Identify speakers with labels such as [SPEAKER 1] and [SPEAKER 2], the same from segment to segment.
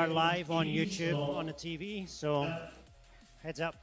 [SPEAKER 1] are live on YouTube on the TV, so heads up.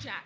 [SPEAKER 2] Jack.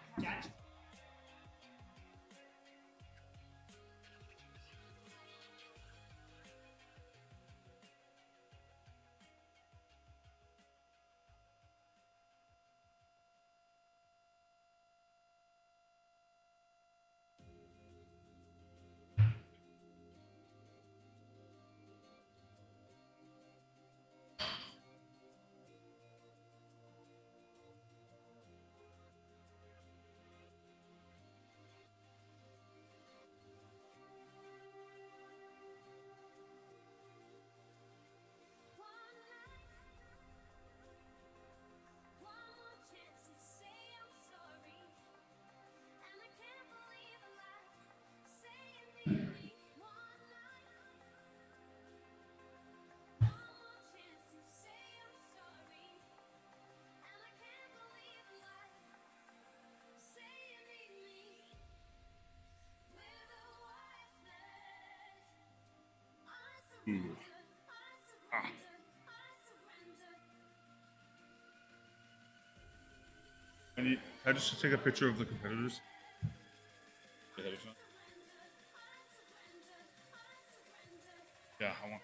[SPEAKER 3] Can I just take a picture of the competitors? Yeah, I want.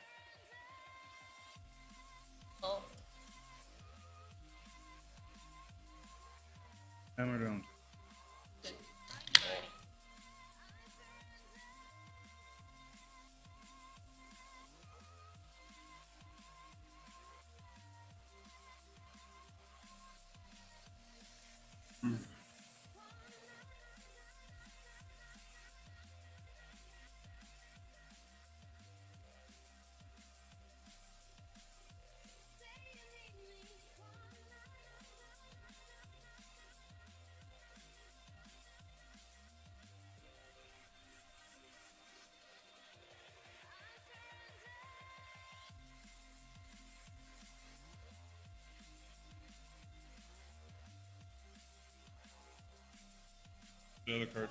[SPEAKER 3] Hammer down. The other card.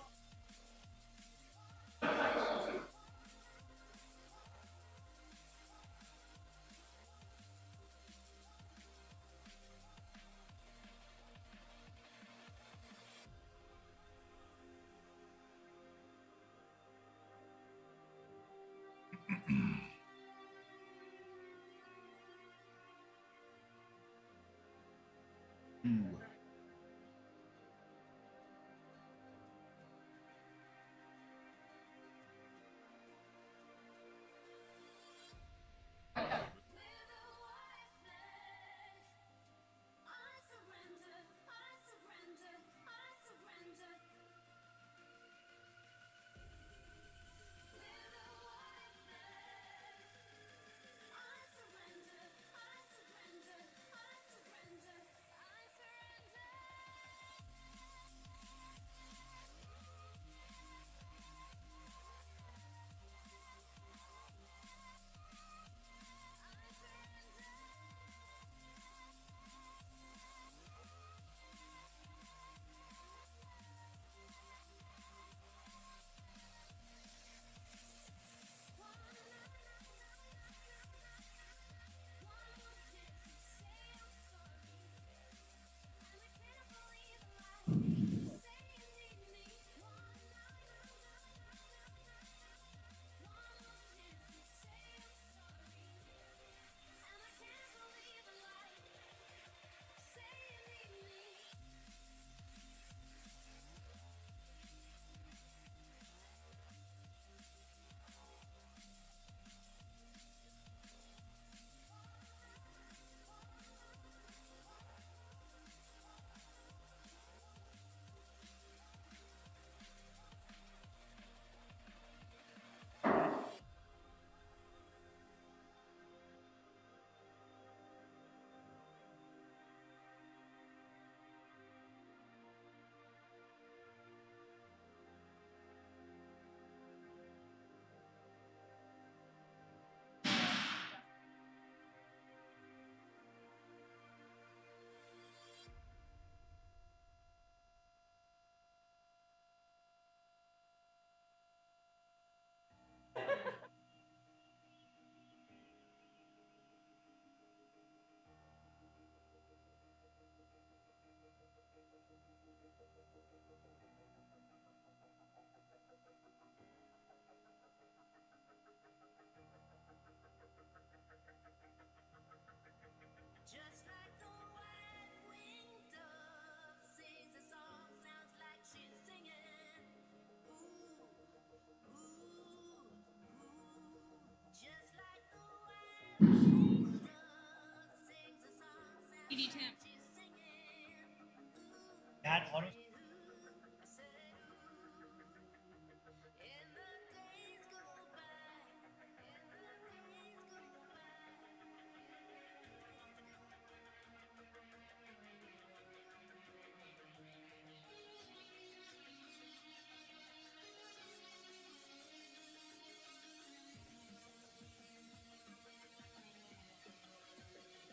[SPEAKER 1] That auto.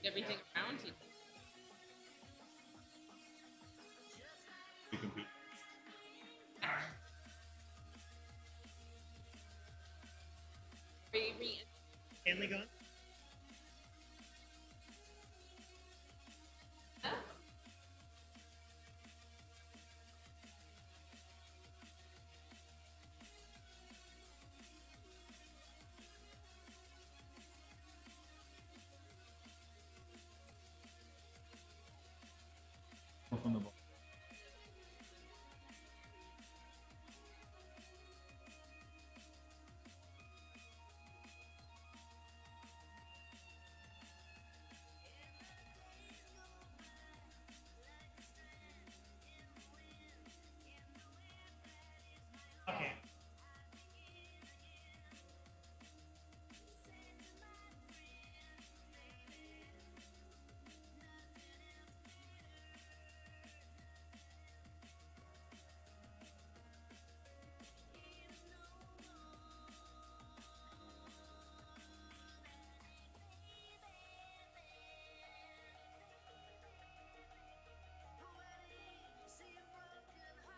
[SPEAKER 2] Everything around you.
[SPEAKER 3] You can be.
[SPEAKER 1] Stanley gun.
[SPEAKER 3] From the ball.
[SPEAKER 1] Okay.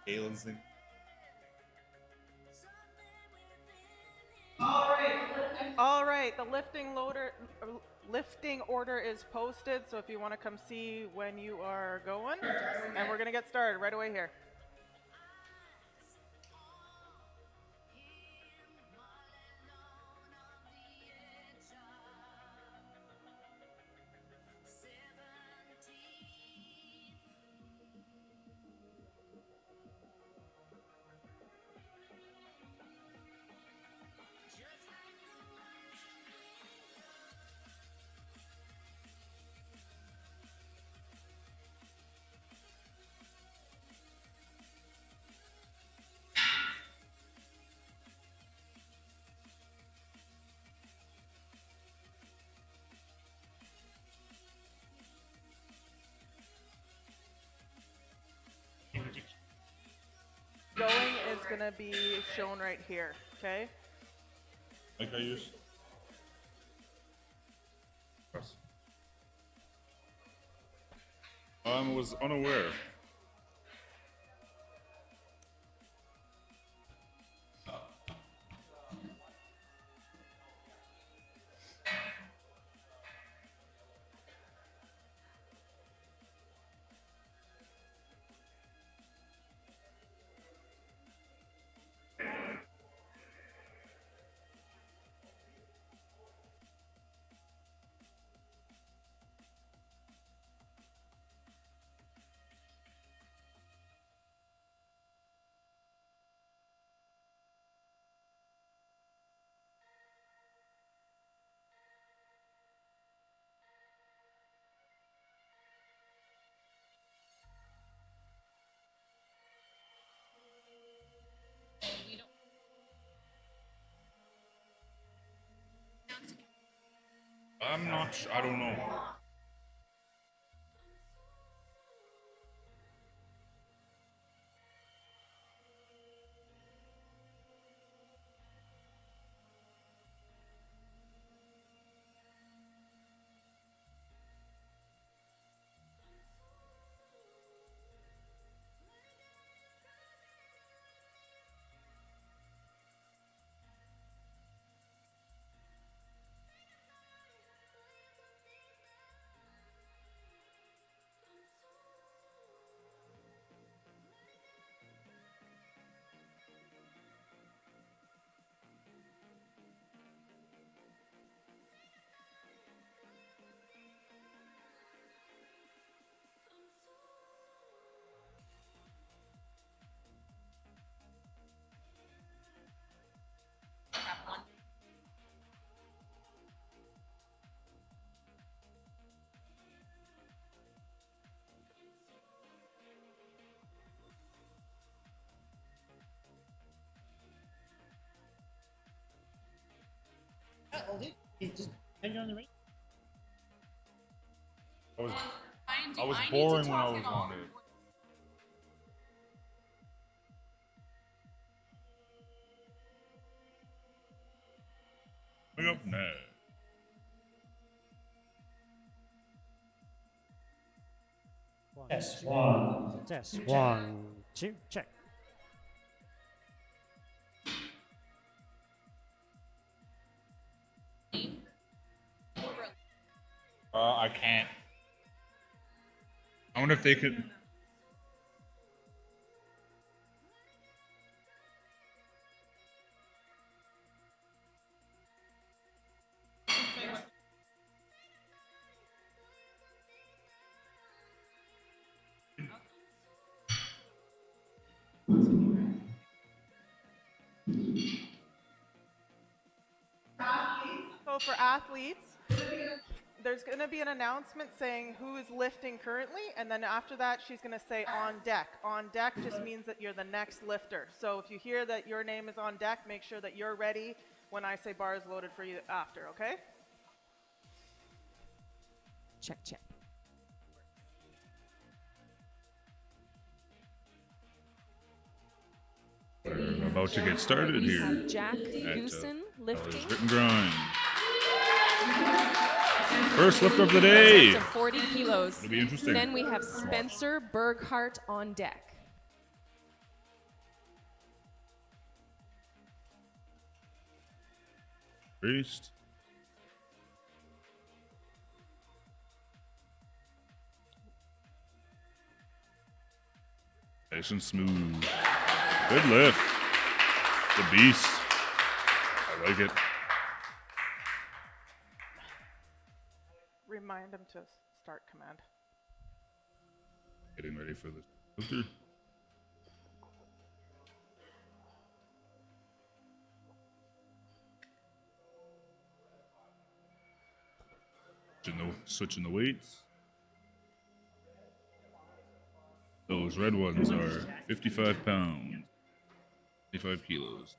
[SPEAKER 3] Galen's thing.
[SPEAKER 4] All right, the lifting order is posted, so if you want to come see when you are going, and we're going to get started right away here. Going is going to be shown right here, okay?
[SPEAKER 3] Like I used. Yes. Was unaware. I'm not. I don't know.
[SPEAKER 1] hold it. You just hand it on the ring.
[SPEAKER 3] I was boring when I was on it. Coming up next.
[SPEAKER 1] Test one. Test 1, 2, check.
[SPEAKER 3] I can't. I wonder if they could.
[SPEAKER 4] So for athletes, there's going to be an announcement saying who is lifting currently, and then after that, she's going to say on deck. On deck just means that you're the next lifter. So if you hear that your name is on deck, make sure that you're ready when I say bar is loaded for you after, okay?
[SPEAKER 2] Check, check.
[SPEAKER 3] We're about to get started
[SPEAKER 2] We have
[SPEAKER 3] here.
[SPEAKER 2] Jack
[SPEAKER 3] at,
[SPEAKER 2] Goosen lifting.
[SPEAKER 3] Grit and grind. First lift of the day.
[SPEAKER 2] To 40 kilos.
[SPEAKER 3] It'll be interesting.
[SPEAKER 2] Then we have Spencer Berghardt on deck.
[SPEAKER 3] Priest. Nice and smooth. Good lift. The beast. I like it.
[SPEAKER 4] Remind him to start command.
[SPEAKER 3] Getting ready for the lifter. Switching the weights. Those red ones are 55 pounds, 25 kilos.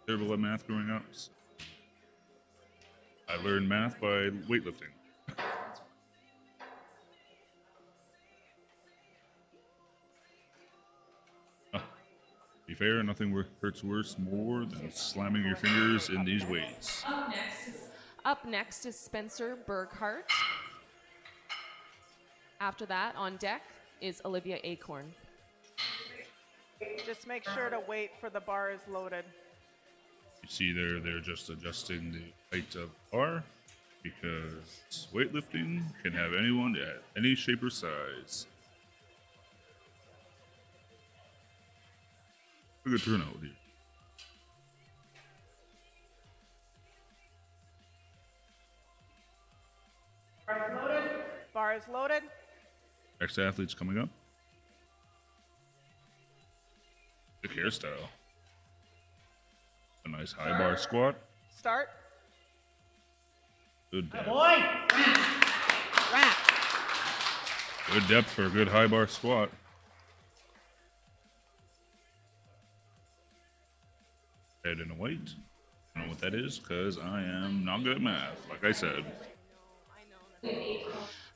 [SPEAKER 3] Terrible at math growing up. So I learned math by weightlifting. To be fair, nothing hurts worse more than slamming your fingers in these weights.
[SPEAKER 2] Up next is Spencer Berghardt. After that, on deck is Olivia Acorn.
[SPEAKER 4] Just make sure to wait for the bar is loaded.
[SPEAKER 3] You see there, they're just adjusting the height of the bar because weightlifting can have anyone at any shape or size. A good turnout here.
[SPEAKER 4] Bar is loaded.
[SPEAKER 3] Next athlete's coming up. Good hairstyle. A nice high bar squat.
[SPEAKER 4] Start.
[SPEAKER 3] Good depth.
[SPEAKER 1] Boy!
[SPEAKER 2] Wrap.
[SPEAKER 3] Good depth for a good high bar squat. Head in a weight. I don't know what that is because I am not good at math, like I said.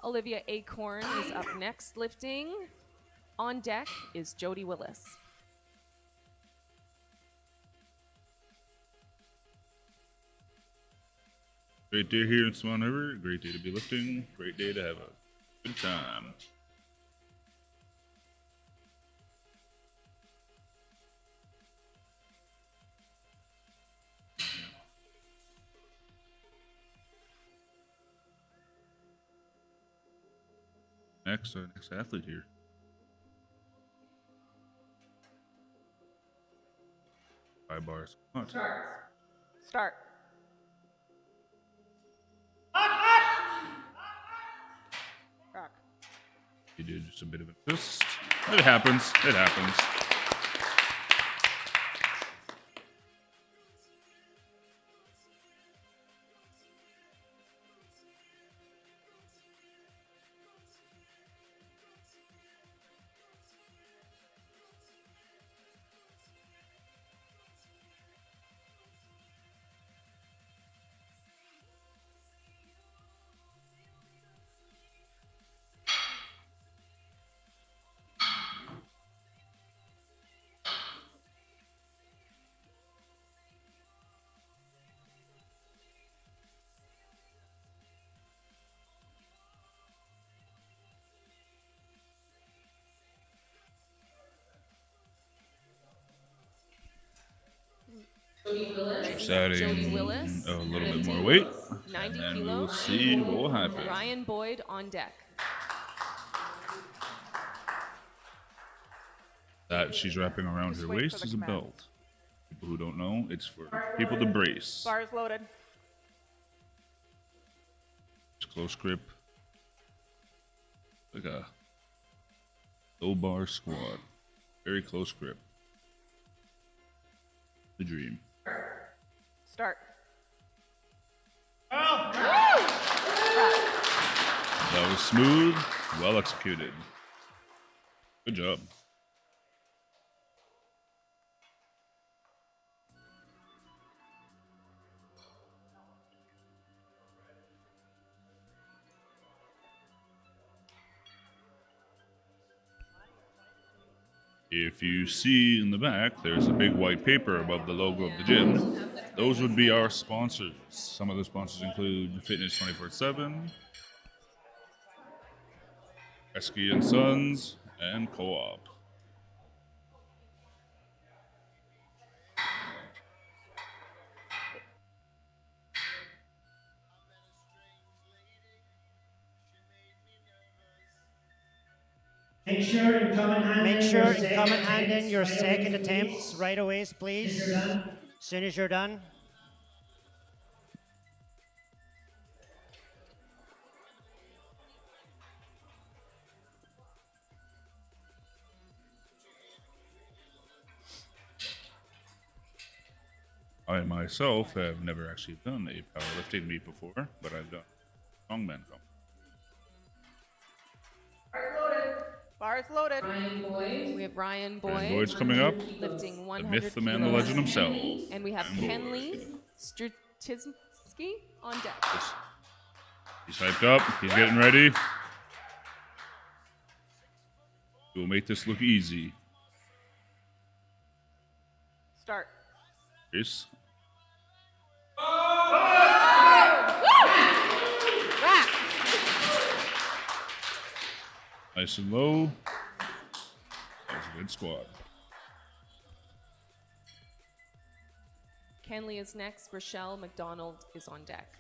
[SPEAKER 2] Olivia Acorn is up next lifting. On deck is Jody Willis.
[SPEAKER 3] Great day here in Swan River. Great day to be lifting. Great day to have a good time. Next athlete here. High bar squat.
[SPEAKER 4] Start. Rock.
[SPEAKER 3] He did just a bit of a twist. It happens. It happens. Just
[SPEAKER 2] Jody
[SPEAKER 3] adding
[SPEAKER 2] Willis,
[SPEAKER 3] a little bit more
[SPEAKER 2] lifting
[SPEAKER 3] weight,
[SPEAKER 2] 90
[SPEAKER 3] and then
[SPEAKER 2] kilos.
[SPEAKER 3] we'll see what will happen.
[SPEAKER 2] Ryan Boyd on deck.
[SPEAKER 3] That she's wrapping around
[SPEAKER 4] Just
[SPEAKER 3] her
[SPEAKER 4] wait for
[SPEAKER 3] waist
[SPEAKER 4] the
[SPEAKER 3] is a
[SPEAKER 4] command.
[SPEAKER 3] belt. People who don't know, it's for people to brace.
[SPEAKER 4] Bars loaded.
[SPEAKER 3] It's close grip. Like a low bar squat. Very close grip. The dream.
[SPEAKER 4] Start.
[SPEAKER 3] That was smooth, well executed. Good job. If you see in the back, there's a big white paper above the logo of the gym. Those would be our sponsors. Some of the sponsors include Fitness 24/7, Esky and Sons, and Co-op.
[SPEAKER 5] Make sure and come and hand
[SPEAKER 1] Make
[SPEAKER 5] in
[SPEAKER 1] sure
[SPEAKER 5] your
[SPEAKER 1] and come and
[SPEAKER 5] second
[SPEAKER 1] hand in your
[SPEAKER 5] attempts right
[SPEAKER 1] second
[SPEAKER 5] away,
[SPEAKER 1] attempts
[SPEAKER 5] please.
[SPEAKER 1] right away, please.
[SPEAKER 5] As you're done.
[SPEAKER 1] As soon as you're done.
[SPEAKER 3] I myself have never actually done a powerlifting meet before, but I've done strongman comp.
[SPEAKER 4] Bars loaded.
[SPEAKER 2] We have Ryan Boyd.
[SPEAKER 3] Ryan Boyd's coming up.
[SPEAKER 2] Lifting
[SPEAKER 3] The
[SPEAKER 2] 100
[SPEAKER 3] myth, the man, the
[SPEAKER 2] kilos.
[SPEAKER 3] legend himself.
[SPEAKER 2] And we have
[SPEAKER 3] Ryan
[SPEAKER 2] Kenley
[SPEAKER 3] Boyd.
[SPEAKER 2] Strutinsky on deck.
[SPEAKER 3] He's hyped up. He's getting ready. We'll make this look easy.
[SPEAKER 4] Start.
[SPEAKER 3] Chris. Nice and low. That was a good squat.
[SPEAKER 2] Kenley is next. Rochelle McDonald is on deck.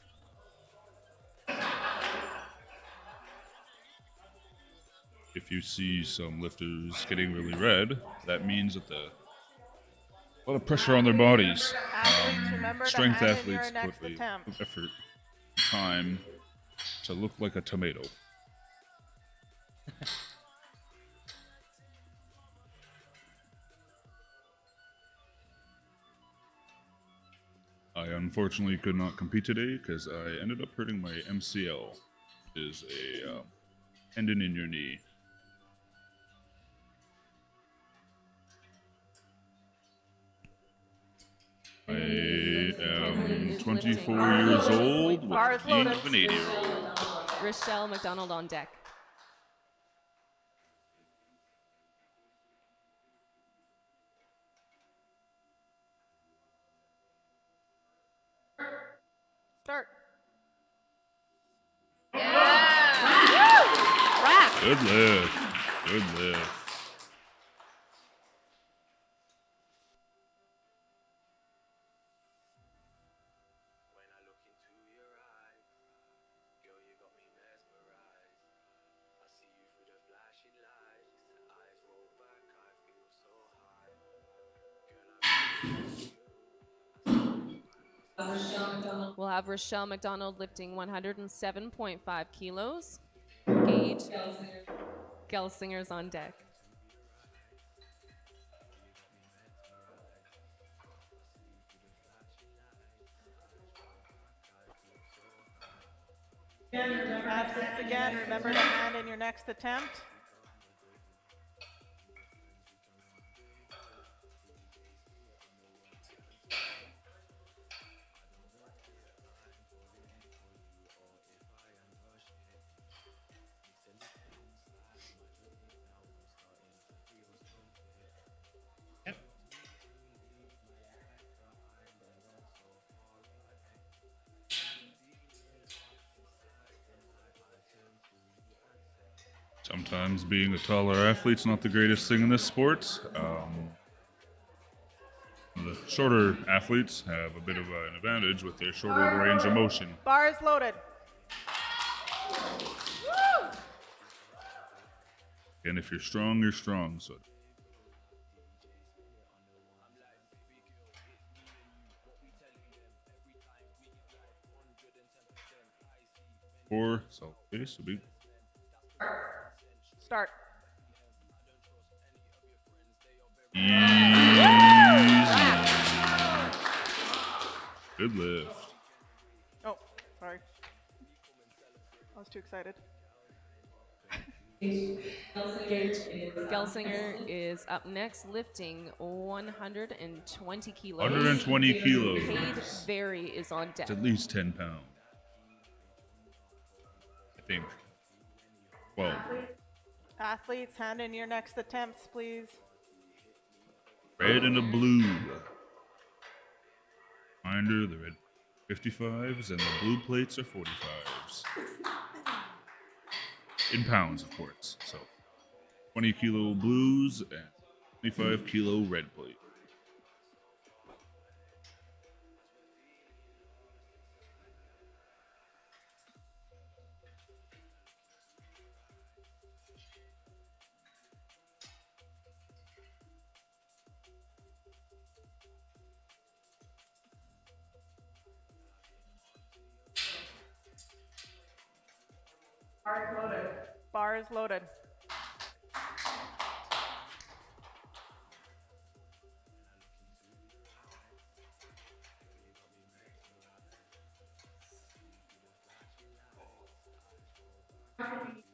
[SPEAKER 3] If you see some lifters getting really red, that means that a lot of pressure on their bodies.
[SPEAKER 4] Athletes, remember to
[SPEAKER 3] Strength
[SPEAKER 4] hand in your
[SPEAKER 3] athletes
[SPEAKER 4] next
[SPEAKER 3] put
[SPEAKER 4] attempt.
[SPEAKER 3] the effort, time to look like a tomato. I unfortunately could not compete today because I ended up hurting my MCL, which is a tendon in your knee. I am 24 years old with
[SPEAKER 4] Bars
[SPEAKER 3] the knee
[SPEAKER 4] loaded.
[SPEAKER 3] of an 80-year-old.
[SPEAKER 2] Rochelle McDonald on deck.
[SPEAKER 4] Start.
[SPEAKER 3] Good lift. Good lift.
[SPEAKER 2] We'll have Rochelle McDonald lifting 107.5 kilos. Gage Gelsinger's on deck.
[SPEAKER 4] Athletes again, remember to hand in your next attempt.
[SPEAKER 3] Sometimes being a taller athlete's not the greatest thing in this sport. One of the shorter athletes have a bit of an advantage with their shorter range of motion.
[SPEAKER 4] Bar is loaded.
[SPEAKER 3] And if you're strong, you're strong. So 4, so base will be
[SPEAKER 4] Start.
[SPEAKER 3] easy. Good lift.
[SPEAKER 4] Oh, sorry. I was too excited.
[SPEAKER 2] Gelsinger is up next, lifting 120 kilos.
[SPEAKER 3] 120 kilos.
[SPEAKER 2] Cade Berry is on deck.
[SPEAKER 3] It's at least 10 pounds. I think. 12.
[SPEAKER 4] Athletes, hand in your next attempts, please.
[SPEAKER 3] Red and a blue. Reminder, the red 55s and the blue plates are 45s. In pounds, of course. So 20 kilo blues and 25 kilo red plate.
[SPEAKER 4] Bar is loaded.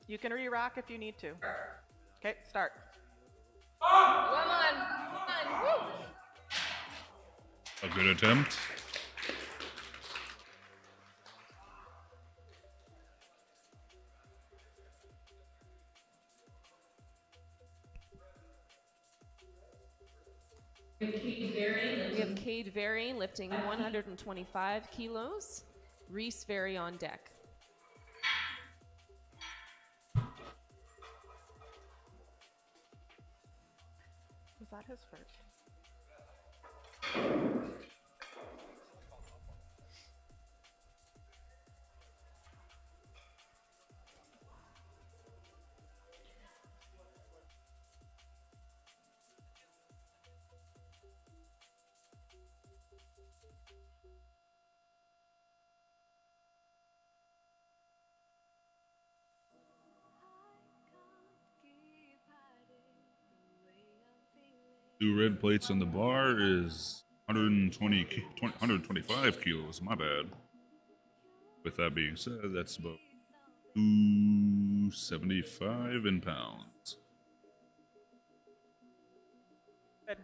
[SPEAKER 4] You can re-rack if you need to. Okay, start.
[SPEAKER 2] Come on. Woo.
[SPEAKER 3] A good attempt.
[SPEAKER 2] We have Cade Berry lifting 125 kilos. Reese Berry on deck.
[SPEAKER 4] Was that his first?
[SPEAKER 3] Two red plates on the bar is 125 kilos. My bad. With that being said, that's about 275 in pounds.
[SPEAKER 4] Good.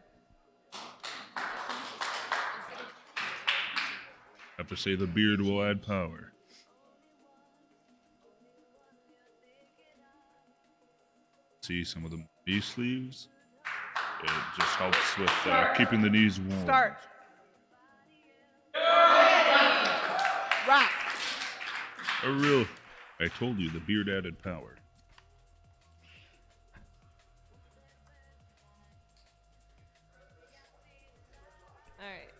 [SPEAKER 3] Have to say the beard will add power. See some of the knee sleeves. It just helps with keeping the knees warm.
[SPEAKER 4] Start. Rack.
[SPEAKER 3] A real, I told you, the beard added power.
[SPEAKER 2] All right.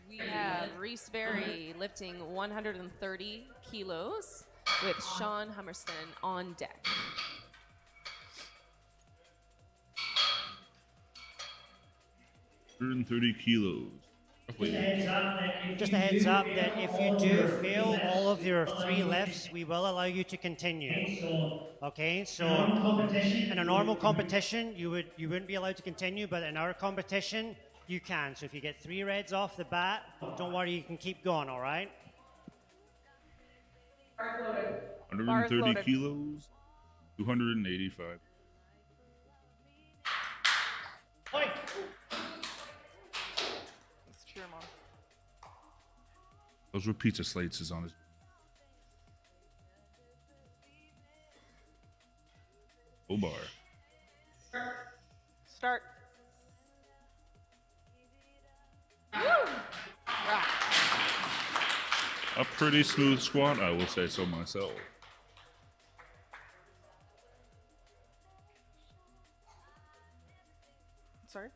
[SPEAKER 2] We have Reese Berry lifting 130 kilos with Sean Hummerston on deck.
[SPEAKER 3] 130 kilos.
[SPEAKER 1] Just a heads up that if you do fail all of your 3 lifts, we will allow you to continue. Okay, so in a normal competition, you wouldn't be allowed to continue, but in our competition, you can. So if you get 3 reds off the bat, don't worry, you can keep going. All right.
[SPEAKER 3] 130 kilos, 285.
[SPEAKER 4] Let's cheer him on.
[SPEAKER 3] Those were pizza slates is on his. Full bar.
[SPEAKER 4] Start.
[SPEAKER 3] A pretty smooth squat, I will say so myself.
[SPEAKER 4] Sorry.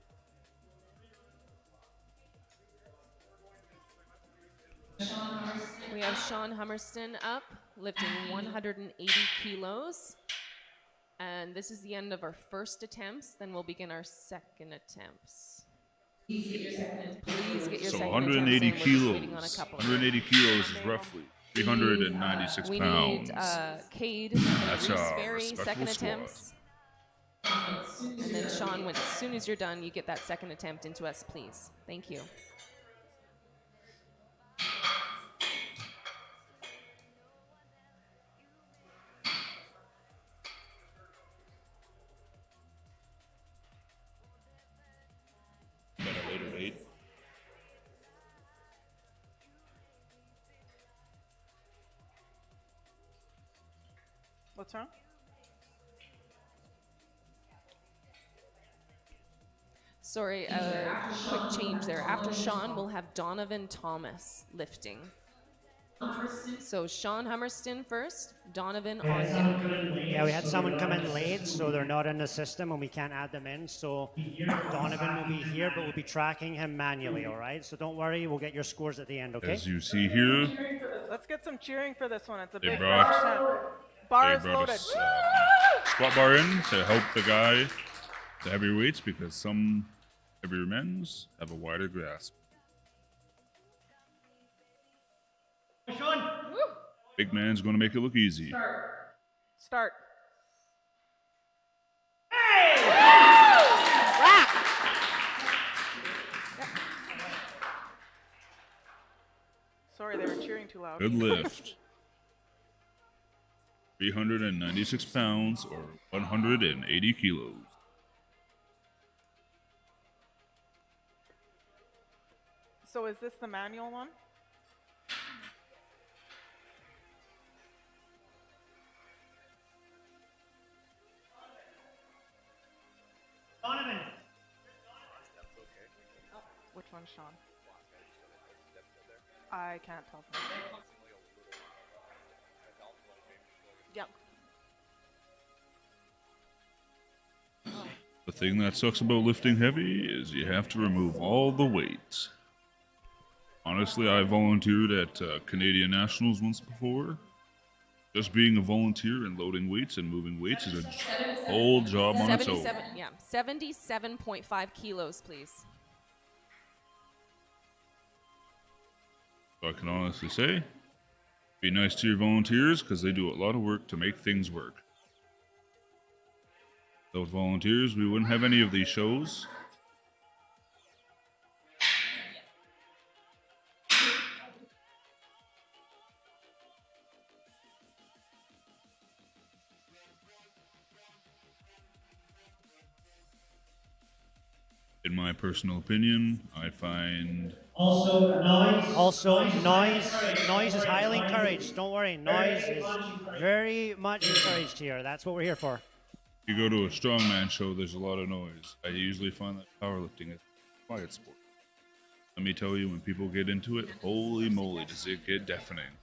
[SPEAKER 2] have Sean Hummerston up, lifting 180 kilos. And this is the end of our first attempts. Then we'll begin our second attempts. Please get your
[SPEAKER 3] So
[SPEAKER 2] second
[SPEAKER 3] 180
[SPEAKER 2] attempts in. We're just
[SPEAKER 3] kilos.
[SPEAKER 2] waiting on a couple.
[SPEAKER 3] 180 kilos is roughly 396
[SPEAKER 2] we
[SPEAKER 3] pounds.
[SPEAKER 2] need Cade and
[SPEAKER 3] That's
[SPEAKER 2] Reese
[SPEAKER 3] a
[SPEAKER 2] Berry
[SPEAKER 3] respectable
[SPEAKER 2] second
[SPEAKER 3] squat.
[SPEAKER 2] attempts. And then Sean, as soon as you're done, you get that second attempt into us, please. Thank you.
[SPEAKER 3] At a later date.
[SPEAKER 4] What's wrong?
[SPEAKER 2] Sorry, quick change there. After Sean, we'll have Donovan Thomas lifting. So Sean Hummerston first, Donovan on deck.
[SPEAKER 1] Yeah, we had someone come in late, so they're not in the system and we can't add them in. So Donovan will be here, but we'll be tracking him manually, all right? So don't worry, we'll get your scores at the end, okay?
[SPEAKER 3] As you see here,
[SPEAKER 4] Let's get some cheering for this one. It's a
[SPEAKER 3] They
[SPEAKER 4] big
[SPEAKER 3] brought-
[SPEAKER 4] attempt. Bar
[SPEAKER 3] they
[SPEAKER 4] is
[SPEAKER 3] brought
[SPEAKER 4] loaded.
[SPEAKER 3] us squat bar in to help the guy, the heavyweights, because some heavier men's have a wider grasp.
[SPEAKER 5] Sean.
[SPEAKER 3] Big man's going to make it look easy.
[SPEAKER 4] Start. Sorry, they were cheering too loud.
[SPEAKER 3] Good lift. 396 pounds or 180 kilos.
[SPEAKER 4] So is this the manual one?
[SPEAKER 5] Donovan.
[SPEAKER 4] Which one's Sean? I can't tell. From Yep.
[SPEAKER 3] The thing that sucks about lifting heavy is you have to remove all the weight. Honestly, I volunteered at Canadian Nationals once before. Just being a volunteer and loading weights and moving weights is a whole job on its own.
[SPEAKER 2] 77.5 kilos, please.
[SPEAKER 3] So I can honestly say, be nice to your volunteers because they do a lot of work to make things work. Without volunteers, we wouldn't have any of these shows. In my personal opinion, I find
[SPEAKER 5] Also,
[SPEAKER 1] Noise is highly encouraged. Don't worry, noise is very much encouraged here. That's what we're here for.
[SPEAKER 3] if you go to a strongman show, there's a lot of noise. I usually find that powerlifting is a quiet sport. Let me tell you, when people get into it, holy moly, does it get deafening.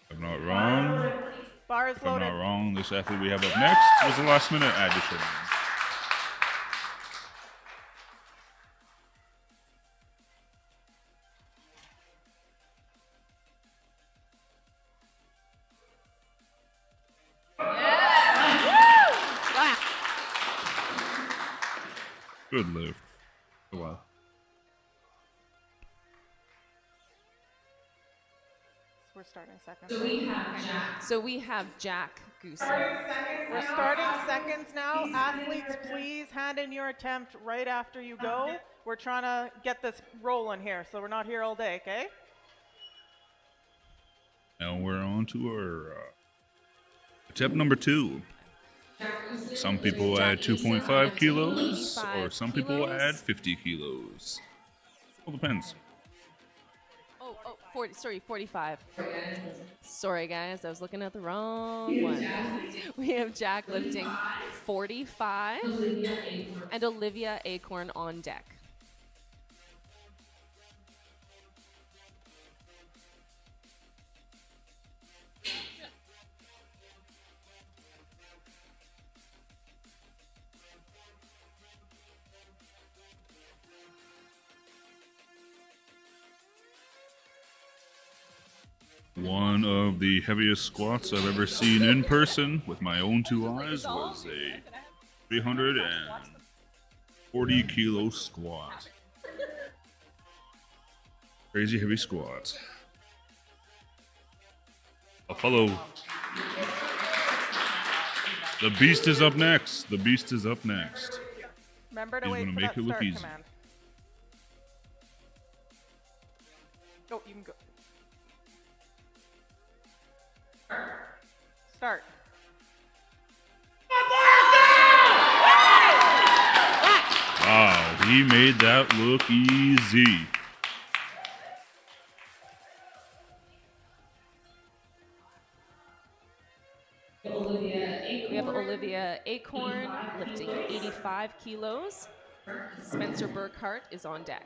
[SPEAKER 3] If I'm not wrong,
[SPEAKER 4] Bar is
[SPEAKER 3] if I'm
[SPEAKER 4] loaded.
[SPEAKER 3] not wrong, this athlete we have up next was a last minute addition. Good lift. Oh, wow.
[SPEAKER 4] We're starting second.
[SPEAKER 2] So we have Jack Goosen.
[SPEAKER 4] We're starting seconds now. Athletes, please hand in your attempt right after you go. We're trying to get this rolling here, so we're not here all day, okay?
[SPEAKER 3] Now we're on to our attempt number 2. Some people add 2.5 kilos, or some people add 50 kilos. All depends.
[SPEAKER 2] Oh, 45. Sorry, guys. I was looking at the wrong one. We have Jack lifting 45 and Olivia Acorn on deck.
[SPEAKER 3] One of the heaviest squats I've ever seen in person with my own two eyes was a 340 kilo squat. Crazy heavy squat. Buffalo. The beast is up next. The beast is up next.
[SPEAKER 4] Remember to
[SPEAKER 3] He's
[SPEAKER 4] wait
[SPEAKER 3] gonna
[SPEAKER 4] for
[SPEAKER 3] make
[SPEAKER 4] that
[SPEAKER 3] it look
[SPEAKER 4] start
[SPEAKER 3] easy.
[SPEAKER 4] command. Oh, you can go. Start.
[SPEAKER 3] Wow, he made that look easy.
[SPEAKER 2] We have Olivia Acorn lifting 85 kilos. Spencer Burkhart is on deck.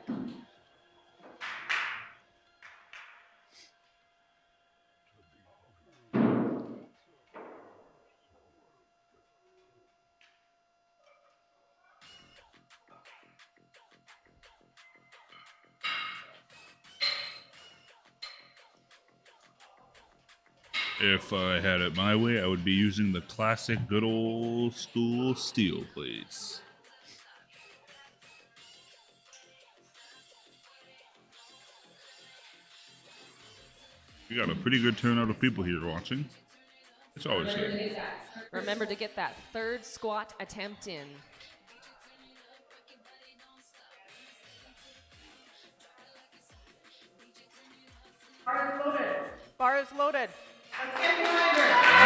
[SPEAKER 3] If I had it my way, I would be using the classic good old school steel plates. We got a pretty good turnout of people here watching. It's always good.
[SPEAKER 2] Remember to get that third squat attempt in.
[SPEAKER 4] Bar is loaded.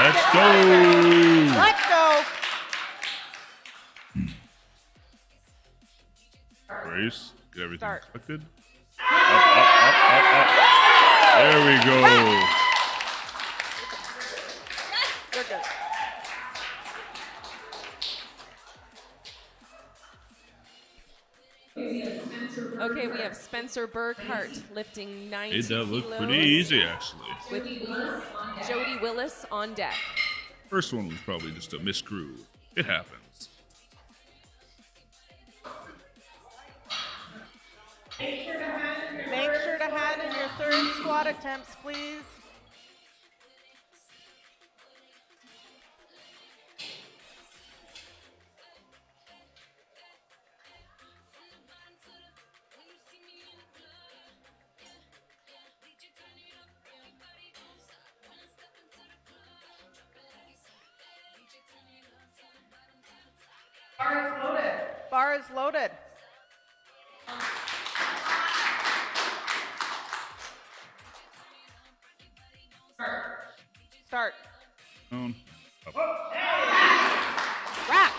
[SPEAKER 3] Let's go!
[SPEAKER 4] Let's go.
[SPEAKER 3] Brace, get everything
[SPEAKER 4] Start.
[SPEAKER 3] collected. Up. There we go.
[SPEAKER 4] Good, good.
[SPEAKER 2] Okay, we have Spencer Burkhart lifting 90
[SPEAKER 3] Made that look
[SPEAKER 2] kilos
[SPEAKER 3] pretty easy, actually.
[SPEAKER 2] with Jody Willis on deck.
[SPEAKER 3] First one was probably just a misgroove. It happens.
[SPEAKER 4] Make sure to hand in your third squat attempts, please. Bar is loaded. Bar is loaded. Start.
[SPEAKER 3] Down, up.
[SPEAKER 4] Rack.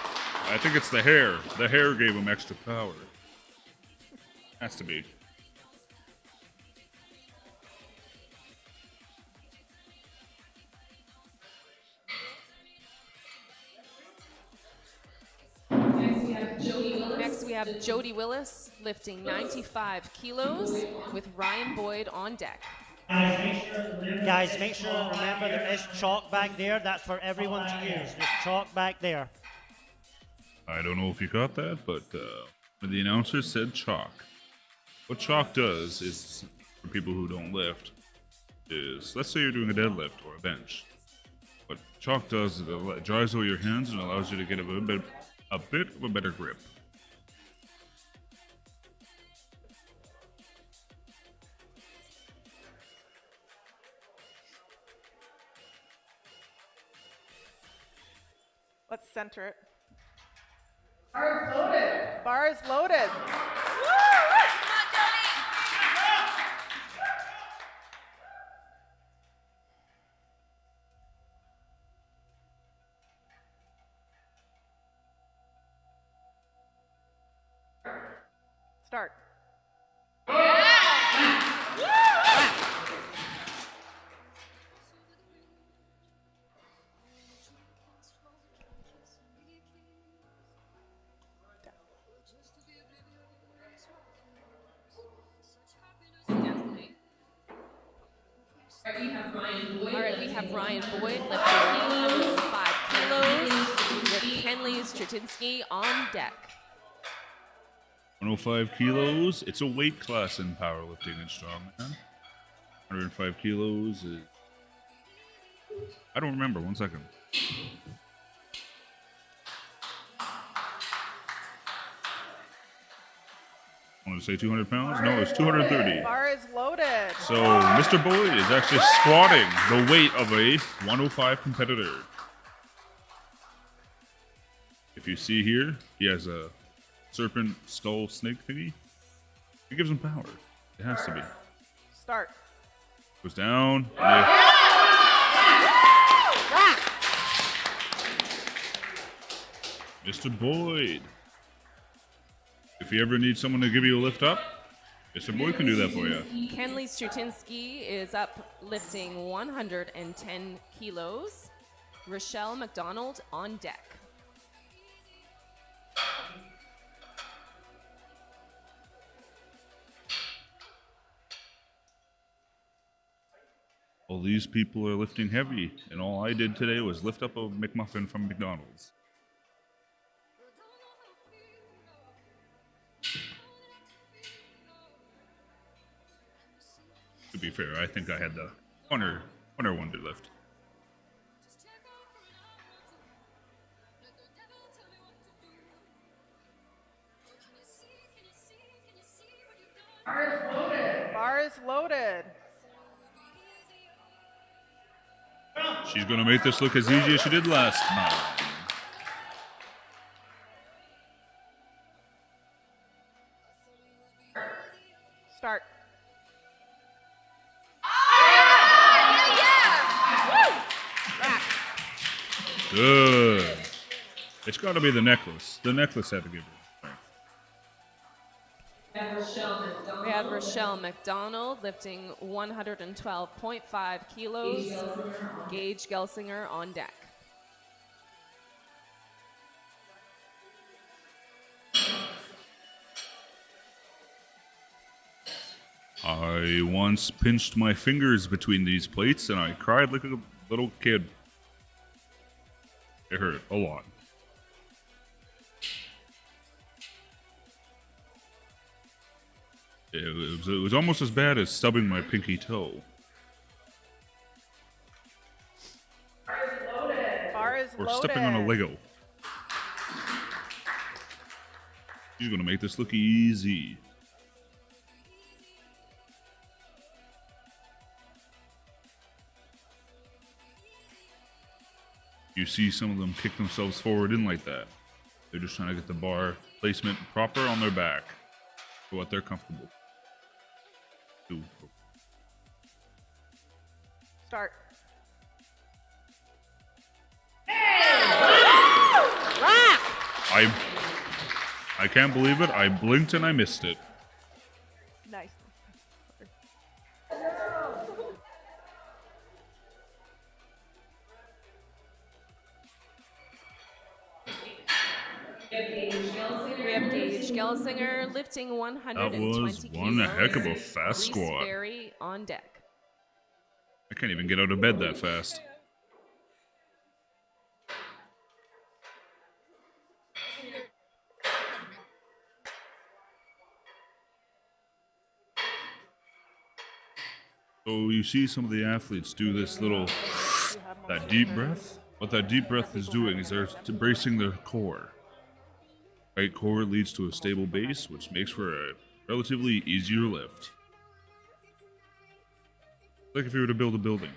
[SPEAKER 3] I think it's the hair. The hair gave him extra power. Has to be.
[SPEAKER 2] Next, we have Jody Willis lifting 95 kilos with Ryan Boyd on deck.
[SPEAKER 1] Guys, make sure remember there is chalk back there. That's for everyone to use. There's chalk back there.
[SPEAKER 3] I don't know if you got that, but when the announcer said chalk, what chalk does is, for people who don't lift, is let's say you're doing a deadlift or a bench. What chalk does is it dries away your hands and allows you to get a bit of a better grip.
[SPEAKER 4] Let's center it. Bar is loaded. Bar is loaded. Start.
[SPEAKER 2] All right, we have Ryan Boyd lifting 105 kilos with Kenley Stratinsky on deck.
[SPEAKER 3] 105 kilos. It's a weight class in powerlifting and strongman. 105 kilos is I don't remember. 1 second. I want to say 200 pounds. No, it's 230.
[SPEAKER 4] Bar is loaded.
[SPEAKER 3] So Mr. Boyd is actually squatting the weight of a 105 competitor. If you see here, he has a serpent skull snake thingy. It gives him power. It has to be.
[SPEAKER 4] Start.
[SPEAKER 3] Goes down. Mr. Boyd. If you ever need someone to give you a lift up, Mr. Boyd can do that for you.
[SPEAKER 2] Kenley Strutinsky is up lifting 110 kilos. Rochelle McDonald on deck.
[SPEAKER 3] Well, these people are lifting heavy, and all I did today was lift up a McMuffin from McDonald's. To be fair, I think I had the funner one to lift.
[SPEAKER 4] Bar is loaded.
[SPEAKER 3] She's going to make this look as easy as she did last time.
[SPEAKER 4] Start.
[SPEAKER 3] Good. It's got to be the necklace. The necklace had to give her strength.
[SPEAKER 2] We have Rochelle McDonald lifting 112.5 kilos. Gage Gelsinger on deck.
[SPEAKER 3] I once pinched my fingers between these plates and I cried like a little kid. It hurt a lot. It was almost as bad as stubbing my pinky toe.
[SPEAKER 4] Bar is
[SPEAKER 3] Or
[SPEAKER 4] loaded.
[SPEAKER 3] stepping on a Lego. She's gonna make this look easy. You see some of them kick themselves forward in like that. They're just trying to get the bar placement proper on their back for what they're comfortable. Do.
[SPEAKER 4] Start.
[SPEAKER 3] I can't believe it. I blinked and I missed it.
[SPEAKER 4] Nice.
[SPEAKER 2] We have Gage Gelsinger lifting 120
[SPEAKER 3] That was
[SPEAKER 2] kilos.
[SPEAKER 3] one heck of a fast
[SPEAKER 2] Reese
[SPEAKER 3] squat.
[SPEAKER 2] Berry on deck.
[SPEAKER 3] I can't even get out of bed that fast. So you see some of the athletes do this little, that deep breath. What that deep breath is doing is they're bracing their core. Right core leads to a stable base, which makes for a relatively easier lift. Like if you were to build a building.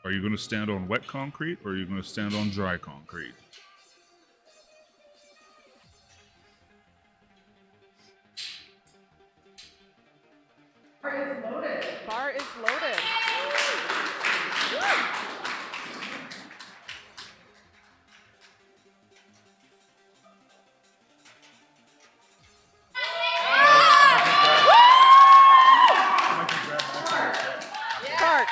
[SPEAKER 3] Are you going to stand on wet concrete or are you going to stand on dry concrete?
[SPEAKER 4] Bar is loaded. Start.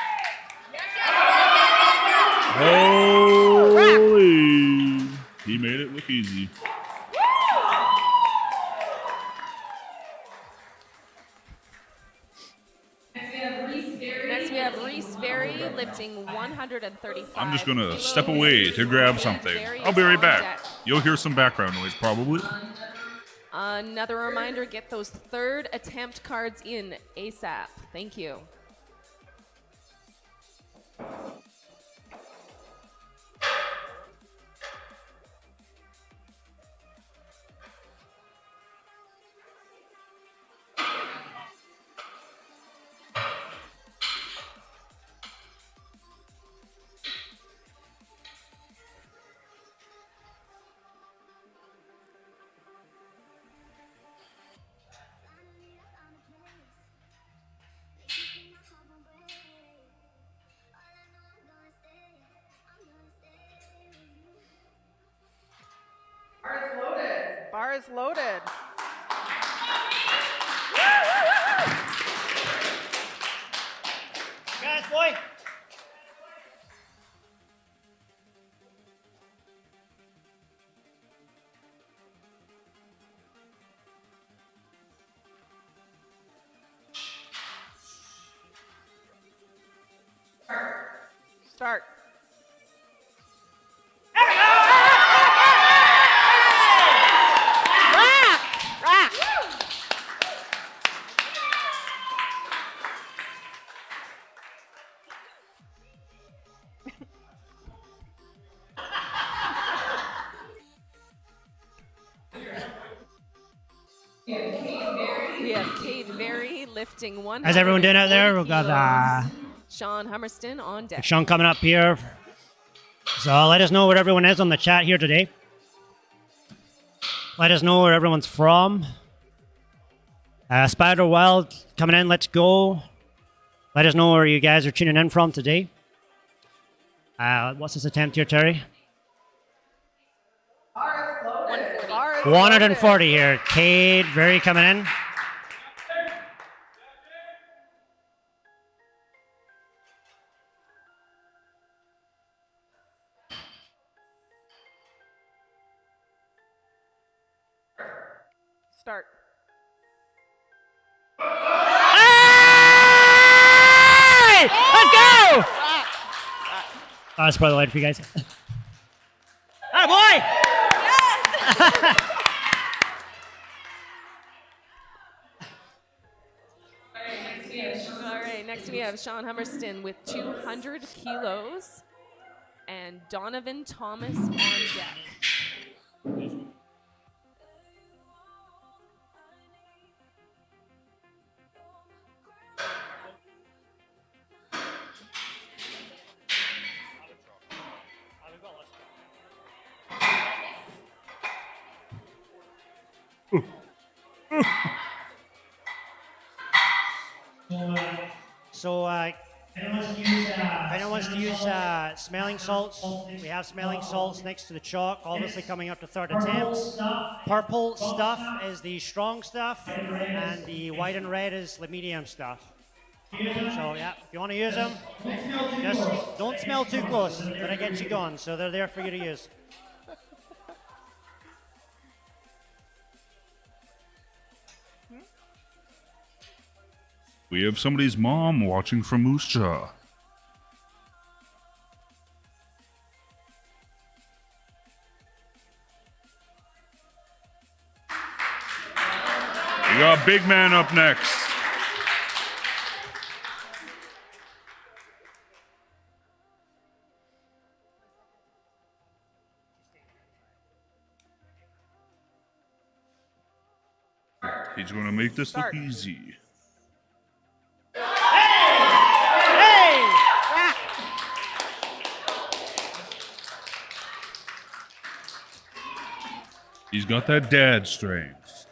[SPEAKER 3] Holy! He made it look easy.
[SPEAKER 2] Next we have Reese Berry lifting 135.
[SPEAKER 3] I'm just gonna
[SPEAKER 2] kilos.
[SPEAKER 3] step away to grab something.
[SPEAKER 2] Berry
[SPEAKER 3] I'll be
[SPEAKER 2] is
[SPEAKER 3] right
[SPEAKER 2] on
[SPEAKER 3] back.
[SPEAKER 2] deck.
[SPEAKER 3] You'll hear some background noise probably.
[SPEAKER 2] Another reminder, get those third attempt cards in ASAP. Thank you.
[SPEAKER 4] is loaded.
[SPEAKER 1] Guys, boy.
[SPEAKER 4] Start.
[SPEAKER 2] We have Cade Very lifting 100.
[SPEAKER 1] How's everyone doing out there? We've got
[SPEAKER 2] Sean Hummerston on deck.
[SPEAKER 1] Sean coming up here. So let us know where everyone is on the chat here today. Let us know where everyone's from. Spider Wild coming in. Let's go. Let us know where you guys are tuning in from today. What's this attempt here, Terry?
[SPEAKER 2] 140.
[SPEAKER 1] 140 here. Cade Very coming in.
[SPEAKER 4] Start.
[SPEAKER 1] Hey! Let's go! I'll spoil the light for you guys. Ah, boy!
[SPEAKER 2] All right, next we have Sean Hummerston with 200 kilos and Donovan Thomas on deck.
[SPEAKER 1] So, if anyone wants to use smelling salts, we have smelling salts next to the chalk, obviously coming up to third attempts. Purple stuff is the strong stuff, and the white and red is the medium stuff. So, yeah, if you want to use them, just don't smell too close, but it gets you going, so they're there for you to use.
[SPEAKER 3] We have somebody's mom watching from Moose Jaw. We got Big Man up next. He's going to make this look easy. He's got that dad strength.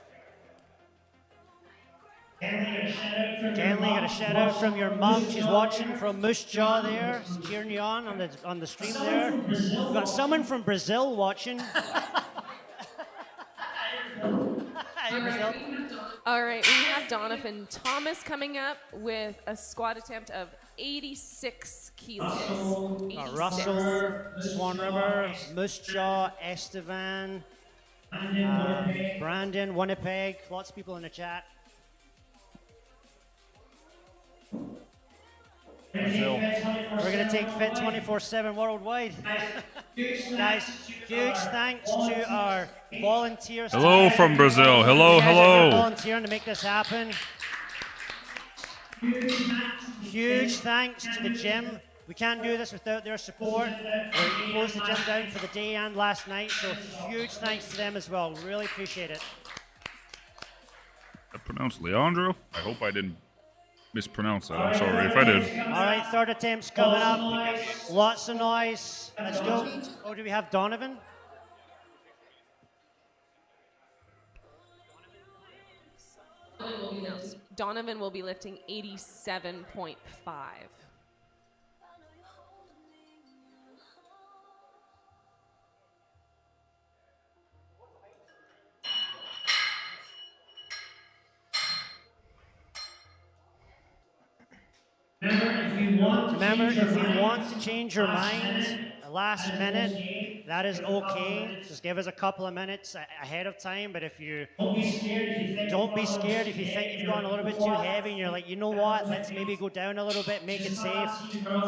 [SPEAKER 1] Kenley, got a shout out from your mum. She's watching from Moose Jaw there. She's cheering you on the stream there. We've got someone from Brazil watching. Hey, Brazil.
[SPEAKER 2] All right, we have Donovan Thomas coming up with a squat attempt of 86 kilos. 86.
[SPEAKER 1] Russell, Swan River, Moose Jaw, Estevan, Brandon, Winnipeg. Lots of people in the chat. Brazil. We're going to take Fit 24/7 worldwide. Guys, huge thanks to our volunteers.
[SPEAKER 3] Hello from Brazil. Hello,
[SPEAKER 1] You guys
[SPEAKER 3] hello.
[SPEAKER 1] are volunteering to make this happen. Huge thanks to the gym. We can't do this without their support. We closed the gym down for the day and last night, so huge thanks to them as well. Really appreciate it.
[SPEAKER 3] I pronounced Leandro. I hope I didn't mispronounce that. I'm sorry if I did.
[SPEAKER 1] All right, third attempt's coming up. Lots of noise. Let's go. Oh, do we have Donovan?
[SPEAKER 2] No, Donovan will be lifting 87.5.
[SPEAKER 1] Remember, if you want to change your mind last minute, that is okay. Just give us a couple of minutes ahead of time. But if you don't be scared if you think you've gone a little bit too heavy and you're like, you know what, let's maybe go down a little bit, make it safe.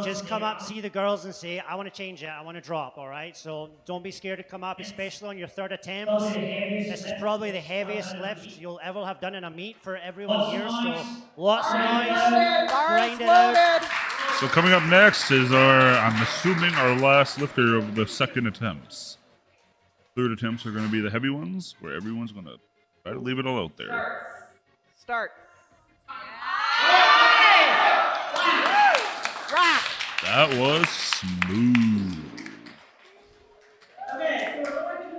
[SPEAKER 1] Just come up, see the girls and say, I want to change it, I want to drop, all right? So don't be scared to come up, especially on your third attempt. This is probably the heaviest lift you'll ever have done in a meet for everyone here, so lots of noise, grind it out.
[SPEAKER 3] So coming up next is I'm assuming our last lifter of the second attempts. Third attempts are going to be the heavy ones, where everyone's going to try to leave it all out there.
[SPEAKER 4] Start.
[SPEAKER 3] That was smooth.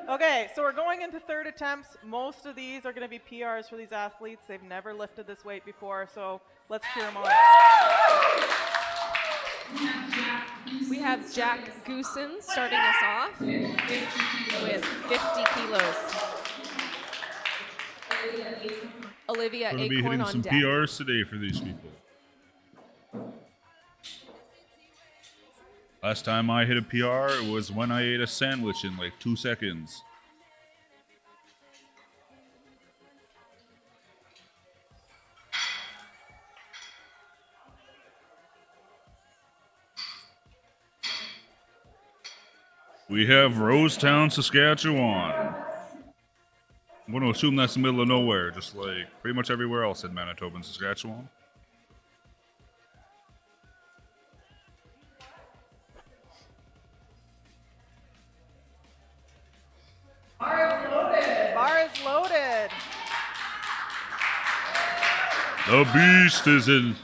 [SPEAKER 4] Okay, so we're going into third attempts. Most of these are going to be PRs for these athletes. They've never lifted this weight before, so let's cheer them on.
[SPEAKER 2] We have Jack Goosen starting us off with 50 kilos. Olivia
[SPEAKER 3] Going to be
[SPEAKER 2] Acorn
[SPEAKER 3] hitting
[SPEAKER 2] on
[SPEAKER 3] some
[SPEAKER 2] deck.
[SPEAKER 3] PRs today for these people. Last time I hit a PR was when I ate a sandwich in like 2 seconds. We have Rosetown, Saskatchewan. I'm going to assume that's the middle of nowhere, just like pretty much everywhere else in Manitoba and Saskatchewan.
[SPEAKER 4] Bar is loaded.
[SPEAKER 3] The beast is in.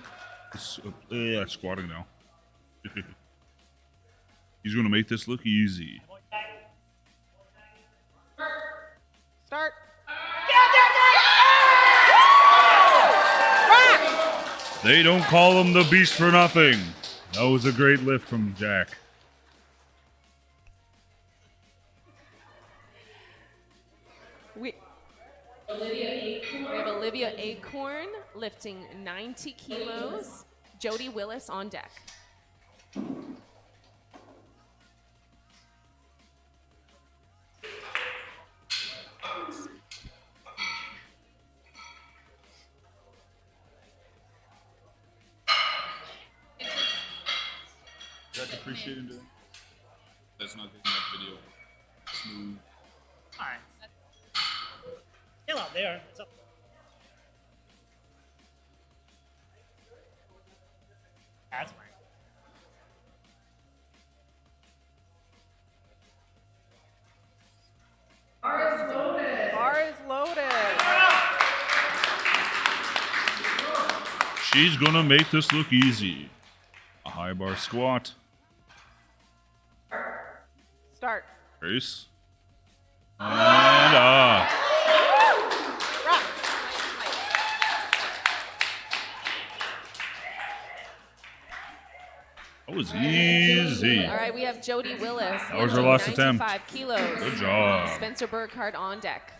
[SPEAKER 3] Squatting now. He's going to make this look easy.
[SPEAKER 4] Start.
[SPEAKER 3] They don't call him the beast for nothing. That was a great lift from Jack.
[SPEAKER 2] We have Olivia Acorn lifting 90 kilos. Jody Willis on deck.
[SPEAKER 3] That's appreciated. That's not getting that video smooth.
[SPEAKER 1] All right. Still out there. What's up? That's fine.
[SPEAKER 4] Bar is loaded.
[SPEAKER 3] She's gonna make this look easy. A high bar squat.
[SPEAKER 4] Start.
[SPEAKER 3] Race. And that was easy.
[SPEAKER 2] All right, we have Jody Willis.
[SPEAKER 3] That was her
[SPEAKER 2] lifting
[SPEAKER 3] last attempt.
[SPEAKER 2] 95 kilos.
[SPEAKER 3] Good job.
[SPEAKER 2] Spencer Burkhardt on deck.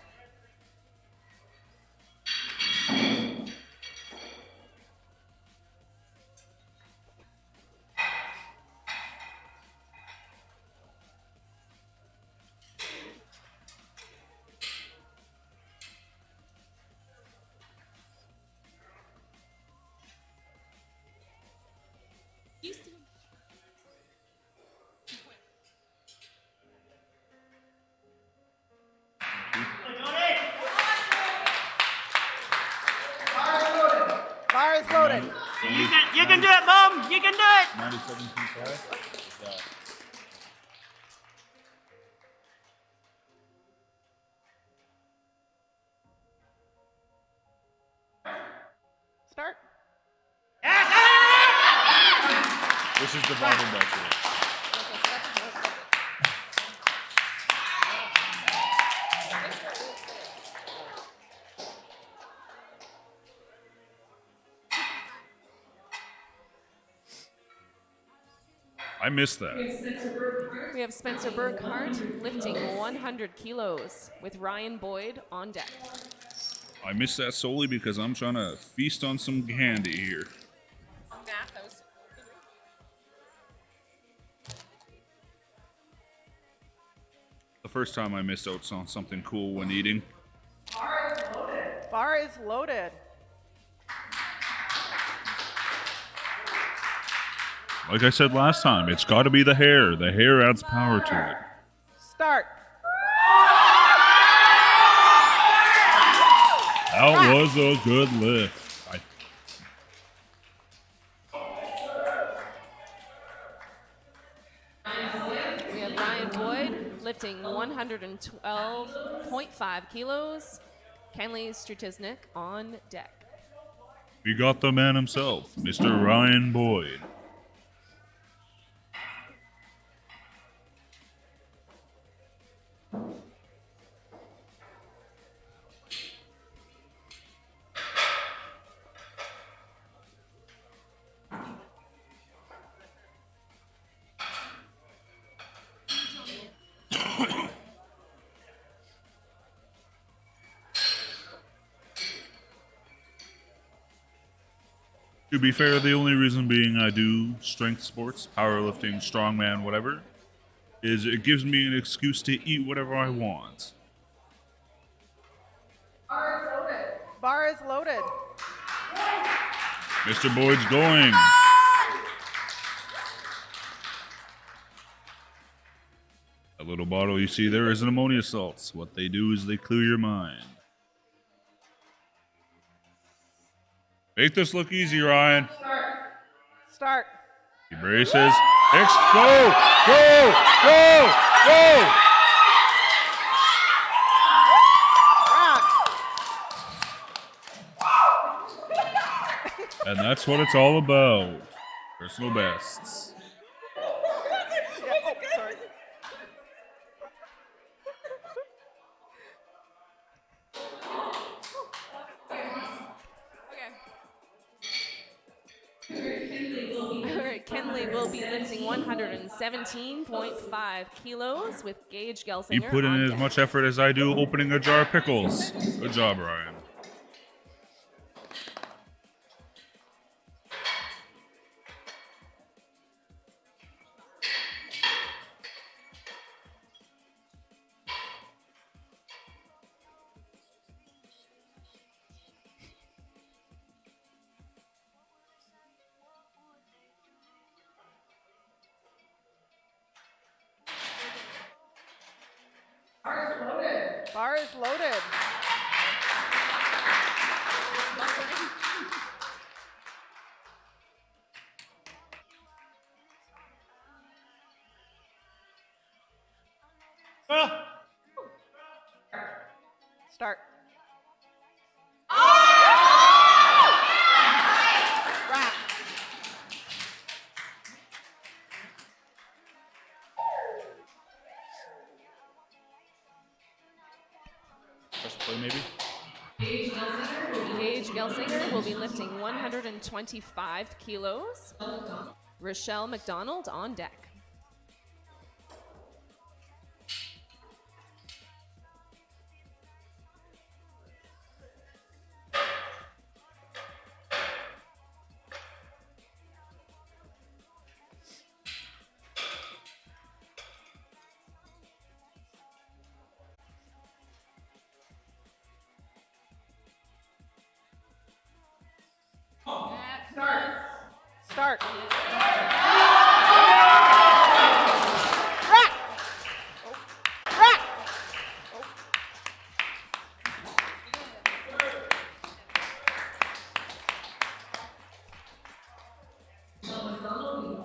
[SPEAKER 4] Bar is loaded.
[SPEAKER 1] You can do it, Mom. You can do it.
[SPEAKER 3] 97.5.
[SPEAKER 4] Start.
[SPEAKER 3] This is divided by 2. I missed that.
[SPEAKER 2] We have Spencer Burkhardt lifting 100 kilos with Ryan Boyd on deck.
[SPEAKER 3] I missed that solely because I'm trying to feast on some candy here. first time I missed out on something cool when eating.
[SPEAKER 4] Bar is loaded.
[SPEAKER 3] Like I said last time, it's got to be the hair. The hair adds power to it.
[SPEAKER 4] Start.
[SPEAKER 3] That was a good lift.
[SPEAKER 2] We have Ryan Boyd lifting 112.5 kilos. Kenley Strutiznik on deck.
[SPEAKER 3] We got the man himself, Mr. Ryan Boyd. To be fair, the only reason being I do strength sports, powerlifting, strongman, whatever, is it gives me an excuse to eat whatever I want.
[SPEAKER 4] Bar is loaded.
[SPEAKER 3] Mr. Boyd's going. That little bottle you see there is an ammonia salts. What they do is they clear your mind. Make this look easy, Ryan.
[SPEAKER 4] Start.
[SPEAKER 3] He braces. Go! Go! Go! Go! And that's what it's all about. Personal bests.
[SPEAKER 2] Kenley will be lifting 117.5 kilos with Gage Gelsinger.
[SPEAKER 3] You put in
[SPEAKER 2] on
[SPEAKER 3] as
[SPEAKER 2] deck.
[SPEAKER 3] much effort as I do opening a jar of pickles. Good job, Ryan.
[SPEAKER 4] Bar is loaded. Start. Wrap.
[SPEAKER 3] Press play, maybe?
[SPEAKER 2] Gage Gelsinger will be lifting 125 kilos. Rochelle McDonald on deck.
[SPEAKER 4] Start. Rack. Rack.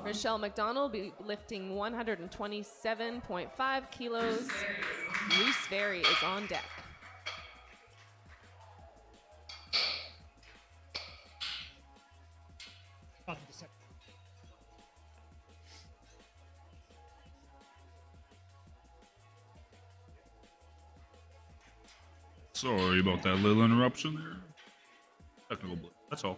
[SPEAKER 2] Rochelle McDonald will be lifting 127.5 kilos. Reese Berry is on deck.
[SPEAKER 3] Sorry about that little interruption there. Technical blip. That's all.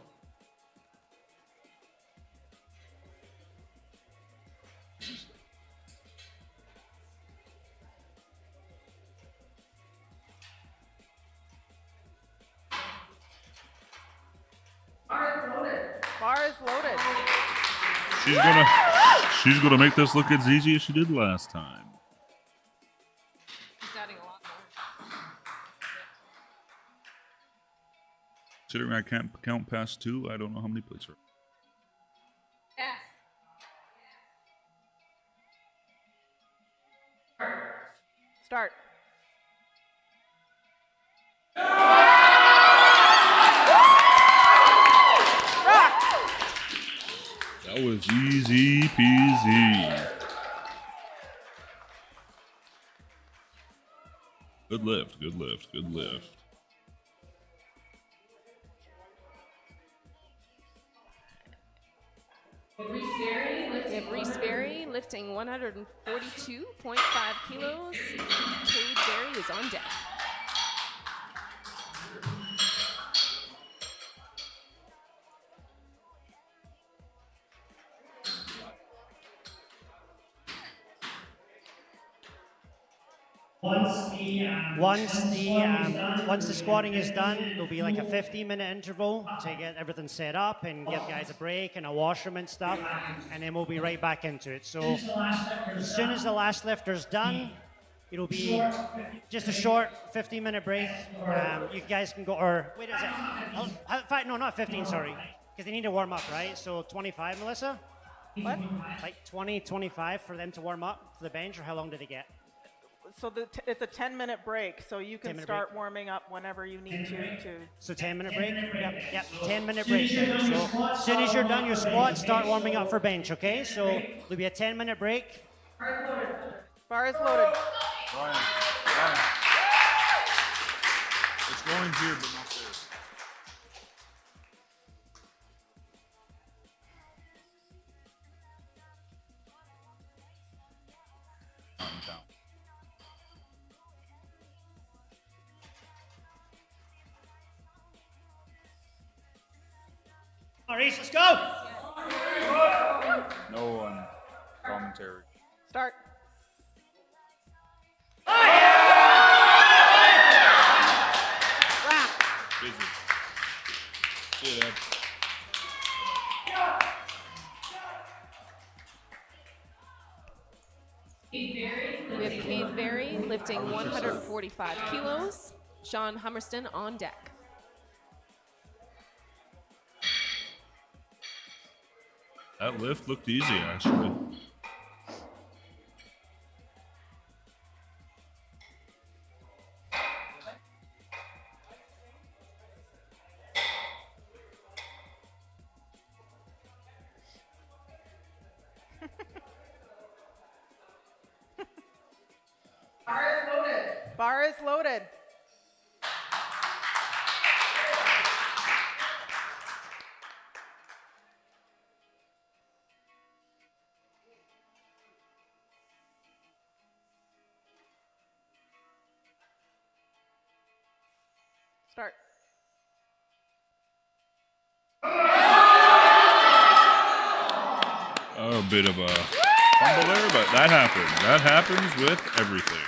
[SPEAKER 4] Bar is loaded.
[SPEAKER 3] She's gonna make this look as easy as she did last time. Considering I can't count past 2, I don't know how many plates are.
[SPEAKER 2] Yes.
[SPEAKER 4] Start.
[SPEAKER 3] That was easy peasy. Good lift, good lift, good lift.
[SPEAKER 2] We have Reese Berry lifting 142.5 kilos. Cade Berry is on deck.
[SPEAKER 1] Once the squatting is done, there'll be like a 15-minute interval to get everything set up and give guys a break and a washroom and stuff, and then we'll be right back into it. So as soon as the last lifter's done, it'll be just a short 15-minute break. You guys can go, or wait, is it? In fact, no, not 15, sorry, because they need to warm up, right? So 25, Melissa?
[SPEAKER 4] What?
[SPEAKER 1] Like 20, 25 for them to warm up for the bench, or how long do they get?
[SPEAKER 4] So it's a 10-minute break, so you can
[SPEAKER 1] 10-minute
[SPEAKER 4] start
[SPEAKER 1] break.
[SPEAKER 4] warming up whenever you need to.
[SPEAKER 1] So 10-minute break? Yep, 10-minute break. Then. So as soon as you're done your squat, start warming up for bench, okay? So there'll be a 10-minute break.
[SPEAKER 4] Bar is loaded.
[SPEAKER 3] Ryan. It's going here, but not there. Down.
[SPEAKER 1] All right, let's go.
[SPEAKER 3] No commentary.
[SPEAKER 4] Start.
[SPEAKER 3] Busy. See that?
[SPEAKER 2] We have Cade Berry lifting 145 kilos. Sean Hummerston on deck.
[SPEAKER 3] That lift looked easy, actually.
[SPEAKER 4] Bar is loaded. Start.
[SPEAKER 3] A bit of a fumble there, but that happens. That happens with everything.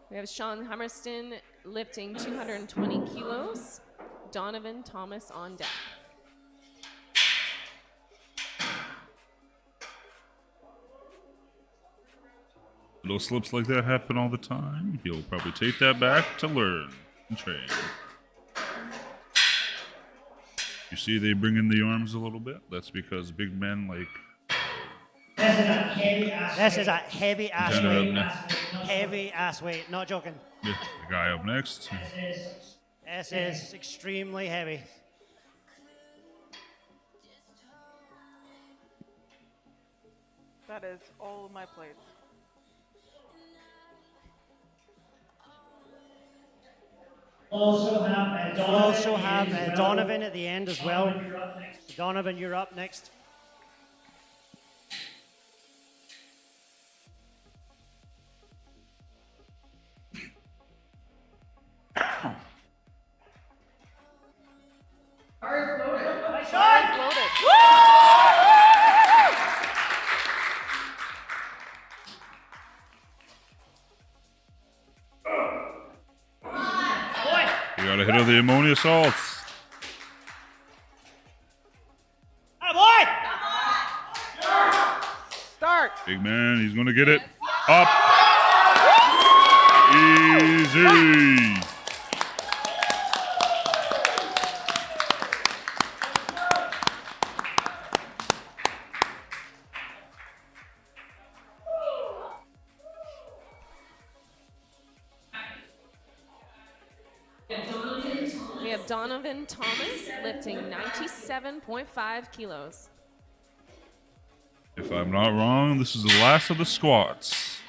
[SPEAKER 2] We have Sean Hummerston lifting 220 kilos. Donovan Thomas on deck.
[SPEAKER 3] Little slips like that happen all the time. He'll probably take that back to learn and train. You see they bring in the arms a little bit? That's because big men like...
[SPEAKER 1] This is a heavy ass
[SPEAKER 3] Lieutenant
[SPEAKER 1] weight.
[SPEAKER 3] up next.
[SPEAKER 1] Heavy ass weight, not joking.
[SPEAKER 3] Yeah, the guy up next.
[SPEAKER 1] This is extremely heavy.
[SPEAKER 4] That is all of my plates.
[SPEAKER 1] We'll also have Donovan at the end as well. Donovan, you're up next.
[SPEAKER 4] Bar is loaded.
[SPEAKER 3] You gotta hit all the ammonia salts.
[SPEAKER 4] Start.
[SPEAKER 3] Big man, he's gonna get it. Up. Easy.
[SPEAKER 2] We have Donovan Thomas lifting 97.5 kilos.
[SPEAKER 3] If I'm not wrong, this is the last of the squats.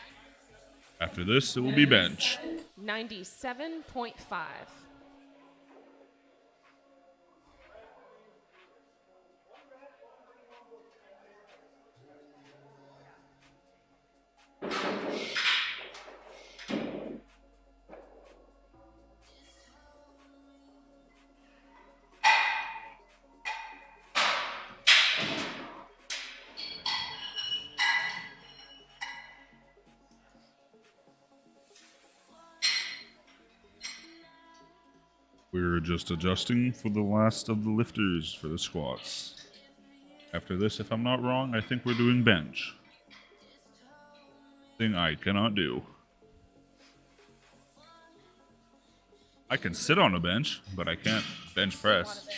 [SPEAKER 3] After this, it will be bench.
[SPEAKER 2] 97.5.
[SPEAKER 3] We're just adjusting for the last of the lifters for the squats. After this, if I'm not wrong, I think we're doing bench. Thing I cannot do. I can sit on a bench, but I can't bench press.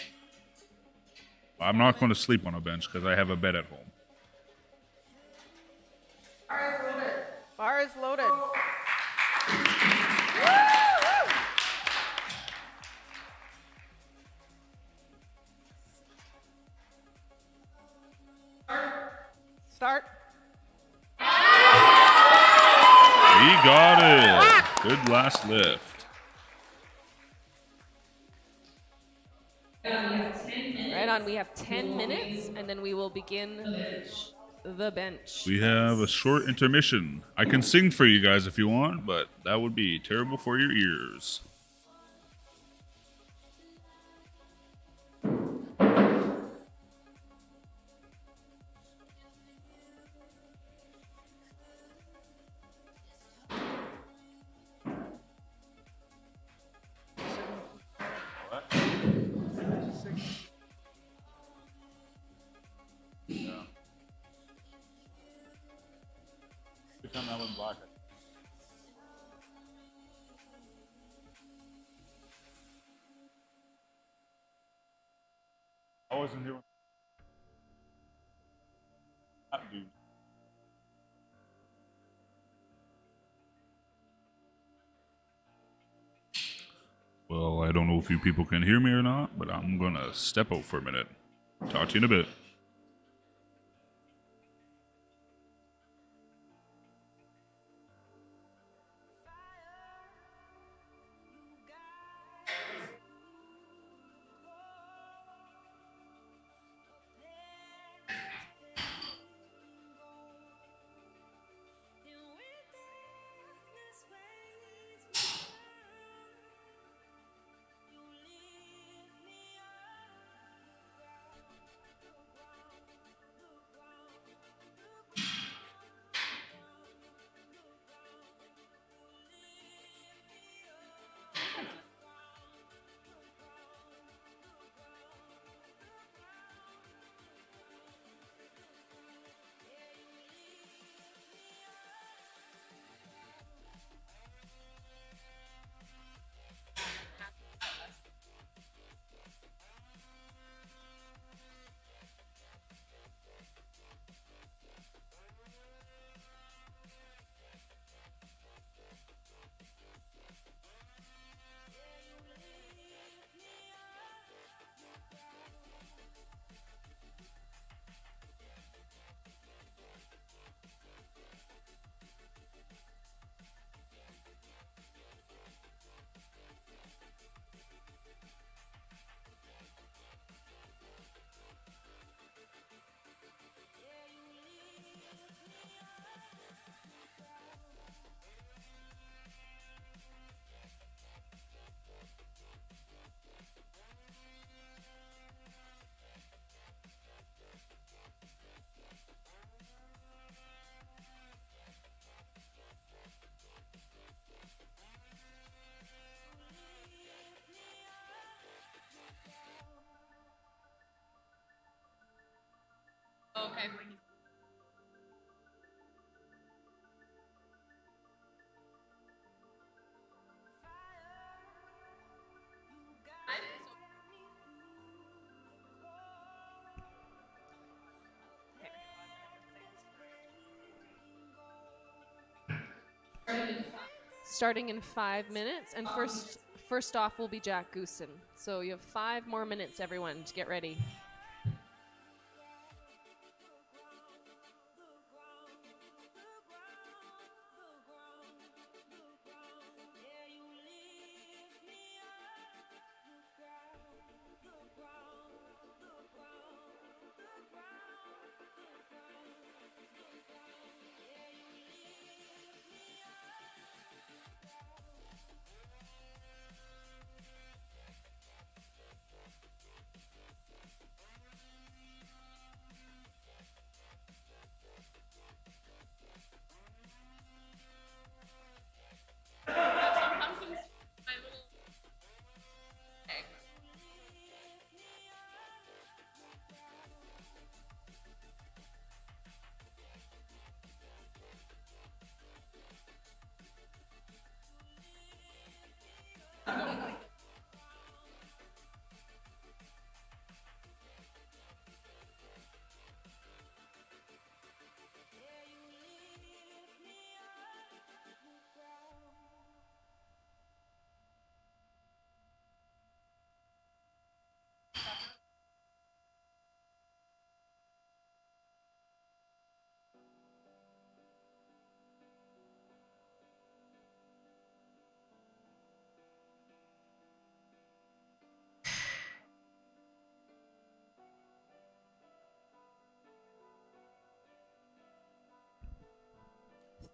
[SPEAKER 3] I'm not going to sleep on a bench because I have a bed at home.
[SPEAKER 4] Bar is loaded. Start.
[SPEAKER 3] He got it. Good last lift.
[SPEAKER 2] Right on, we have 10 minutes, and then we will begin the bench.
[SPEAKER 3] We have a short intermission. I can sing for you guys if you want, but that would be terrible for your ears. I wasn't here. Well, I don't know if you people can hear me or not, but I'm gonna step out for a minute. Talk to you in a bit.
[SPEAKER 2] Starting in 5 minutes, and first off will be Jack Goosen. So you have 5 more minutes, everyone, to get ready.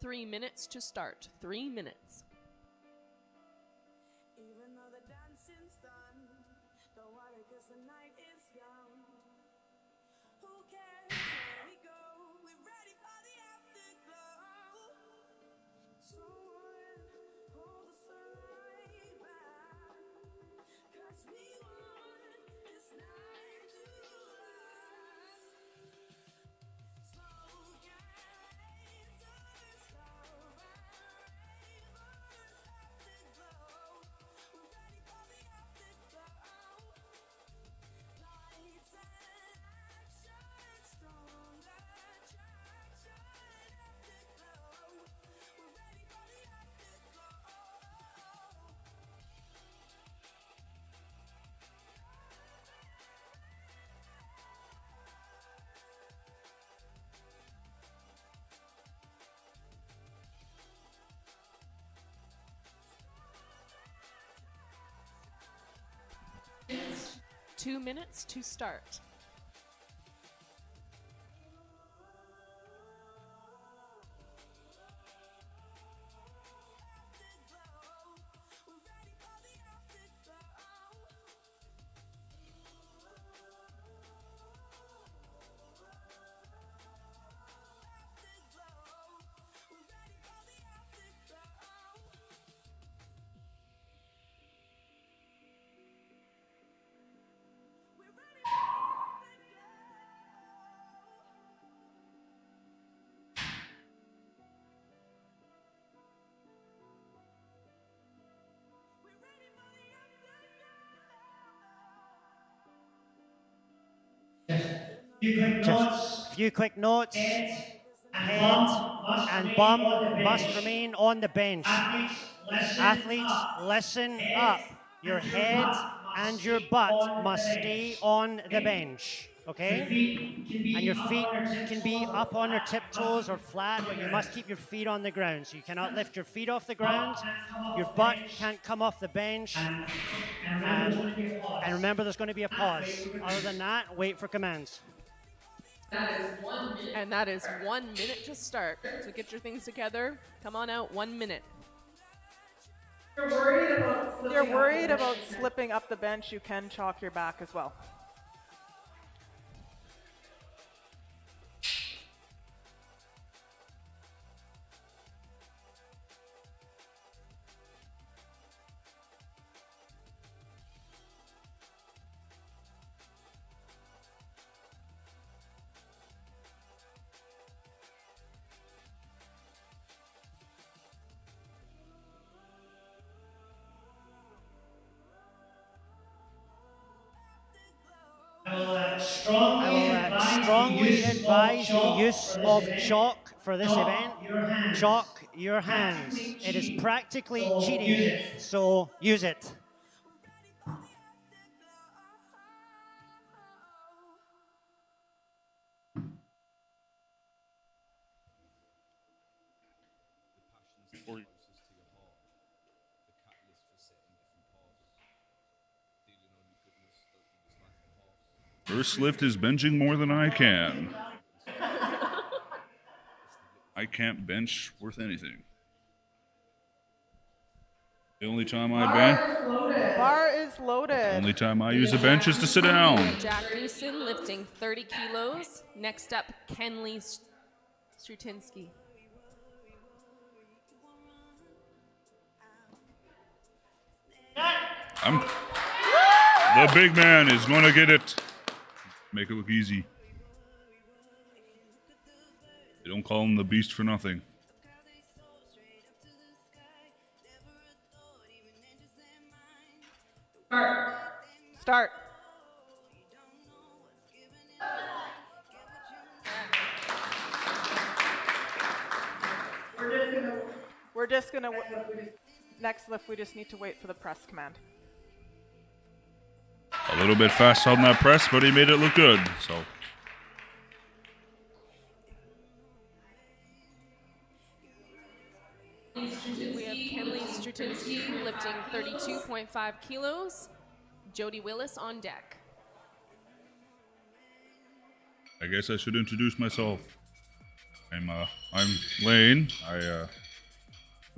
[SPEAKER 2] Three minutes to start. 3 minutes.
[SPEAKER 6] Even though the dancing's done, don't worry 'cause the night is young. Who cares where we go? We're ready for the afterglow. Swan, hold the sunlight back, 'cause we want this night to last. Smoke and lasers, love and ravers, afterglow. We're ready for the afterglow. Lights and action, strong attraction, afterglow. We're ready for the afterglow.
[SPEAKER 2] 2 minutes to start.
[SPEAKER 1] Just a few quick notes.
[SPEAKER 5] Head
[SPEAKER 1] and bum must remain on the bench. Athletes, listen up. Your head and your butt must stay on the bench, okay? And your feet can be up on your tiptoes or flat, but you must keep your feet on the ground. So you cannot lift your feet off the ground. Your butt can't come off the bench. And remember, there's going to be a pause. Other than that, wait for commands.
[SPEAKER 2] And that is 1 minute to start. So get your things together. Come on out, 1 minute.
[SPEAKER 4] You're worried about slipping up the bench, you can chalk your back as well.
[SPEAKER 1] I will strongly advise the use of chalk for this event. Chalk your hands. It is practically
[SPEAKER 5] So
[SPEAKER 1] cheating,
[SPEAKER 5] use it.
[SPEAKER 1] so use it.
[SPEAKER 3] First lift is benching more than I can. I can't bench worth anything. The only time I bench,
[SPEAKER 4] Bar is loaded.
[SPEAKER 3] only time I use a bench is to sit down.
[SPEAKER 2] Jack Newson lifting 30 kilos. Next up, Kenley Strutinsky.
[SPEAKER 3] The big man is going to get it. Make it look easy. They don't call him the beast for nothing.
[SPEAKER 4] Start. We're just gonna next lift, we just need to wait for the press command.
[SPEAKER 3] A little bit fast on that press, but he made it look good. So
[SPEAKER 2] We have Kenley Strutinsky lifting 32.5 kilos. Jody Willis on deck.
[SPEAKER 3] I guess I should introduce myself. I'm Lane. I live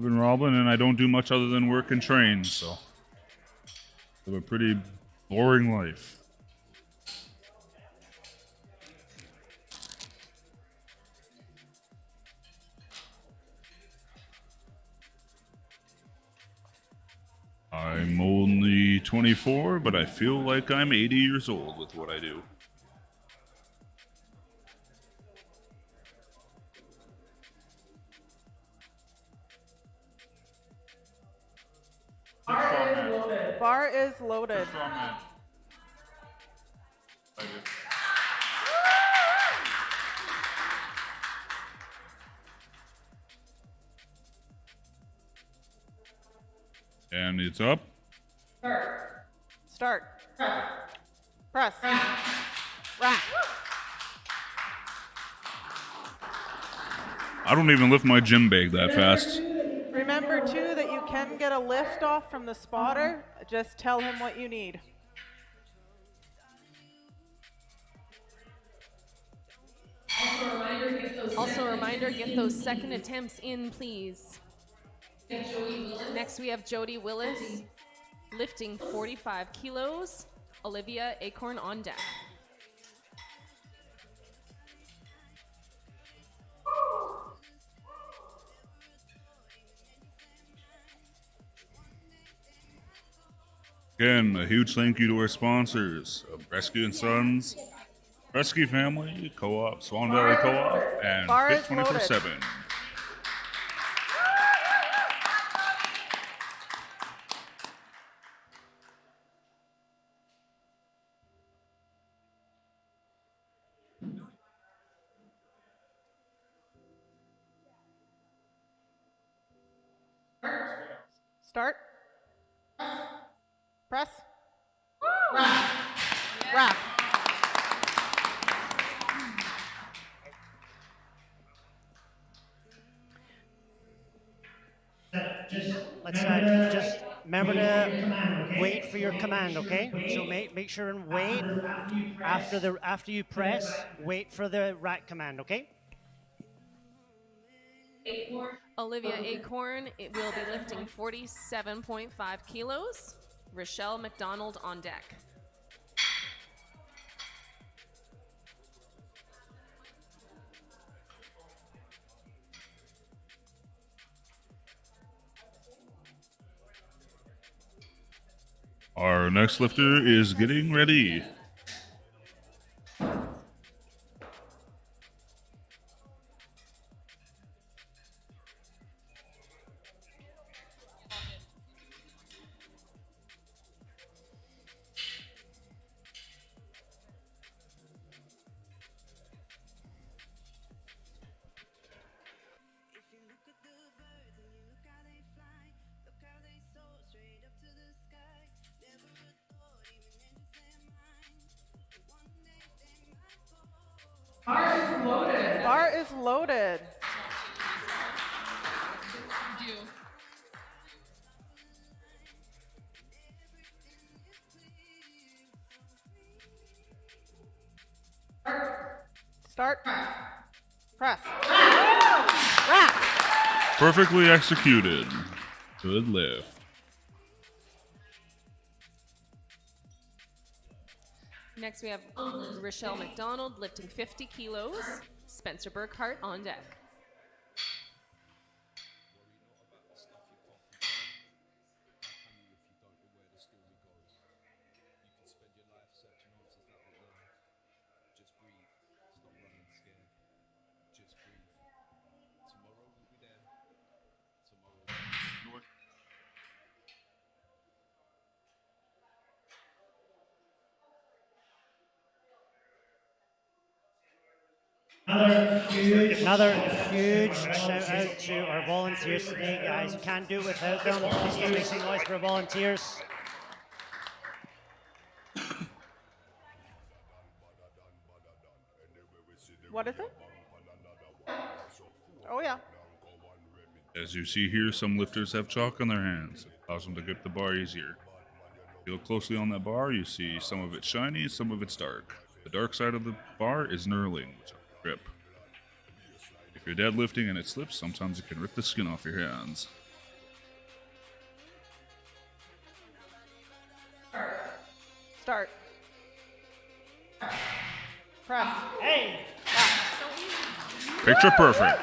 [SPEAKER 3] in Roblin, and I don't do much other than work and train. So I have a pretty boring life. I'm only 24, but I feel like I'm 80 years old with what I do.
[SPEAKER 4] Bar is loaded.
[SPEAKER 3] And it's up.
[SPEAKER 4] Start. Press. Rack.
[SPEAKER 3] I don't even lift my gym bag that fast.
[SPEAKER 4] Remember too that you can get a lift off from the spotter. Just tell him what you need.
[SPEAKER 2] Also a reminder, get those second attempts in, please. Next we have Jody Willis lifting 45 kilos. Olivia Acorn on deck.
[SPEAKER 3] Again, a huge thank you to our sponsors, Rescue and Sons, Rescue Family, Co-op, Swan Valley Co-op, and
[SPEAKER 4] Bar
[SPEAKER 3] Fit
[SPEAKER 4] is
[SPEAKER 3] 24/7.
[SPEAKER 4] Start. Press. Rack.
[SPEAKER 1] Just remember to wait for your command, okay? So make sure and wait after you press. Wait for the rack command, okay?
[SPEAKER 2] Olivia Acorn it will be lifting 47.5 kilos. Rochelle McDonald on deck.
[SPEAKER 3] Our next lifter is getting ready.
[SPEAKER 4] is loaded. Start. Press. Rack.
[SPEAKER 3] Perfectly executed. Good lift.
[SPEAKER 2] Next, we have Rochelle McDonald lifting 50 kilos. Spencer Burkhart on deck.
[SPEAKER 1] Another huge shout out to our volunteers today, guys. We can't do it without them. Please make some noise for our volunteers.
[SPEAKER 4] What is it? Oh, yeah.
[SPEAKER 3] As you see here, some lifters have chalk on their hands. It allows them to grip the bar easier. If you look closely on that bar, you see some of it's shiny, some of it's dark. The dark side of the bar is knurling, which is grip. If you're deadlifting and it slips, sometimes it can rip the skin off your hands.
[SPEAKER 4] Start. Press.
[SPEAKER 1] Hey!
[SPEAKER 3] Picture perfect.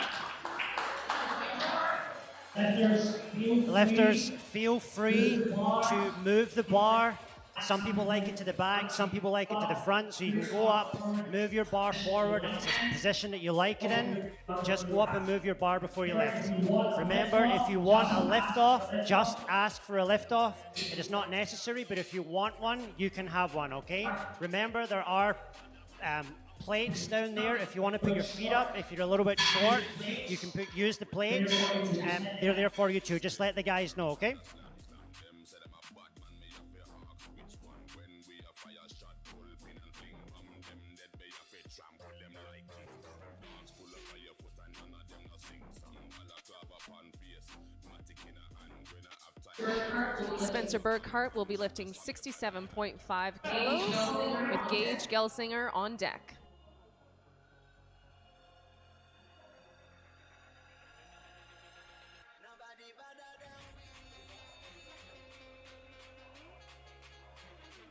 [SPEAKER 1] Lifters, feel free to move the bar. Some people like it to the back, some people like it to the front, so you can go up, move your bar forward. If it's a position that you like it in, just go up and move your bar before you lift. Remember, if you want a lift off, just ask for a lift off. It is not necessary, but if you want one, you can have one, okay? Remember, there are plates down there. If you want to put your feet up, if you're a little bit short, you can use the plates. They're there for you too. Just let the guys know, okay?
[SPEAKER 2] Spencer Burkhart will be lifting 67.5 kilos with Gage Gelsinger on deck.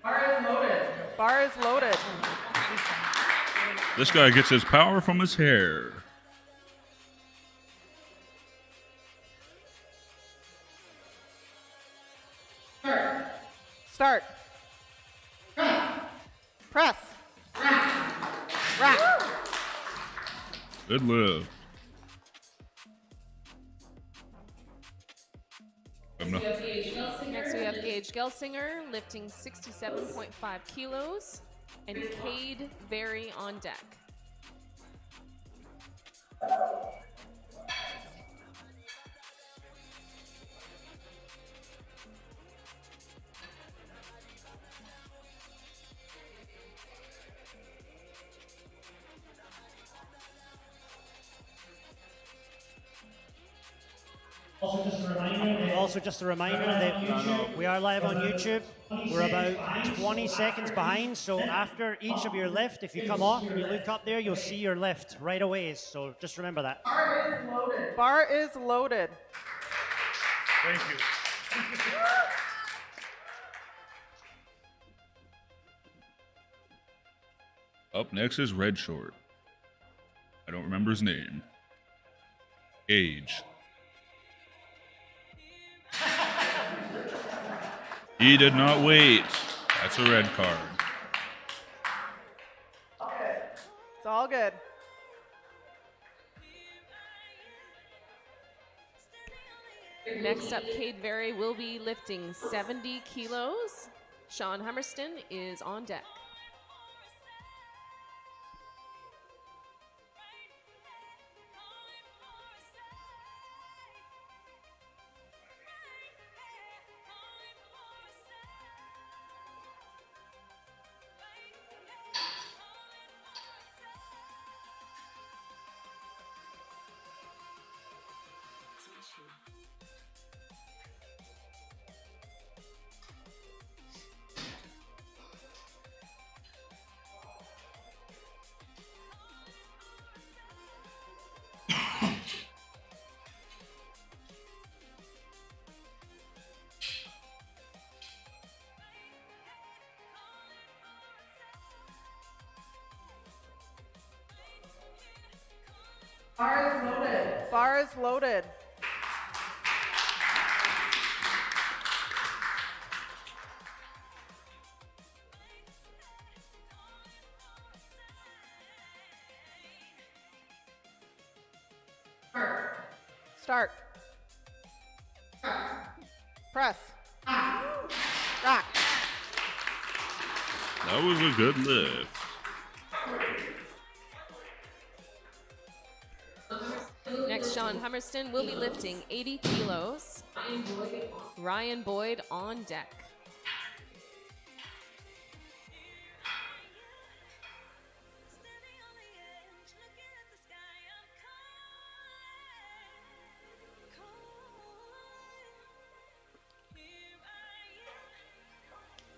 [SPEAKER 4] Bar is loaded. Bar is loaded.
[SPEAKER 3] This guy gets his power from his hair.
[SPEAKER 4] Start. Press. Rack.
[SPEAKER 3] Good lift.
[SPEAKER 2] Next we have Gage Gelsinger lifting 67.5 kilos and Cade Berry on deck.
[SPEAKER 1] Also, just a reminder that we are live on YouTube. We're about 20 seconds behind, so after each of your lift, if you come off and you look up there, you'll see your lift right away. So just remember that.
[SPEAKER 4] Bar is loaded. Bar is loaded.
[SPEAKER 3] Thank you. Up next is Red Short. I don't remember his name. Gage. He did not wait. That's a red card.
[SPEAKER 4] It's all good.
[SPEAKER 2] Next up, Cade Berry will be lifting 70 kilos. Sean Hummerston is on deck.
[SPEAKER 4] Bar is loaded. Start. Press. Rack.
[SPEAKER 3] That was a good lift.
[SPEAKER 2] Next, Sean Hummerston will be lifting 80 kilos. Ryan Boyd on deck.
[SPEAKER 6] Standing on the edge, looking at the sky, I'm calling. Here I am.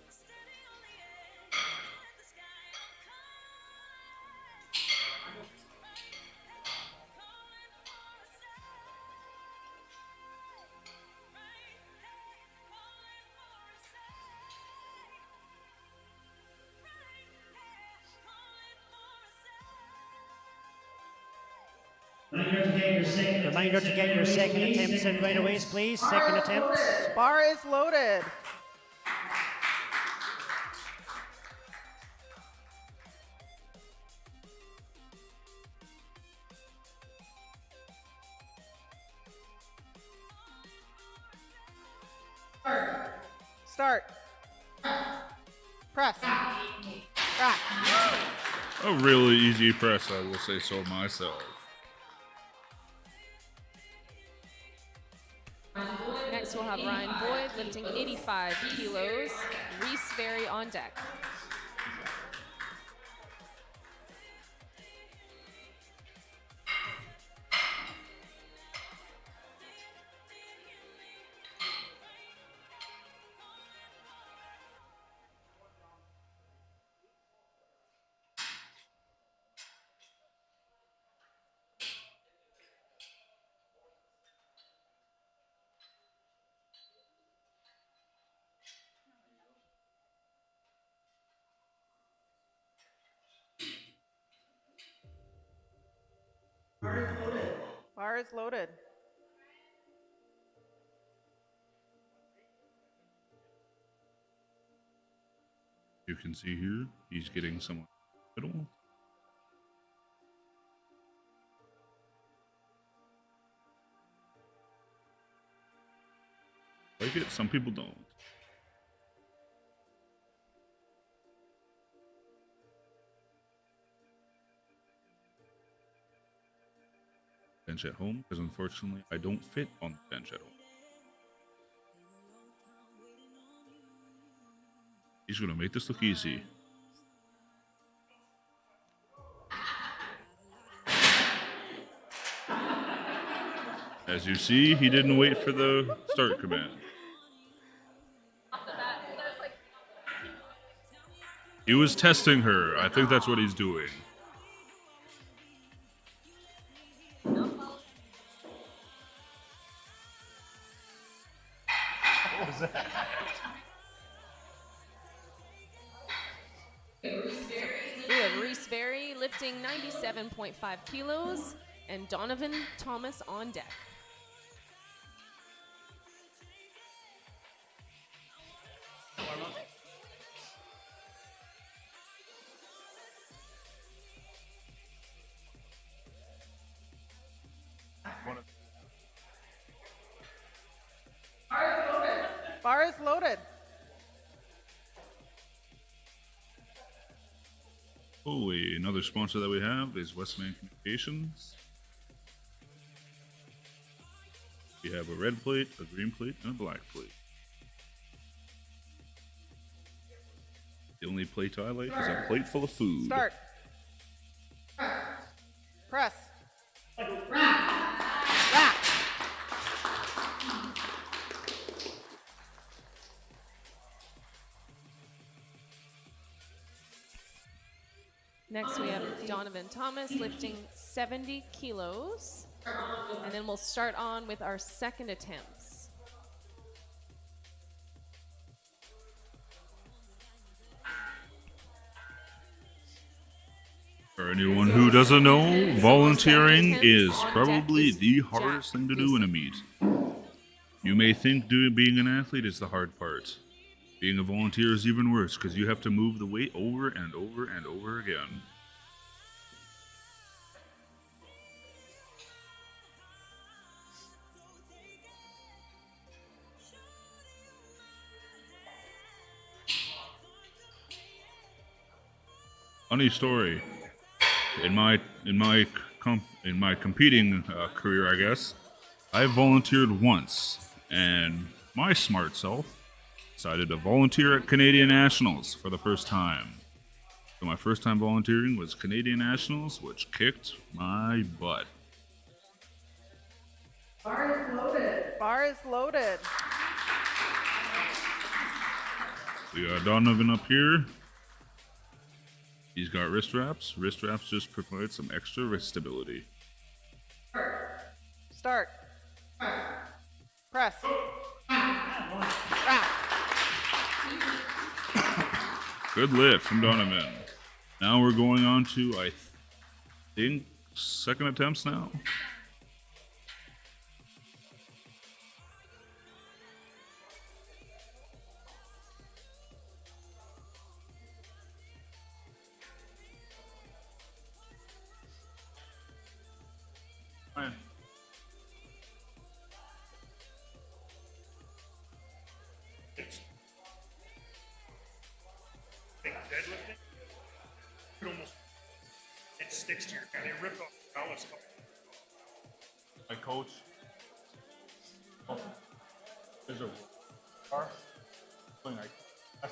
[SPEAKER 6] Standing on the edge, looking at the sky, I'm calling. Calling for a sign. Right there, calling for a sign. Right there, calling for a sign.
[SPEAKER 5] Reminder to get your second attempts in right away, please. Second attempts.
[SPEAKER 4] Bar is loaded. Start. Press. Rack.
[SPEAKER 3] A really easy press, I will say so myself.
[SPEAKER 2] Next, we'll have Ryan Boyd lifting 85 kilos. Reese Berry on deck.
[SPEAKER 4] Bar is loaded.
[SPEAKER 3] You can see here, he's getting someone in the middle. Like it, some people don't. Bench at home, because unfortunately I don't fit on the bench at home. He's gonna make this look easy. As you see, he didn't wait for the start command. He was testing her. I think that's what he's doing.
[SPEAKER 2] We have Reese Berry lifting 97.5 kilos and Donovan Thomas on deck.
[SPEAKER 4] Bar is loaded.
[SPEAKER 3] Oh, another sponsor that we have is Westman Communications. We have a red plate, a green plate, and a black plate. The only plate I like is a plate full of food.
[SPEAKER 4] Start. Press. Rack.
[SPEAKER 2] Next, we have Donovan Thomas lifting 70 kilos. And then we'll start on with our second attempts.
[SPEAKER 3] For For anyone who doesn't know, volunteering
[SPEAKER 2] attempts
[SPEAKER 3] is
[SPEAKER 2] on
[SPEAKER 3] probably
[SPEAKER 2] deck is
[SPEAKER 3] the
[SPEAKER 2] Jack
[SPEAKER 3] hardest thing to do in a
[SPEAKER 2] Gleason.
[SPEAKER 3] meet. You may think being an athlete is the hard part. Being a volunteer is even worse because you have to move the weight over and over and over again. Funny story. In my competing career, I guess, I volunteered once, and my smart self decided to volunteer at Canadian Nationals for the first time. So my first time volunteering was Canadian Nationals, which kicked my butt.
[SPEAKER 4] Bar is loaded.
[SPEAKER 3] We got Donovan up here. He's got wrist wraps. Wrist wraps just provide some extra wrist stability.
[SPEAKER 4] Start. Press. Wrap.
[SPEAKER 3] Good lift from Donovan. Now we're going on to, I think, second attempts now. Fine.
[SPEAKER 5] Deadlifting, it sticks to your hand. They rip off the ballast.
[SPEAKER 3] My coach. Oh, there's a car. Something like that.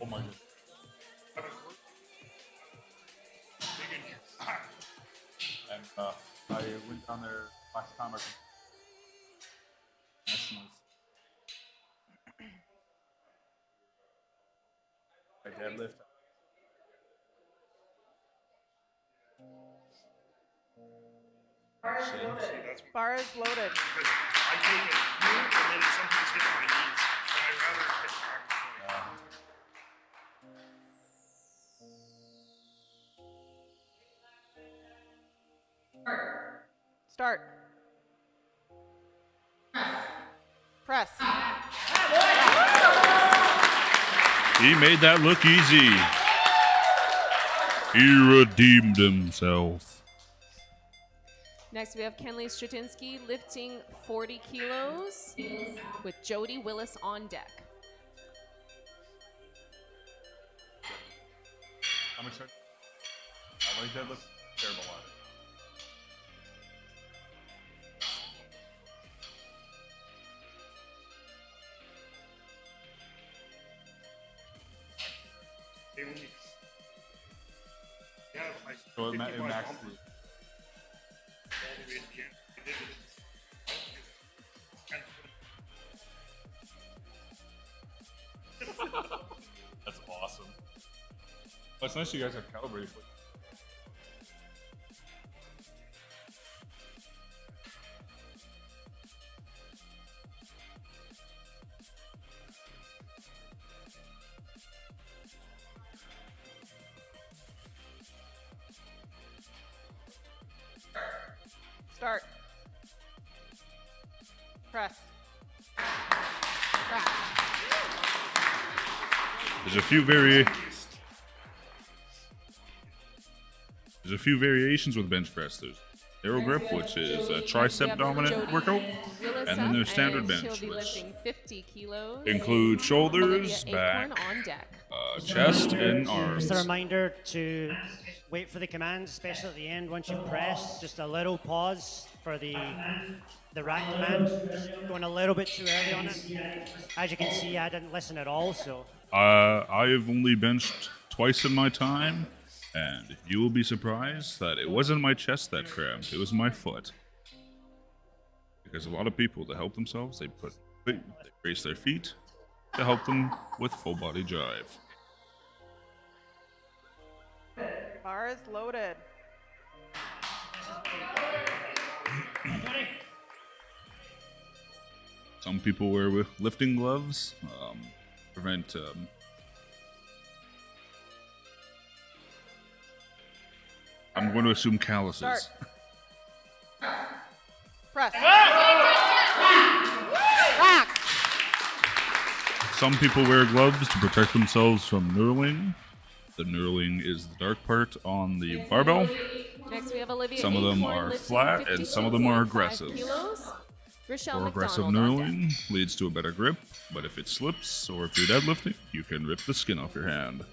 [SPEAKER 3] Oh my god. And I went down there last time I nationals. I deadlift.
[SPEAKER 4] Bar is loaded.
[SPEAKER 5] I take it, and then something's hitting my knees, and I'd rather hit back.
[SPEAKER 4] Start. Press.
[SPEAKER 3] He made that look easy. He redeemed himself.
[SPEAKER 2] Next, we have Kenley Stratinsky lifting 40 kilos with Jody Willis on deck.
[SPEAKER 3] I'm excited. I like deadlift. Terrible at it.
[SPEAKER 5] They will be. Yeah, I
[SPEAKER 3] So it
[SPEAKER 5] 55
[SPEAKER 3] maxed
[SPEAKER 5] bumpers
[SPEAKER 3] the-
[SPEAKER 5] all the way to the end. They did it.
[SPEAKER 3] That's awesome. Well, it's nice you guys have calibrated.
[SPEAKER 4] Start. Press. Wrap.
[SPEAKER 3] There's a few variations with bench press. There's arrow grip, which is a tricep dominant workout, and then there's standard bench,
[SPEAKER 2] She'll be
[SPEAKER 3] which
[SPEAKER 2] lifting 50 kilos.
[SPEAKER 3] include shoulders,
[SPEAKER 2] Olivia
[SPEAKER 3] back,
[SPEAKER 2] Acorn on deck.
[SPEAKER 3] chest, and arms.
[SPEAKER 1] Just a reminder to wait for the commands, especially at the end once you press. Just a little pause for the rack command. Just going a little bit too early on it. As you can see, I didn't listen at all, so.
[SPEAKER 3] I have only benched twice in my time, and you will be surprised that it wasn't my chest that cramped, it was my foot. Because a lot of people, to help themselves, they raise their feet to help them with full body drive.
[SPEAKER 4] Bar is loaded.
[SPEAKER 3] Some people wear lifting gloves, prevent I'm going to assume calluses.
[SPEAKER 4] Start. Press. Rack.
[SPEAKER 3] Some people wear gloves to protect themselves from knurling. The knurling is the dark part on the barbell.
[SPEAKER 2] Next, we have Olivia
[SPEAKER 3] Some of them
[SPEAKER 2] Acorn
[SPEAKER 3] are
[SPEAKER 2] lifting
[SPEAKER 3] flat and some of them are
[SPEAKER 2] 52.5
[SPEAKER 3] aggressive.
[SPEAKER 2] kilos. Rochelle
[SPEAKER 3] More aggressive
[SPEAKER 2] McDonald on deck.
[SPEAKER 3] knurling leads to a better grip, but if it slips or if you're deadlifting, you can rip the skin off your hand.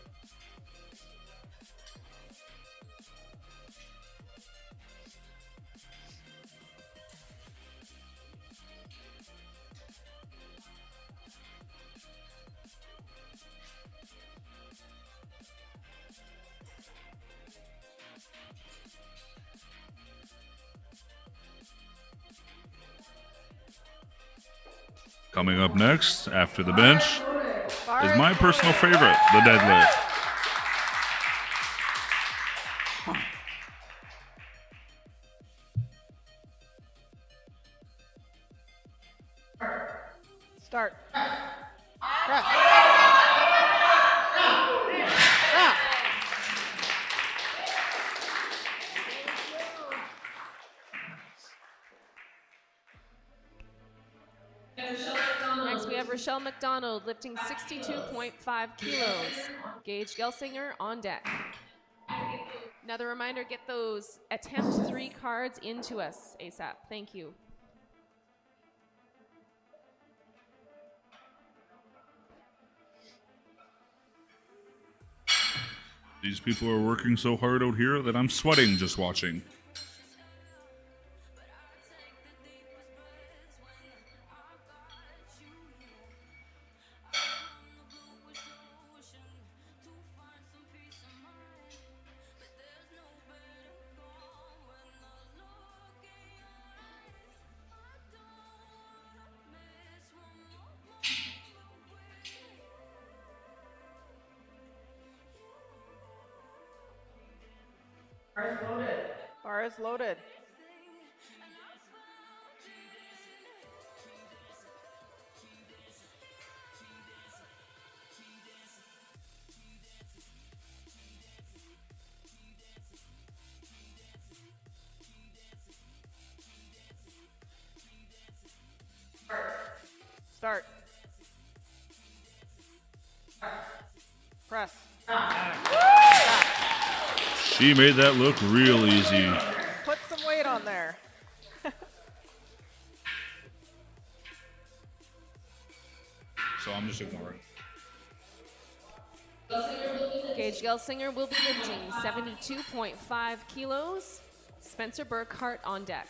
[SPEAKER 3] Coming up next, after the bench, is my personal favorite, the deadlift.
[SPEAKER 4] Start. Press. Rack.
[SPEAKER 2] Next, we have Rochelle McDonald lifting 62.5 kilos. Gage Gelsinger on deck. Another reminder, get those attempt 3 cards into us ASAP. Thank you.
[SPEAKER 3] These people are working so hard out here that I'm sweating just watching.
[SPEAKER 4] Bar is loaded. Start. Press.
[SPEAKER 3] She made that look real easy.
[SPEAKER 4] Put some weight on there.
[SPEAKER 3] So I'm just ignoring.
[SPEAKER 2] Gage Gelsinger will be lifting 72.5 kilos. Spencer Burkhart on deck.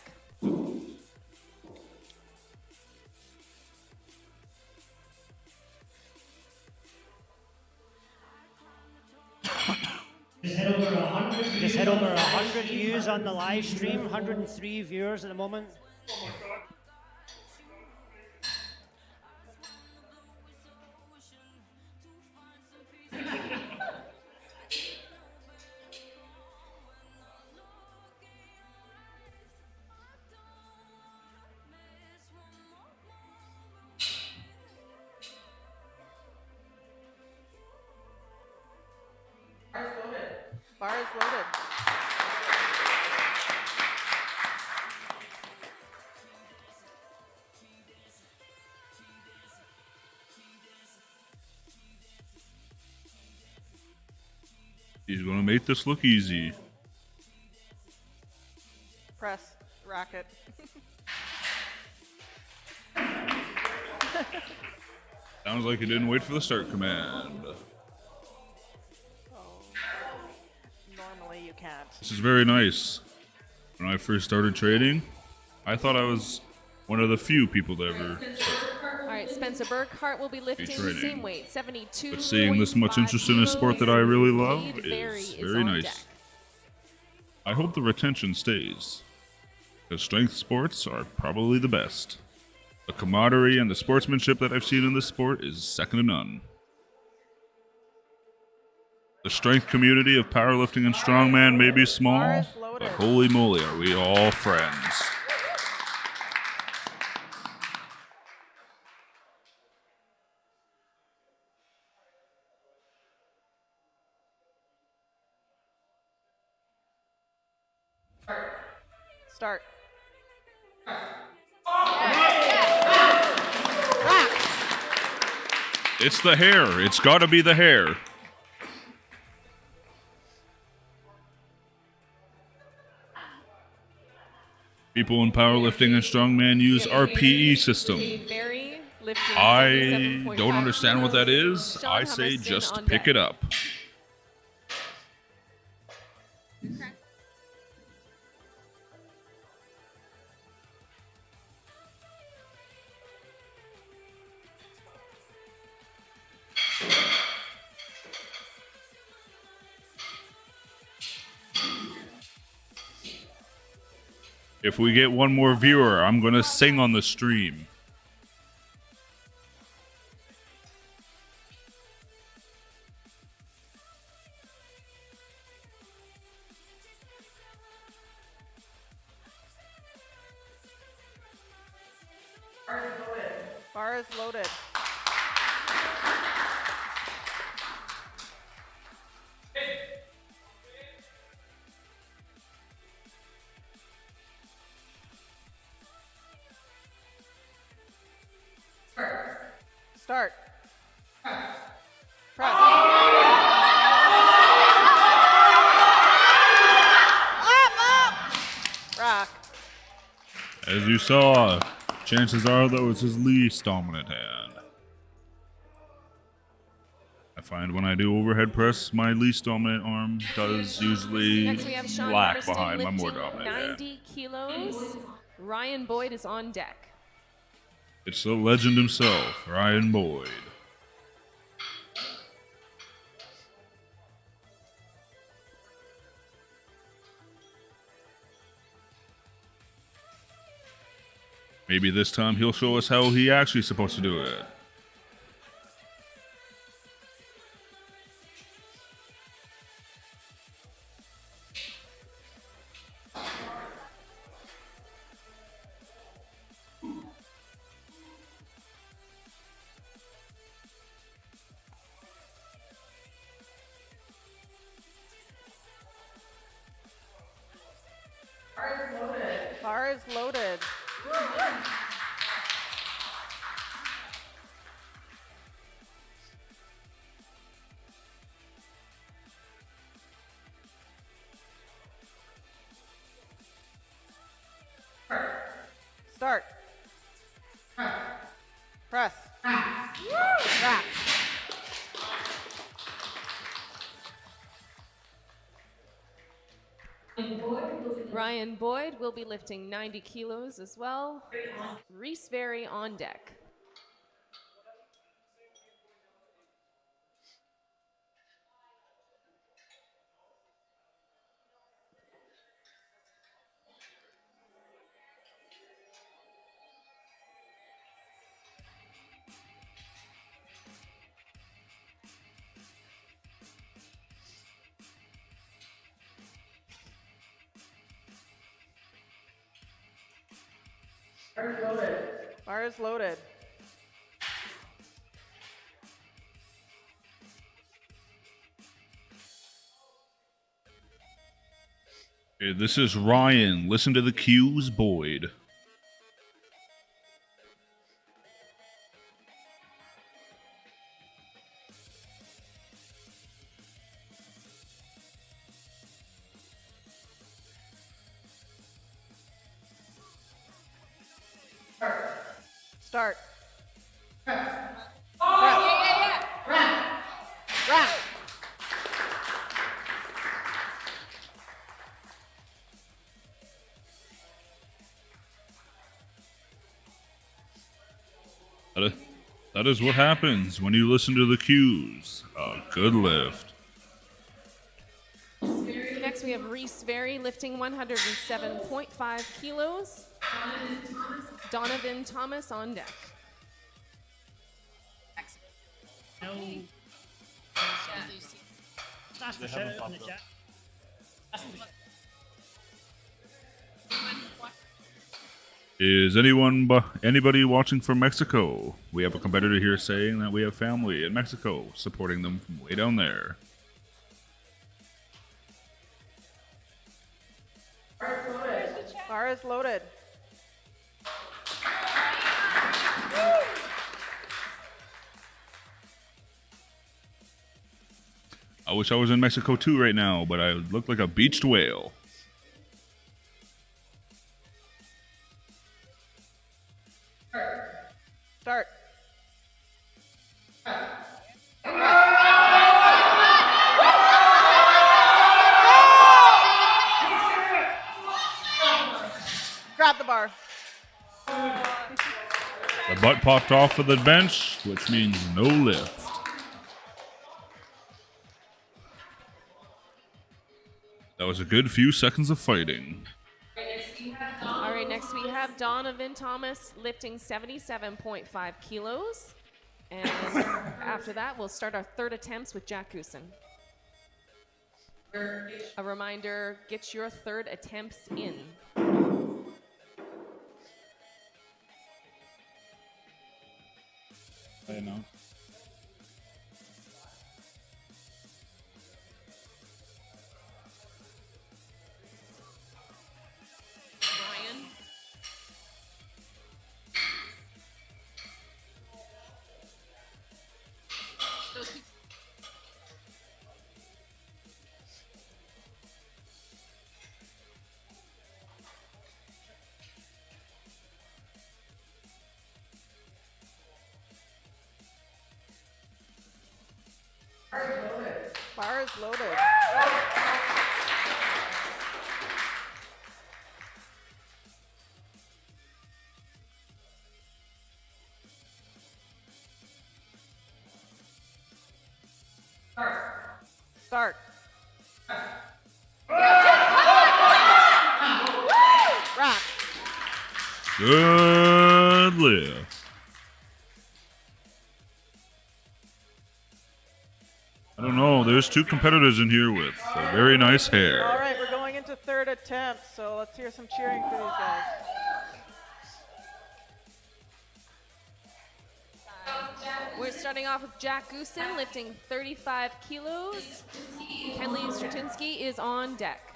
[SPEAKER 1] Just hit over 100 views on the live stream, 103 viewers at the moment.
[SPEAKER 4] Bar is loaded.
[SPEAKER 3] He's gonna make this look easy.
[SPEAKER 4] Press. Racket.
[SPEAKER 3] Sounds like he didn't wait for the start command.
[SPEAKER 4] Normally you can't.
[SPEAKER 3] This is very nice. When I first started trading, I thought I was one of the few people to ever
[SPEAKER 2] All right, Spencer Burkhart will be lifting the
[SPEAKER 3] trading.
[SPEAKER 2] same weight, 72.
[SPEAKER 3] But seeing this much interest in a sport that I really love is very nice. I hope the retention stays, because strength sports are probably the best. The camaraderie and the sportsmanship that I've seen in this sport is second to none. The strength community of powerlifting and strongman may be small, but holy moly, are we all friends.
[SPEAKER 4] Start.
[SPEAKER 3] It's the hair. It's got to be the hair. People in powerlifting and strongman use our PE system.
[SPEAKER 2] Very lifting
[SPEAKER 3] I
[SPEAKER 2] 77.5
[SPEAKER 3] don't understand what that is.
[SPEAKER 2] Sean
[SPEAKER 3] I say
[SPEAKER 2] Hummerston
[SPEAKER 3] just
[SPEAKER 2] on
[SPEAKER 3] pick
[SPEAKER 2] deck.
[SPEAKER 3] it up. If we get one more viewer, I'm going to sing on the stream.
[SPEAKER 4] Bar is loaded. Start. Press. Up! Rack.
[SPEAKER 3] As you saw, chances are that was his least dominant hand. I find when I do overhead press, my least dominant arm does usually
[SPEAKER 2] Next we have Sean
[SPEAKER 3] lag
[SPEAKER 2] Hummerston
[SPEAKER 3] behind my more
[SPEAKER 2] lifting
[SPEAKER 3] dominant hand.
[SPEAKER 2] 90 kilos. Ryan Boyd is on deck.
[SPEAKER 3] It's the legend himself, Ryan Boyd. Maybe this time he'll show us how he actually supposed to do it.
[SPEAKER 4] Bar is loaded. Start. Press. Rack.
[SPEAKER 2] Ryan Boyd will be lifting 90 kilos as well. Reese Berry on deck.
[SPEAKER 4] Bar is loaded.
[SPEAKER 3] Okay, this is Ryan. Listen to the cues, Boyd.
[SPEAKER 4] Start. Rack.
[SPEAKER 3] That is what happens when you listen to the cues. A good lift.
[SPEAKER 2] Next we have Reese Berry lifting 107.5 kilos. Donovan Thomas on deck.
[SPEAKER 1] No. That's the shout out in the chat.
[SPEAKER 3] Is anybody watching from Mexico? We have a competitor here saying that we have family in Mexico, supporting them from way down there.
[SPEAKER 4] Bar is loaded.
[SPEAKER 3] I wish I was in Mexico too right now, but I look like a beached whale.
[SPEAKER 4] Start. Grab the bar.
[SPEAKER 3] The butt popped off of the bench, which means no lift. That was a good few seconds of fighting.
[SPEAKER 2] All right, next we have Donovan Thomas lifting 77.5 kilos. And after that, we'll start our third attempts with Jack Goosen. A reminder, get your third attempts in.
[SPEAKER 3] I know.
[SPEAKER 2] Ryan.
[SPEAKER 4] Bar is loaded. Start. Rack.
[SPEAKER 3] Good lift. I don't know. There's two competitors in here with very nice
[SPEAKER 4] All
[SPEAKER 3] hair.
[SPEAKER 4] right, we're going into third attempt, so let's hear some cheering for these guys.
[SPEAKER 2] We're starting off with Jack Goosen lifting 35 kilos. Kenley Stratinsky is on deck.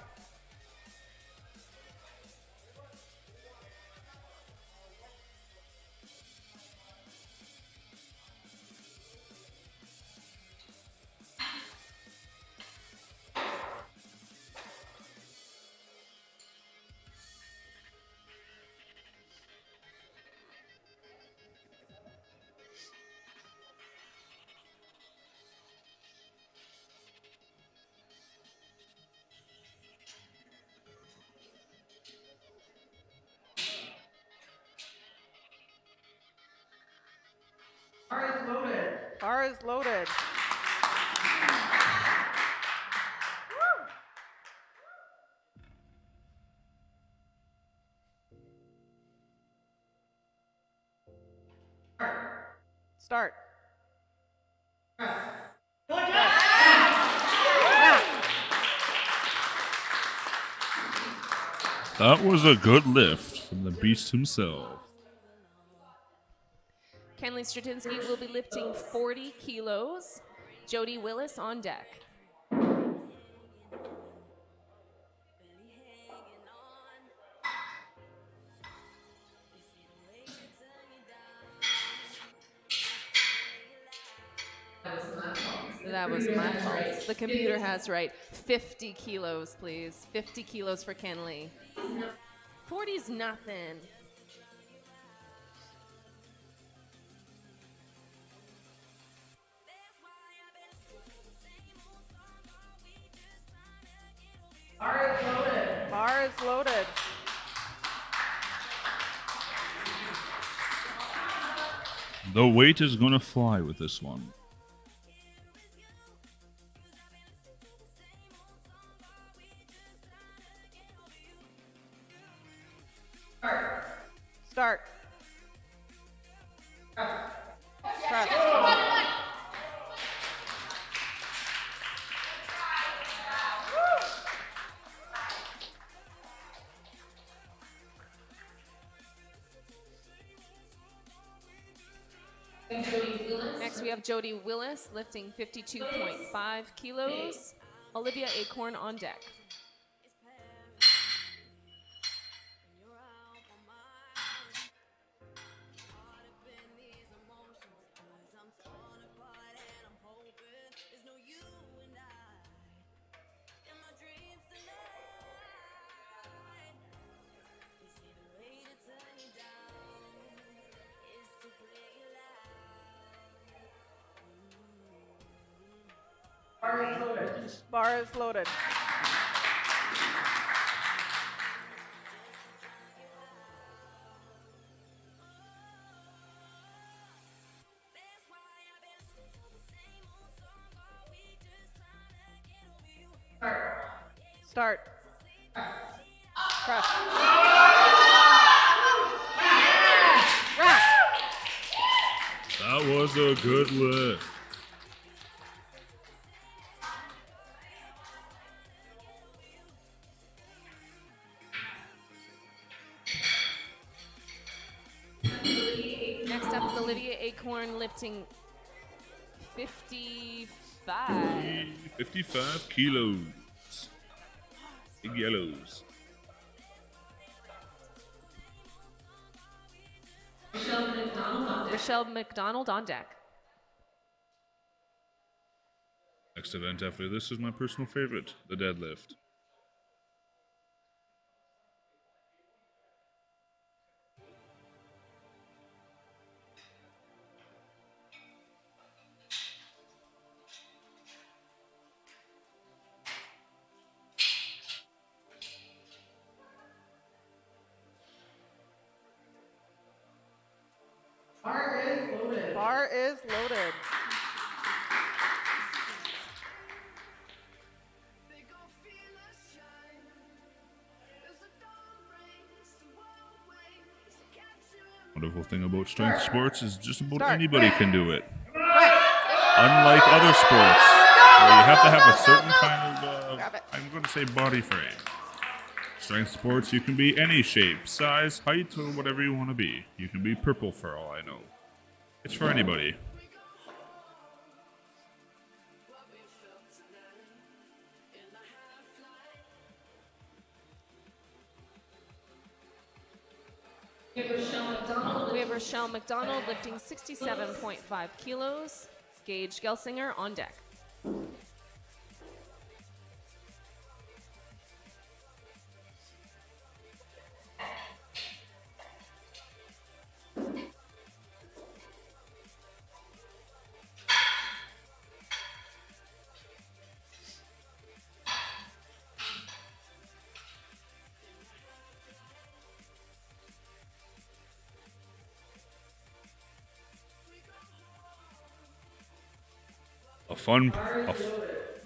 [SPEAKER 4] Bar is loaded. Start.
[SPEAKER 3] That was a good lift from the beast himself.
[SPEAKER 2] Kenley Stratinsky will be lifting 40 kilos. Jody Willis on deck. That was my fault. The computer has right. 50 kilos, please. 50 kilos for Kenley. 40's nothing.
[SPEAKER 4] Bar is loaded.
[SPEAKER 3] The weight is going to fly with this one.
[SPEAKER 4] Start. Press.
[SPEAKER 2] Next, we have Jody Willis lifting 52.5 kilos. Olivia Acorn on deck.
[SPEAKER 4] Bar is loaded. Start. Press. Rack.
[SPEAKER 3] That was a good lift.
[SPEAKER 2] Next up is Olivia Acorn lifting 55.
[SPEAKER 3] 55 kilos. Big yellows.
[SPEAKER 2] Rochelle McDonald on deck.
[SPEAKER 3] Next event after this is my personal favorite, the deadlift.
[SPEAKER 4] Bar is loaded.
[SPEAKER 3] Wonderful thing about strength sports is just about
[SPEAKER 4] Start.
[SPEAKER 3] anybody can do it.
[SPEAKER 4] Press.
[SPEAKER 3] Unlike other sports, where you have to have a certain kind of,
[SPEAKER 4] Grab it.
[SPEAKER 3] I'm going to say body frame. Strength sports, you can be any shape, size, height, or whatever you want to be. You can be purple for all I know. It's for anybody.
[SPEAKER 2] We have Rochelle McDonald lifting 67.5 kilos. Gage Gelsinger on deck.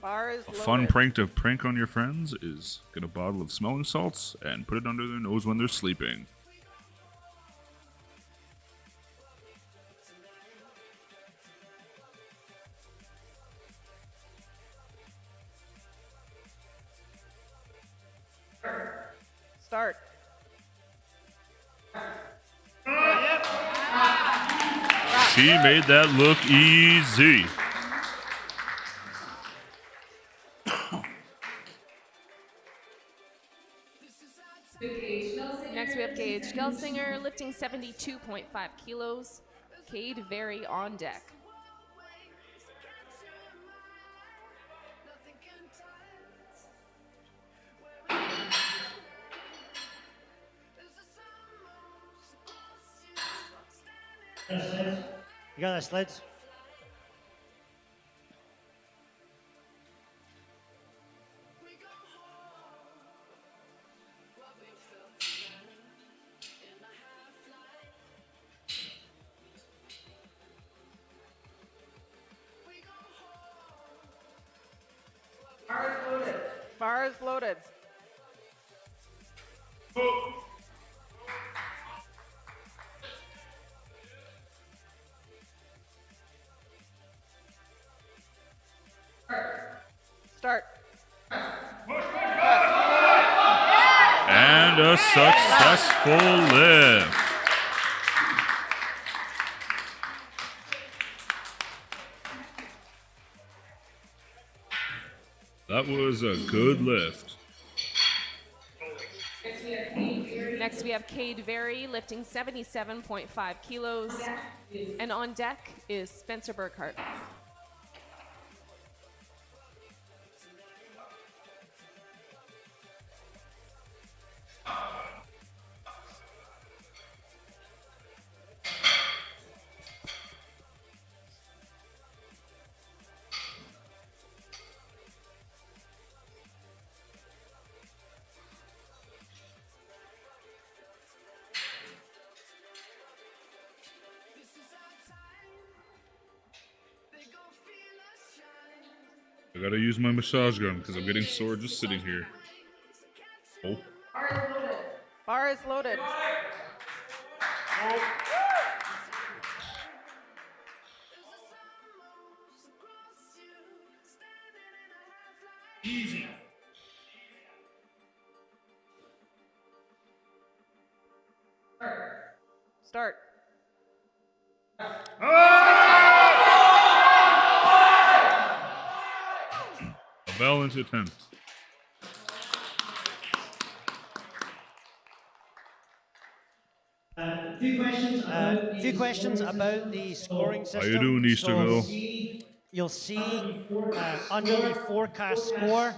[SPEAKER 4] Bar is
[SPEAKER 3] A
[SPEAKER 4] loaded.
[SPEAKER 3] fun prank to prank on your friends is get a bottle of smelling salts and put it under their nose when they're sleeping.
[SPEAKER 4] Start.
[SPEAKER 3] She made that look easy.
[SPEAKER 2] Next we have Gage Gelsinger lifting 72.5 kilos. Cade Very on deck.
[SPEAKER 1] You got the slids?
[SPEAKER 4] Bar is loaded. Start.
[SPEAKER 3] And a successful lift. That was a good lift.
[SPEAKER 2] Next we have Cade Very lifting 77.5 kilos. And on deck is Spencer Burkhart.
[SPEAKER 3] I gotta use my massage gun because I'm getting sore just sitting here. Oh.
[SPEAKER 4] Bar is loaded.
[SPEAKER 5] Easy.
[SPEAKER 4] Start.
[SPEAKER 3] A valiant attempt.
[SPEAKER 1] Few questions about the scoring
[SPEAKER 3] How
[SPEAKER 1] system.
[SPEAKER 3] you doing, Easterville?
[SPEAKER 1] You'll see under the forecast score,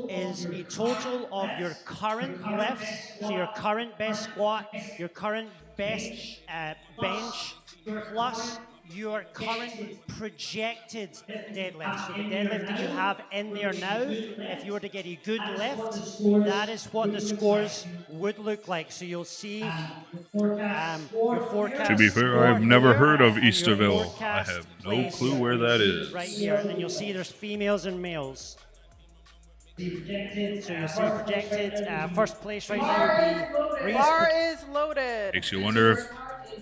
[SPEAKER 1] is a total of your current lifts, so your current best squat, your current best bench, plus your current projected deadlift. So the deadlift that you have in there now, if you were to get a good lift, that is what the scores would look like. So you'll see your forecast.
[SPEAKER 3] To be fair,
[SPEAKER 1] score
[SPEAKER 3] I've never
[SPEAKER 1] here,
[SPEAKER 3] heard of
[SPEAKER 1] and your
[SPEAKER 3] Easterville. I
[SPEAKER 1] forecast
[SPEAKER 3] have no
[SPEAKER 1] place
[SPEAKER 3] clue where that is.
[SPEAKER 1] right here, and then you'll see there's females and males. So you'll see projected first place right now would be Reese.
[SPEAKER 4] Bar is loaded.
[SPEAKER 3] Makes you wonder if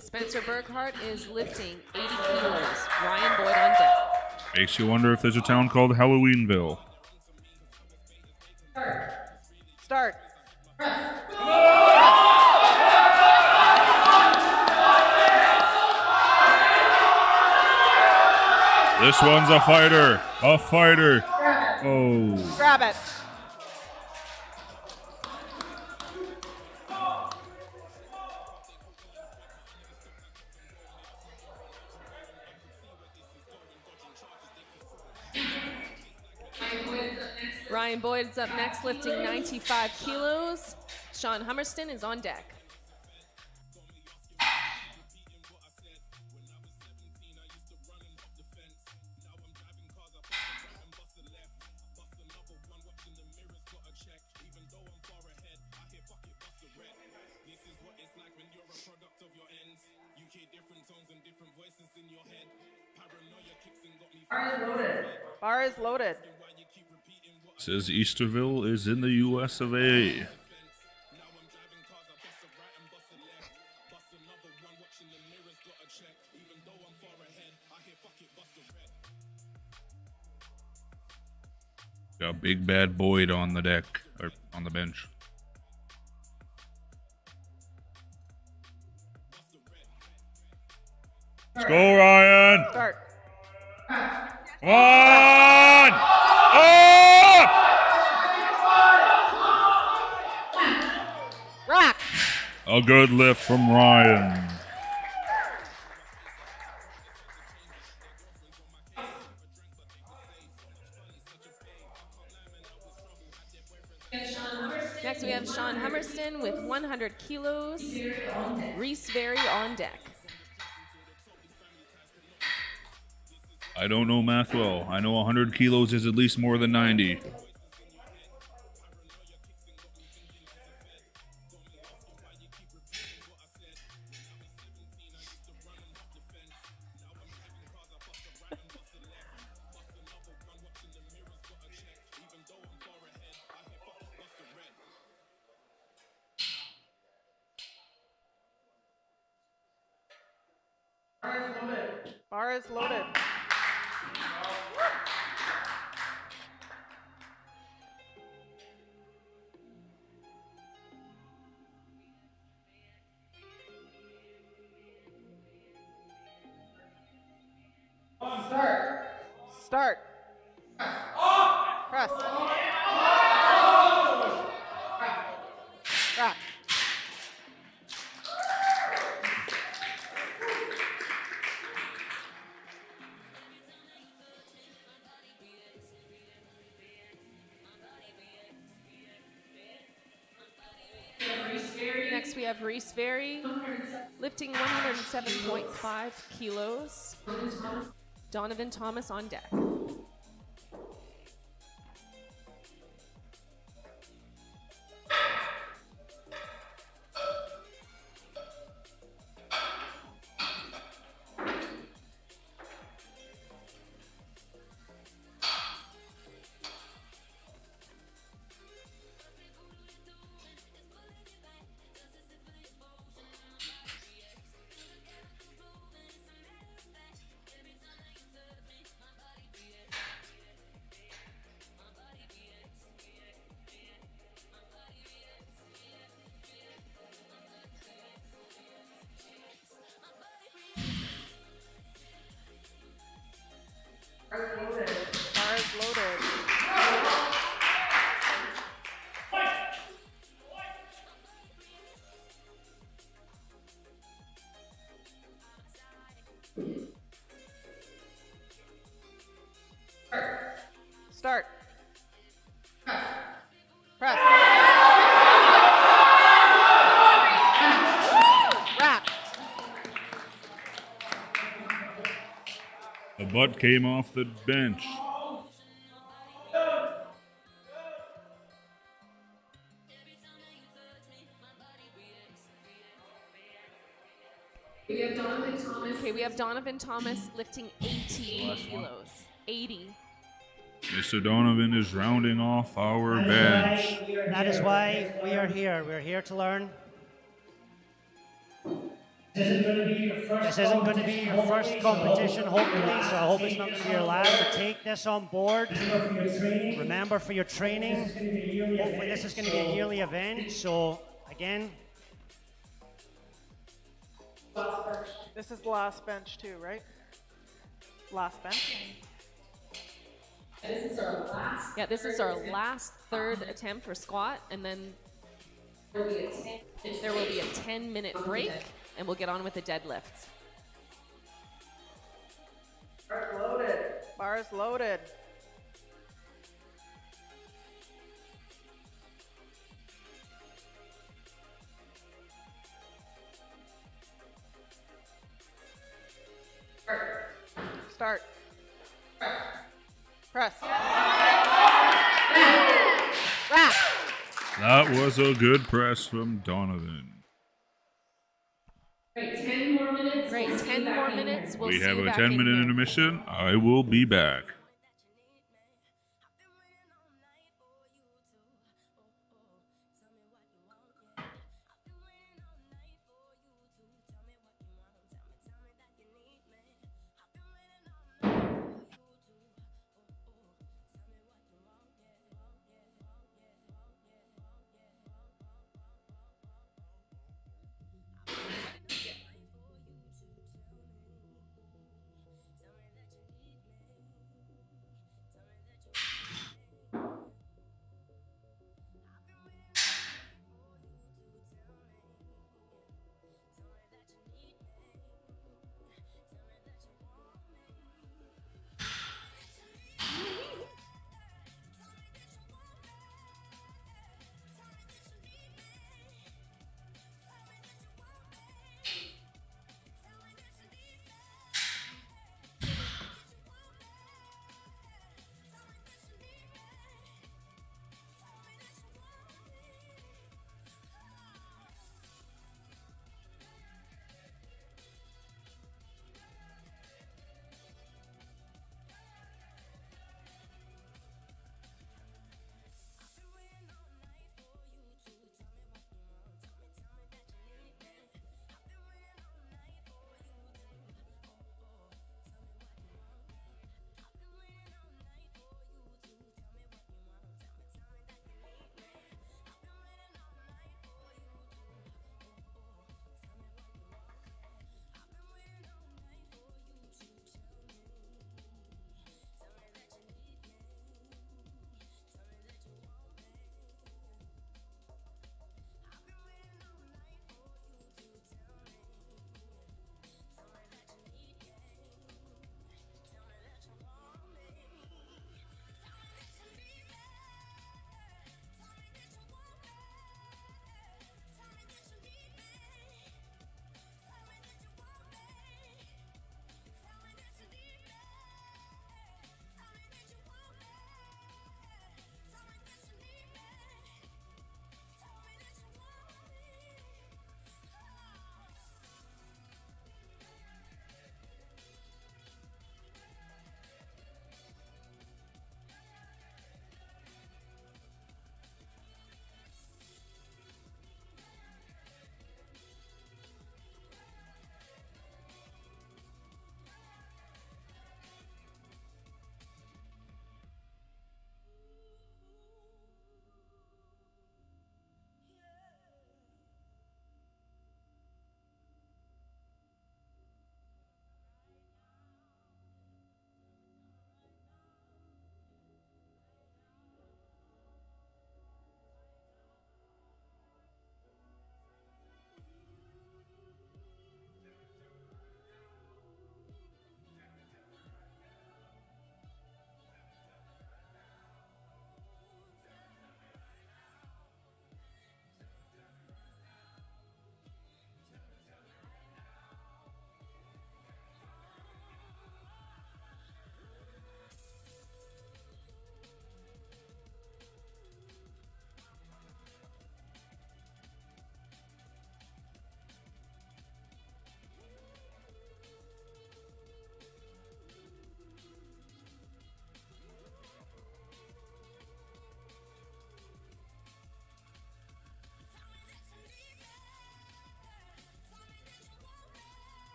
[SPEAKER 2] Spencer Burkhart is lifting 80 kilos. Ryan Boyd on deck.
[SPEAKER 3] there's a town called Halloweenville.
[SPEAKER 4] Start.
[SPEAKER 3] This one's a fighter. A fighter. Oh.
[SPEAKER 4] Grab it.
[SPEAKER 2] Ryan Boyd's up next, lifting 95 kilos. Sean Hummerston is on deck.
[SPEAKER 4] Bar is loaded.
[SPEAKER 3] Says Easterville is in the US of A. Got Big Bad Boyd on the deck, or on the bench. Let's go, Ryan!
[SPEAKER 4] Start.
[SPEAKER 3] Come on! Oh!
[SPEAKER 4] Rack.
[SPEAKER 3] A good lift from Ryan.
[SPEAKER 2] Next, we have Sean Hummerston with 100 kilos. Reese Berry on deck.
[SPEAKER 3] I don't know math well. I know 100 kilos is at least more than 90.
[SPEAKER 4] Bar is loaded. Start. Press. Rack.
[SPEAKER 2] Next, we have Reese Berry lifting 107.5 kilos. Donovan Thomas on deck.
[SPEAKER 3] What came off the bench?
[SPEAKER 2] Okay, we have Donovan Thomas lifting 80 kilos. 80.
[SPEAKER 3] Mr. Donovan is rounding off our bench.
[SPEAKER 1] That is why we are here. We're here to learn.
[SPEAKER 7] This isn't going to be your first competition,
[SPEAKER 1] hopefully, so I hope it's not going to be your last. So take this on board.
[SPEAKER 7] Remember for your training.
[SPEAKER 1] Hopefully this is going to be a yearly event. So again,
[SPEAKER 4] This is the last bench too, right? Last bench.
[SPEAKER 2] Yeah, this is our last third attempt for squat, and then there will be a 10-minute break, and we'll get on with the deadlifts.
[SPEAKER 4] Bars loaded. Start. Press. Wrap.
[SPEAKER 3] That was a good press from Donovan.
[SPEAKER 2] Great, 10 more minutes. We'll
[SPEAKER 3] We
[SPEAKER 2] see
[SPEAKER 3] have
[SPEAKER 2] you
[SPEAKER 3] a
[SPEAKER 2] back
[SPEAKER 3] 10-minute
[SPEAKER 2] in here.
[SPEAKER 3] intermission. I will be back.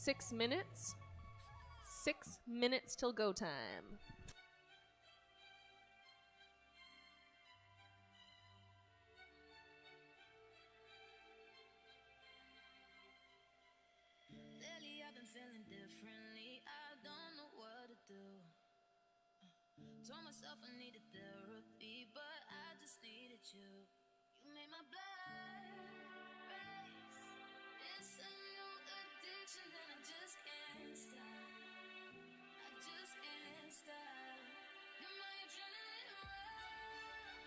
[SPEAKER 2] 6 minutes. 6 minutes till go time.
[SPEAKER 6] Lately I've been feeling differently. I don't know what to do. Told myself I needed therapy, but I just needed you. You made my blood race. It's a new addiction that I just can't stop. I just can't stop. You're my adrenaline rush.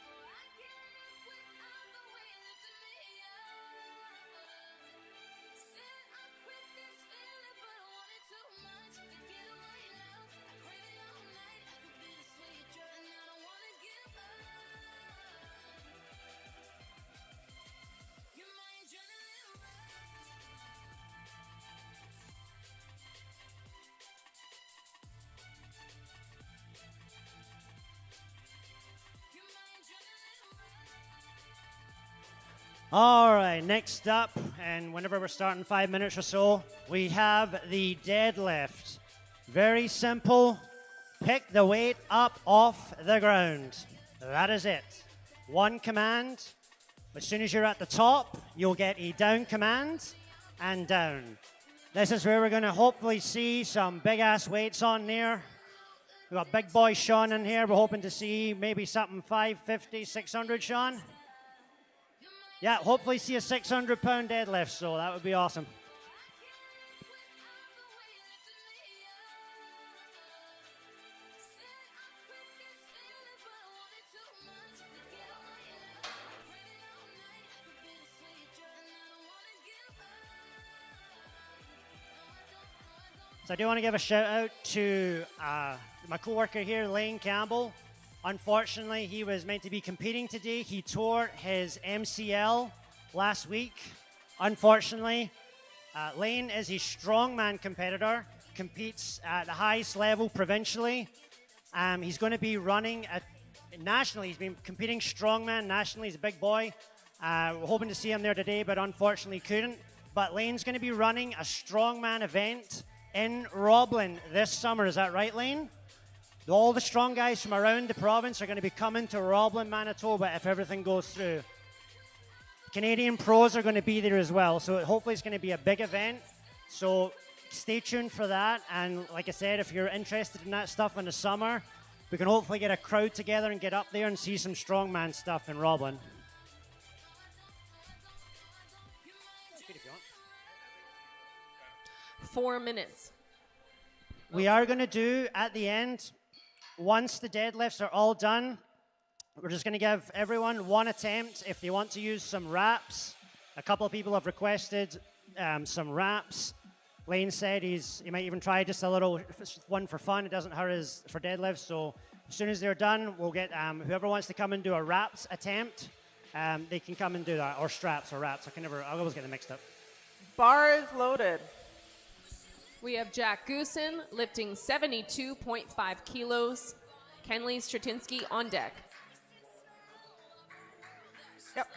[SPEAKER 6] Oh, I can't live without the way you lifted me up. Said I quit this feeling, but I wanted too much to get away now. I crave it all night. I could be the sweet drug, and I don't wanna give up. You're my adrenaline rush. You're my adrenaline rush.
[SPEAKER 1] All right, next up, and whenever we're starting 5 minutes or so, we have the deadlift. Very simple. Pick the weight up off the ground. That is it. One command. As soon as you're at the top, you'll get a down command and down. This is where we're going to hopefully see some big-ass weights on there. We've got big boy Sean in here. We're hoping to see maybe something 550, 600, Sean. Yeah, hopefully see a 600-pound deadlift, so that would be awesome. So I do want to give a shout out to my co-worker here, Lane Campbell. Unfortunately, he was meant to be competing today. He tore his MCL last week. Unfortunately, Lane is a strongman competitor, competes at the highest level provincially. He's going to be running nationally. He's been competing strongman nationally. He's a big boy. We're hoping to see him there today, but unfortunately couldn't. But Lane's going to be running a strongman event in Roblin this summer. Is that right, Lane? All the strong guys from around the province are going to be coming to Roblin, Manitoba if everything goes through. Canadian pros are going to be there as well, so hopefully it's going to be a big event. So stay tuned for that. And like I said, if you're interested in that stuff in the summer, we can hopefully get a crowd together and get up there and see some strongman stuff in Roblin.
[SPEAKER 2] 4 minutes.
[SPEAKER 1] We are going to do at the end, once the deadlifts are all done, we're just going to give everyone one attempt if they want to use some wraps. A couple of people have requested some wraps. Lane said he might even try just a little one for fun. It doesn't hurt us for deadlifts. So as soon as they're done, we'll get whoever wants to come and do a wraps attempt, they can come and do that, or straps or wraps. I always get them mixed up.
[SPEAKER 4] Bar is loaded.
[SPEAKER 2] We have Jack Goosen lifting 72.5 kilos. Kenley Stratinsky on deck.
[SPEAKER 4] Yep.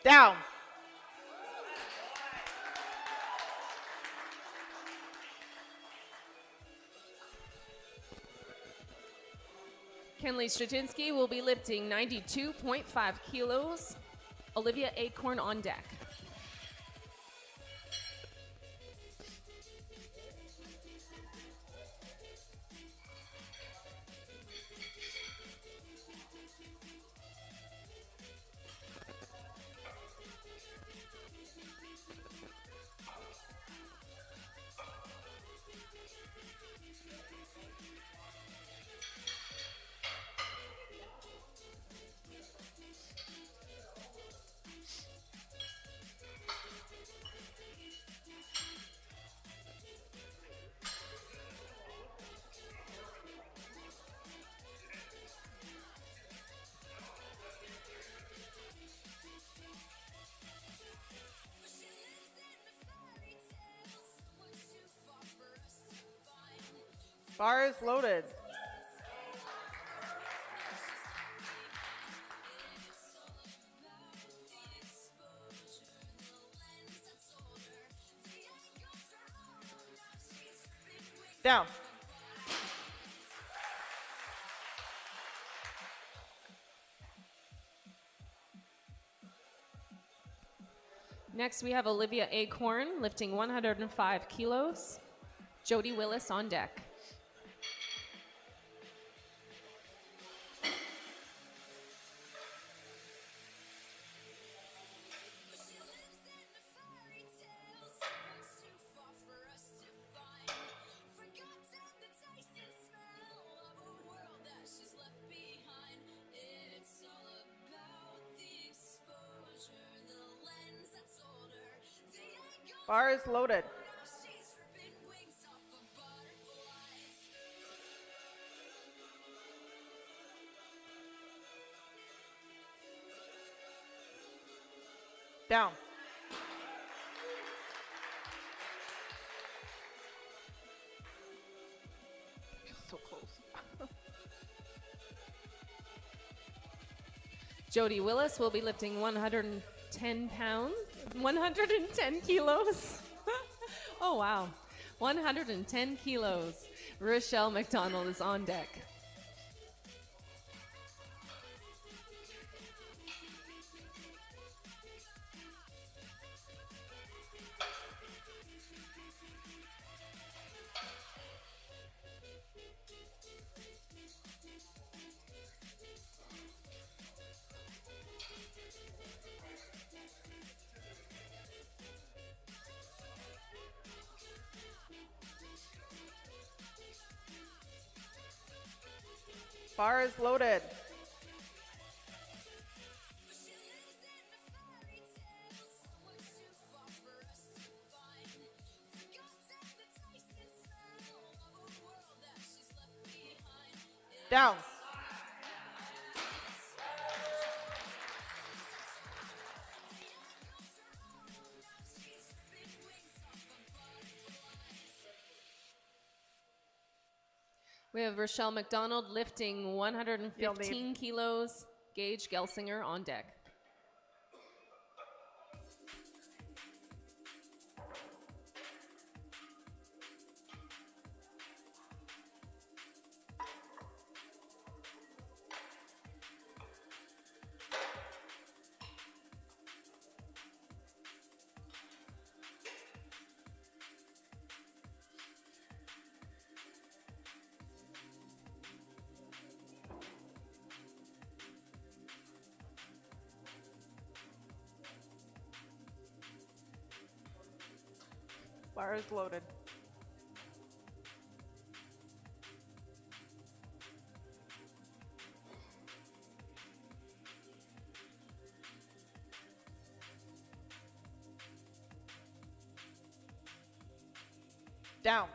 [SPEAKER 4] Down.
[SPEAKER 2] Kenley Stratinsky will be lifting 92.5 kilos. Olivia Acorn on deck.
[SPEAKER 4] Bar is loaded. Down.
[SPEAKER 2] Next, we have Olivia Acorn lifting 105 kilos. Jody Willis on deck.
[SPEAKER 4] Bar is loaded. Down. So close.
[SPEAKER 2] Jody Willis will be lifting 110 pounds, 110 kilos. Oh, wow. 110 kilos. Rochelle McDonald is on deck.
[SPEAKER 4] Bar is loaded. Down.
[SPEAKER 2] We have Rochelle McDonald lifting 115 kilos. Gage Gelsinger on deck.
[SPEAKER 4] Bar is loaded. Down.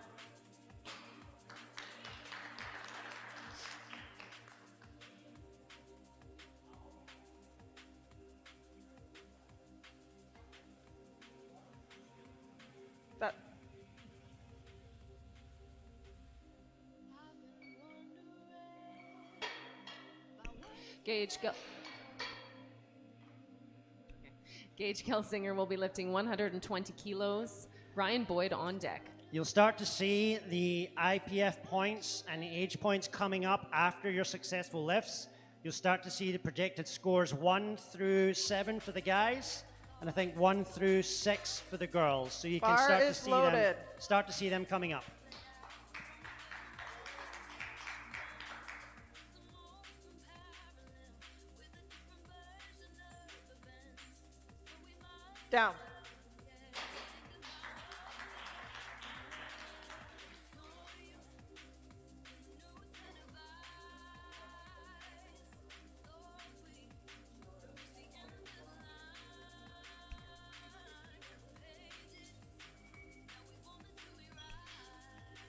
[SPEAKER 4] That.
[SPEAKER 2] Gage Gelsinger will be lifting 120 kilos. Ryan Boyd on deck.
[SPEAKER 1] You'll start to see the IPF points and the age points coming up after your successful lifts. You'll start to see the projected scores 1 through 7 for the guys, and I think 1 through 6 for the girls. So you can
[SPEAKER 4] Bar
[SPEAKER 1] start to
[SPEAKER 4] is
[SPEAKER 1] see
[SPEAKER 4] loaded.
[SPEAKER 1] them coming up.
[SPEAKER 4] Down.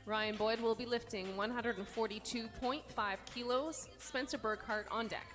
[SPEAKER 2] Ryan Boyd will be lifting 142.5 kilos. Spencer Burkhart on deck.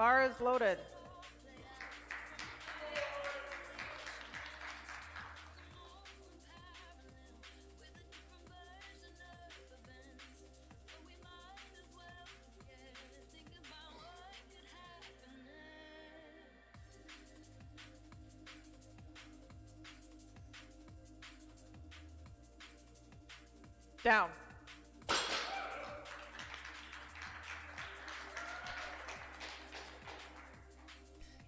[SPEAKER 4] Bar is loaded. Down.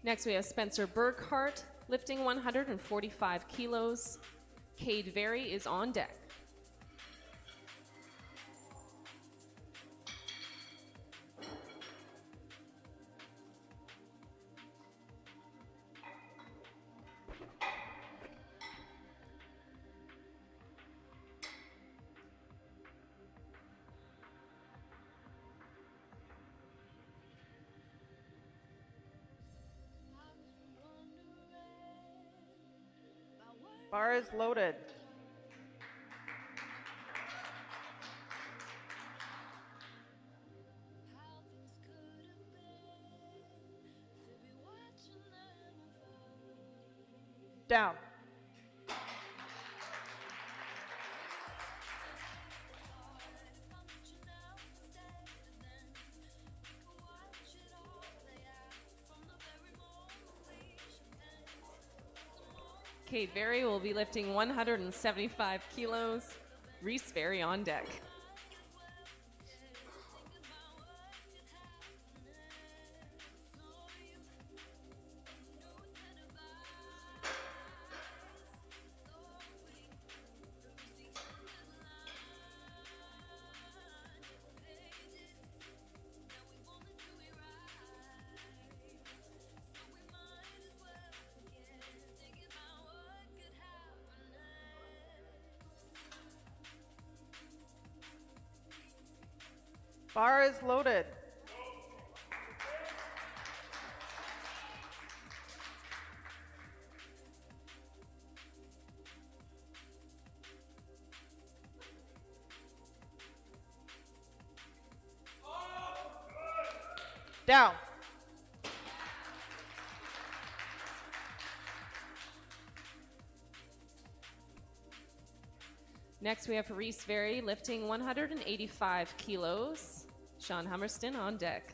[SPEAKER 2] Next, we have Spencer Burkhart lifting 145 kilos. Cade Very is on deck.
[SPEAKER 4] Bar is loaded. Down.
[SPEAKER 2] Cade Very will be lifting 175 kilos. Reese Very on deck.
[SPEAKER 4] Bar is loaded. Down.
[SPEAKER 2] Next, we have Reese Very lifting 185 kilos. Sean Hummerston on deck.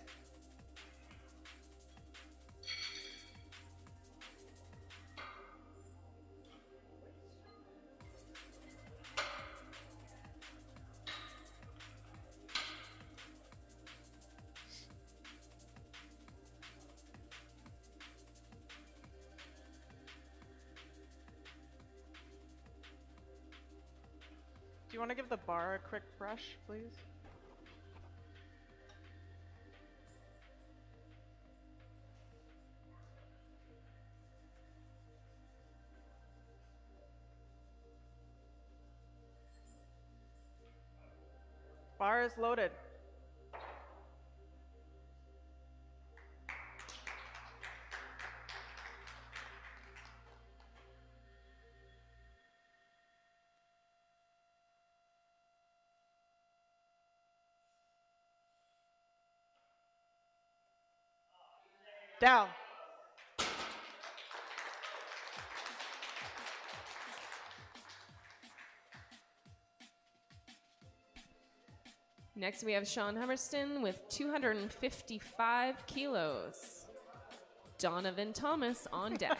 [SPEAKER 4] Do you want to give the bar a quick brush, please? Bar is loaded. Down.
[SPEAKER 2] Next, we have Sean Hummerston with 255 kilos. Donovan Thomas on deck.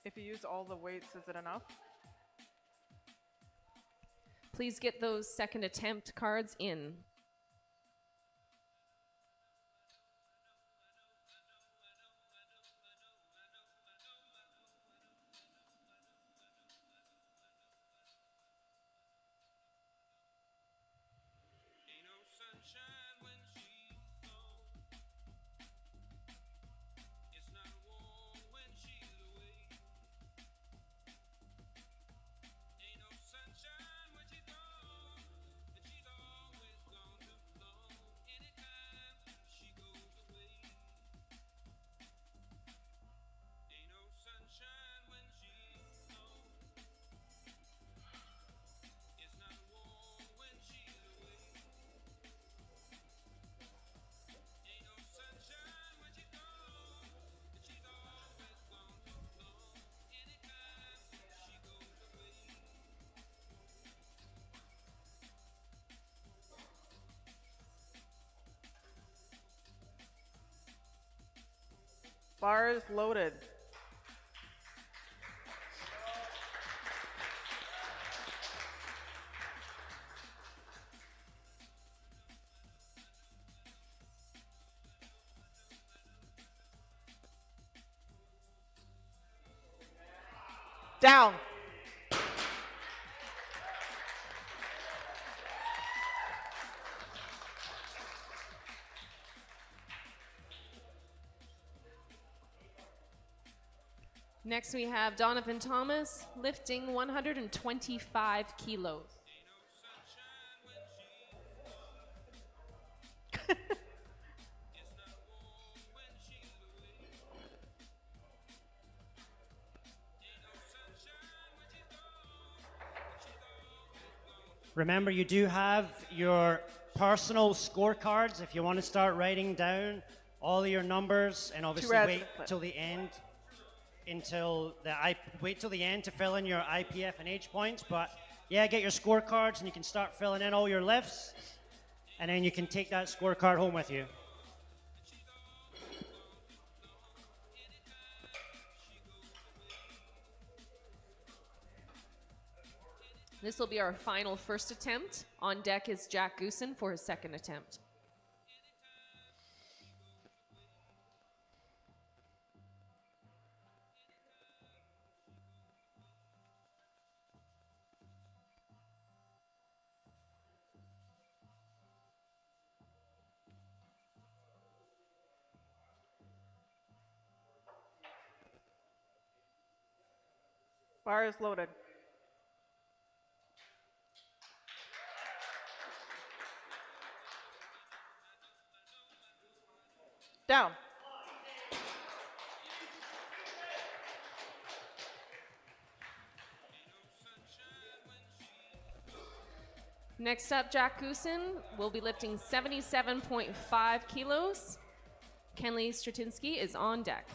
[SPEAKER 4] If you use all the weights, is it enough?
[SPEAKER 2] Please get those second attempt cards in.
[SPEAKER 4] Bars loaded. Down.
[SPEAKER 2] Next, we have Donovan Thomas lifting 125 kilos.
[SPEAKER 1] Remember, you do have your personal scorecards if you want to start writing down all of your numbers, and obviously wait till the end wait till the end to fill in your IPF and H points. But yeah, get your scorecards and you can start filling in all your lifts, and then you can take that scorecard home with you.
[SPEAKER 2] This will be our final first attempt. On deck is Jack Goosen for his second attempt.
[SPEAKER 4] Bar is loaded. Down.
[SPEAKER 2] Next up, Jack Goosen will be lifting 77.5 kilos. Kenley Stratinsky is on deck.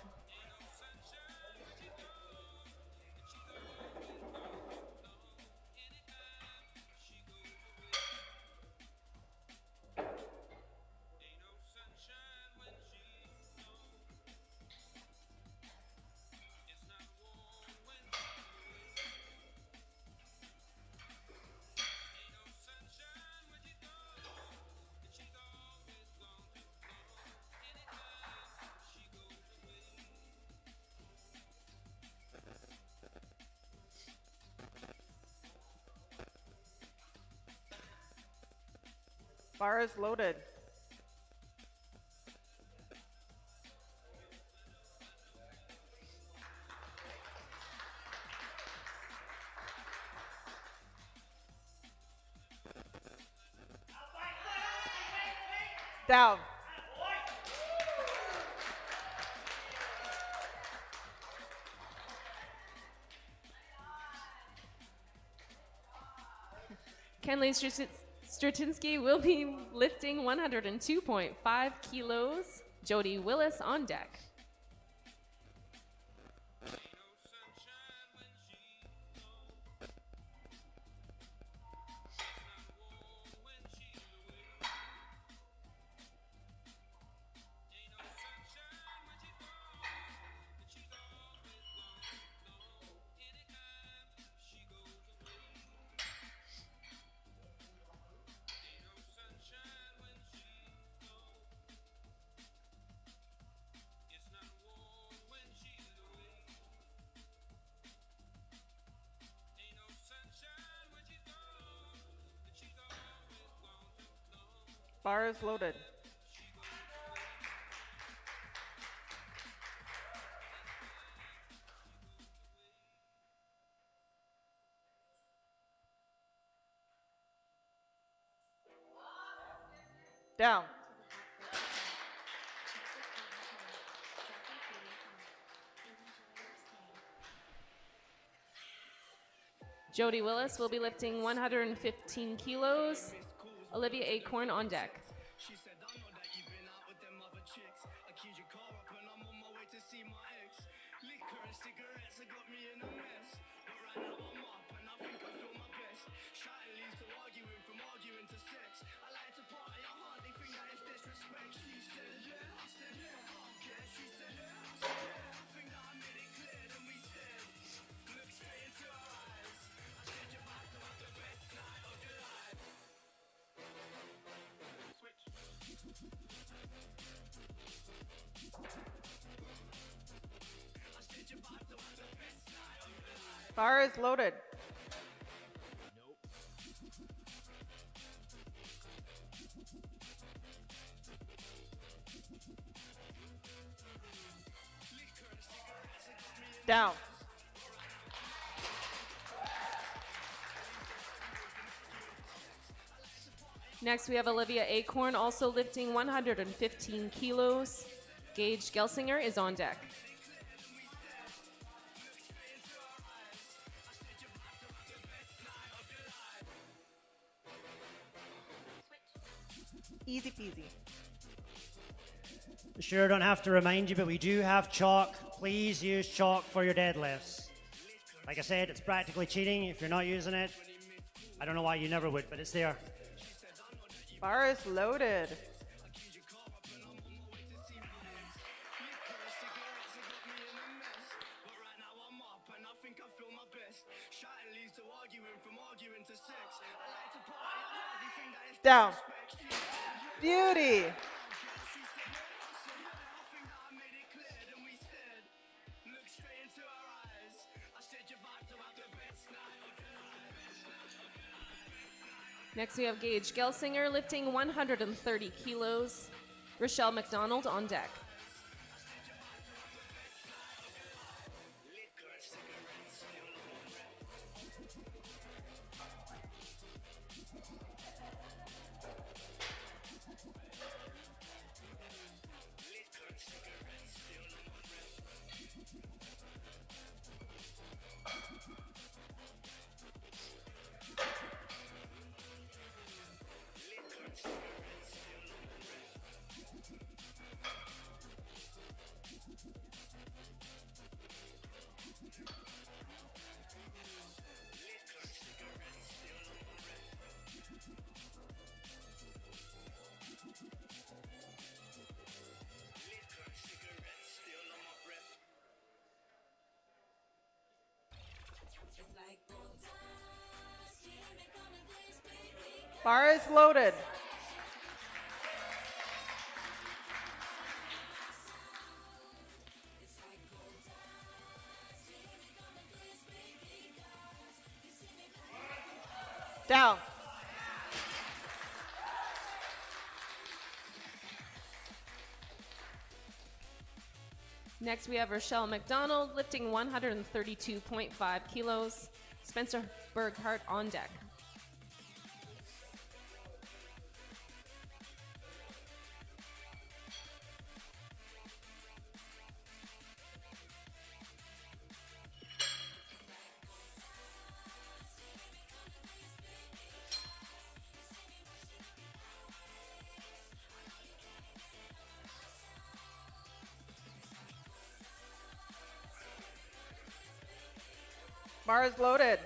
[SPEAKER 4] Bar is loaded. Down.
[SPEAKER 2] Kenley Stratinsky will be lifting 102.5 kilos. Jody Willis on deck.
[SPEAKER 4] Bar is loaded. Down.
[SPEAKER 2] Jody Willis will be lifting 115 kilos. Olivia Acorn on deck.
[SPEAKER 4] Bar is loaded. Down.
[SPEAKER 2] Next, we have Olivia Acorn, also lifting 115 kilos. Gage Gelsinger is on deck.
[SPEAKER 4] Easy peasy.
[SPEAKER 1] Sure, don't have to remind you, but we do have chalk. Please use chalk for your deadlifts. Like I said, it's practically cheating if you're not using it. I don't know why you never would, but it's there.
[SPEAKER 4] Bar is loaded. Down. Beauty.
[SPEAKER 2] Next, we have Gage Gelsinger lifting 130 kilos. Rochelle McDonald on deck.
[SPEAKER 4] Bar is loaded. Down.
[SPEAKER 2] Next, we have Rochelle McDonald lifting 132.5 kilos. Spencer Berghart on deck.
[SPEAKER 4] Bar is loaded.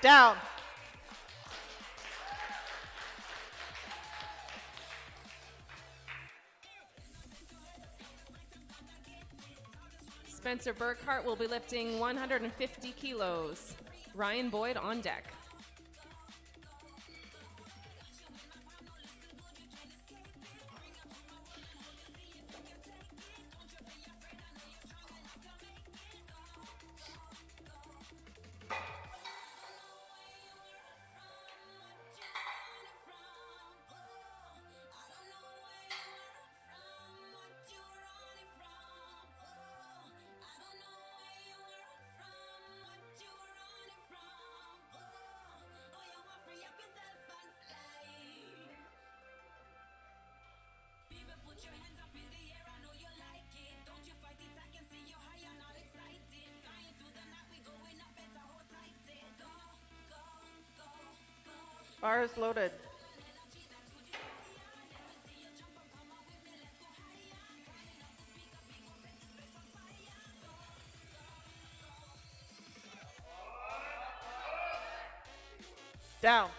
[SPEAKER 4] Down.
[SPEAKER 2] Spencer Burkhart will be lifting 150 kilos. Ryan Boyd on deck.
[SPEAKER 4] Bar is loaded. Down.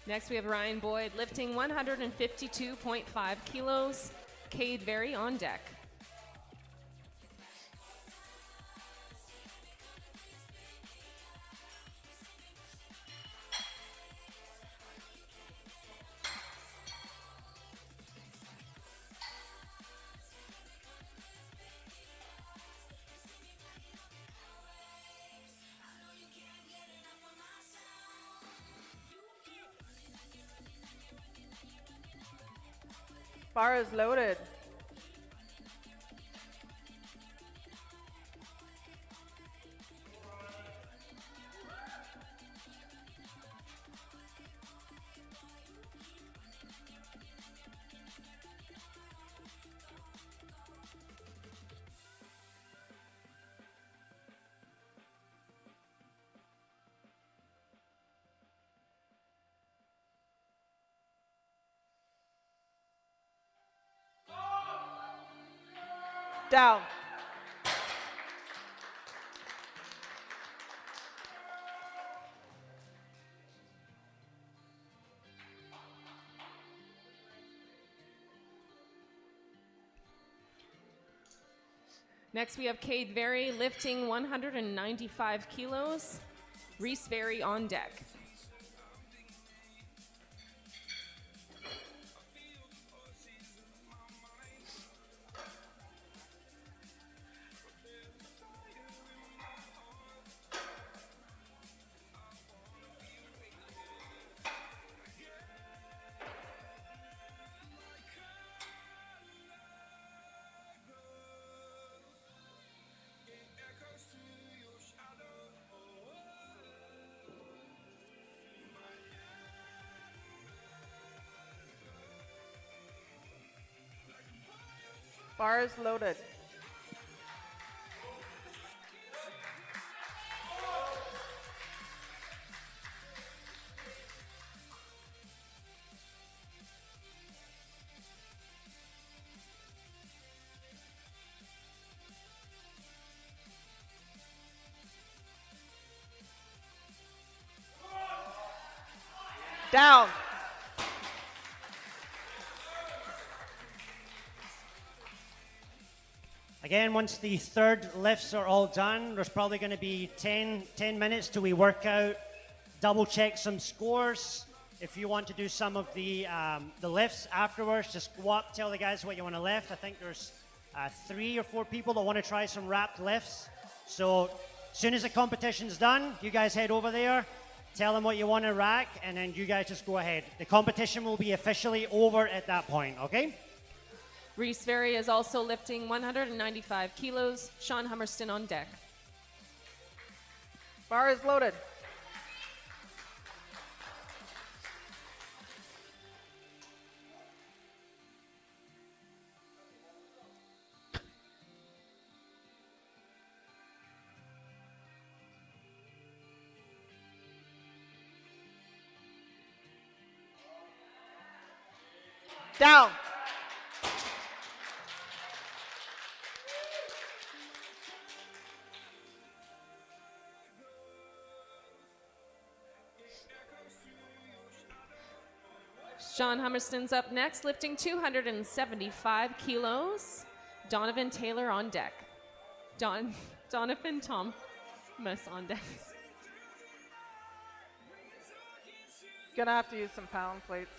[SPEAKER 2] Next, we have Ryan Boyd lifting 152.5 kilos. Cade Very on deck.
[SPEAKER 4] Bar is loaded. Down.
[SPEAKER 2] Next, we have Cade Very lifting 195 kilos. Reese Very on deck.
[SPEAKER 4] Bar is loaded. Down.
[SPEAKER 1] Again, once the third lifts are all done, there's probably going to be 10 minutes till we work out, double check some scores. If you want to do some of the lifts afterwards, just go up, tell the guys what you want to lift. I think there's 3 or 4 people that want to try some wrapped lifts. So as soon as the competition's done, you guys head over there, tell them what you want to rack, and then you guys just go ahead. The competition will be officially over at that point, okay?
[SPEAKER 2] Reese Very is also lifting 195 kilos. Sean Hummerston on deck.
[SPEAKER 4] Bar is loaded. Down.
[SPEAKER 2] Sean Hummerston's up next, lifting 275 kilos. Donovan Taylor on deck. Donovan Thomas on deck.
[SPEAKER 4] Gonna have to use some pound plates.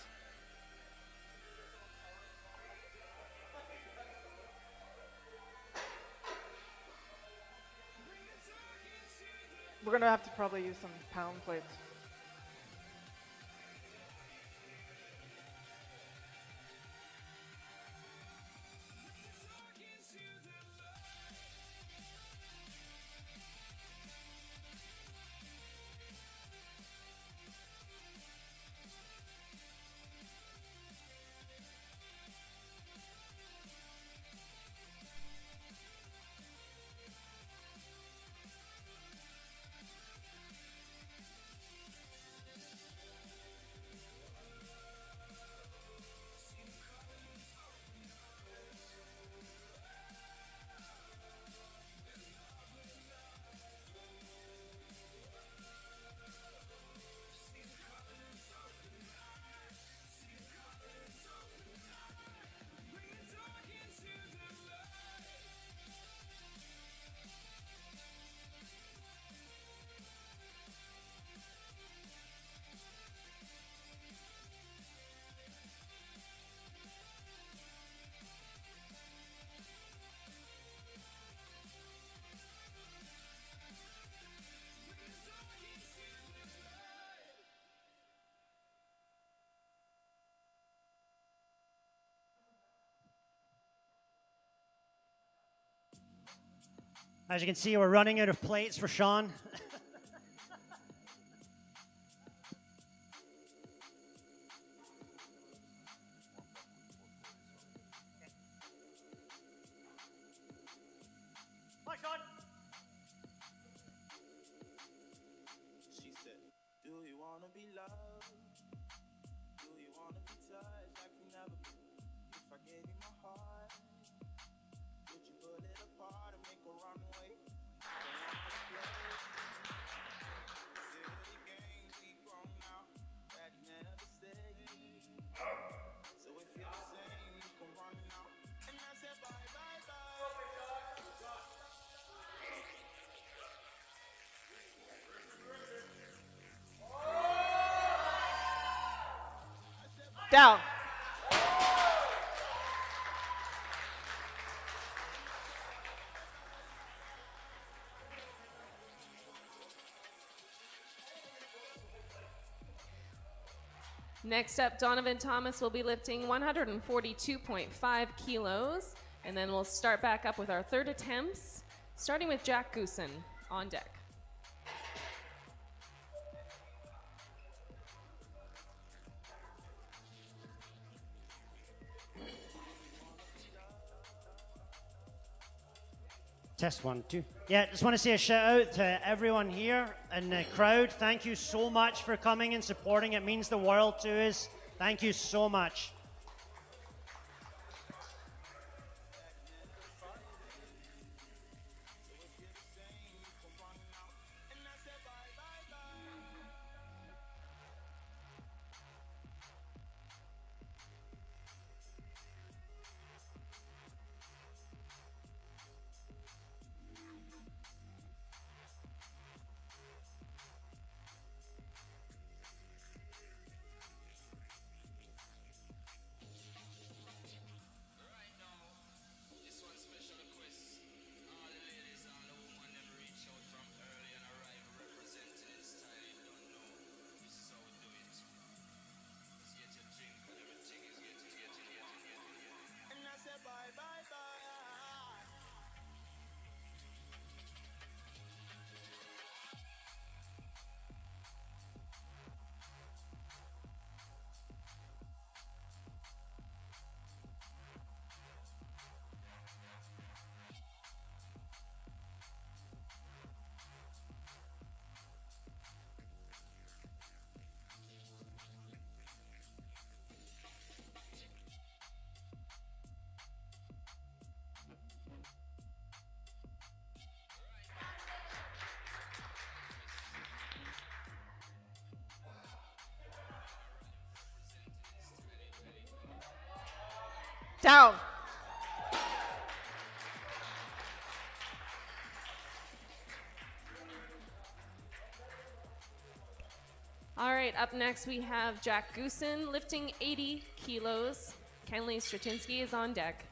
[SPEAKER 4] We're gonna have to probably use some pound plates.
[SPEAKER 1] As you can see, we're running out of plates for Sean. Hi, Sean.
[SPEAKER 8] She said, do you wanna be loved? Do you wanna be touched? I can never be. If I gave you my heart, would you pull it apart and make a runway? Silly games, we grown now. Daddy never stayed. So if you're the same, you can run now. And I said bye, bye, bye.
[SPEAKER 4] Down.
[SPEAKER 2] Next up, Donovan Thomas will be lifting 142.5 kilos. And then we'll start back up with our third attempts, starting with Jack Goosen on deck.
[SPEAKER 1] Test 1, 2. Yeah, just want to say a shout out to everyone here in the crowd. Thank you so much for coming and supporting. It means the world to us. Thank you so much.
[SPEAKER 4] Down.
[SPEAKER 2] All right, up next we have Jack Goosen lifting 80 kilos. Kenley Stratinsky is on deck.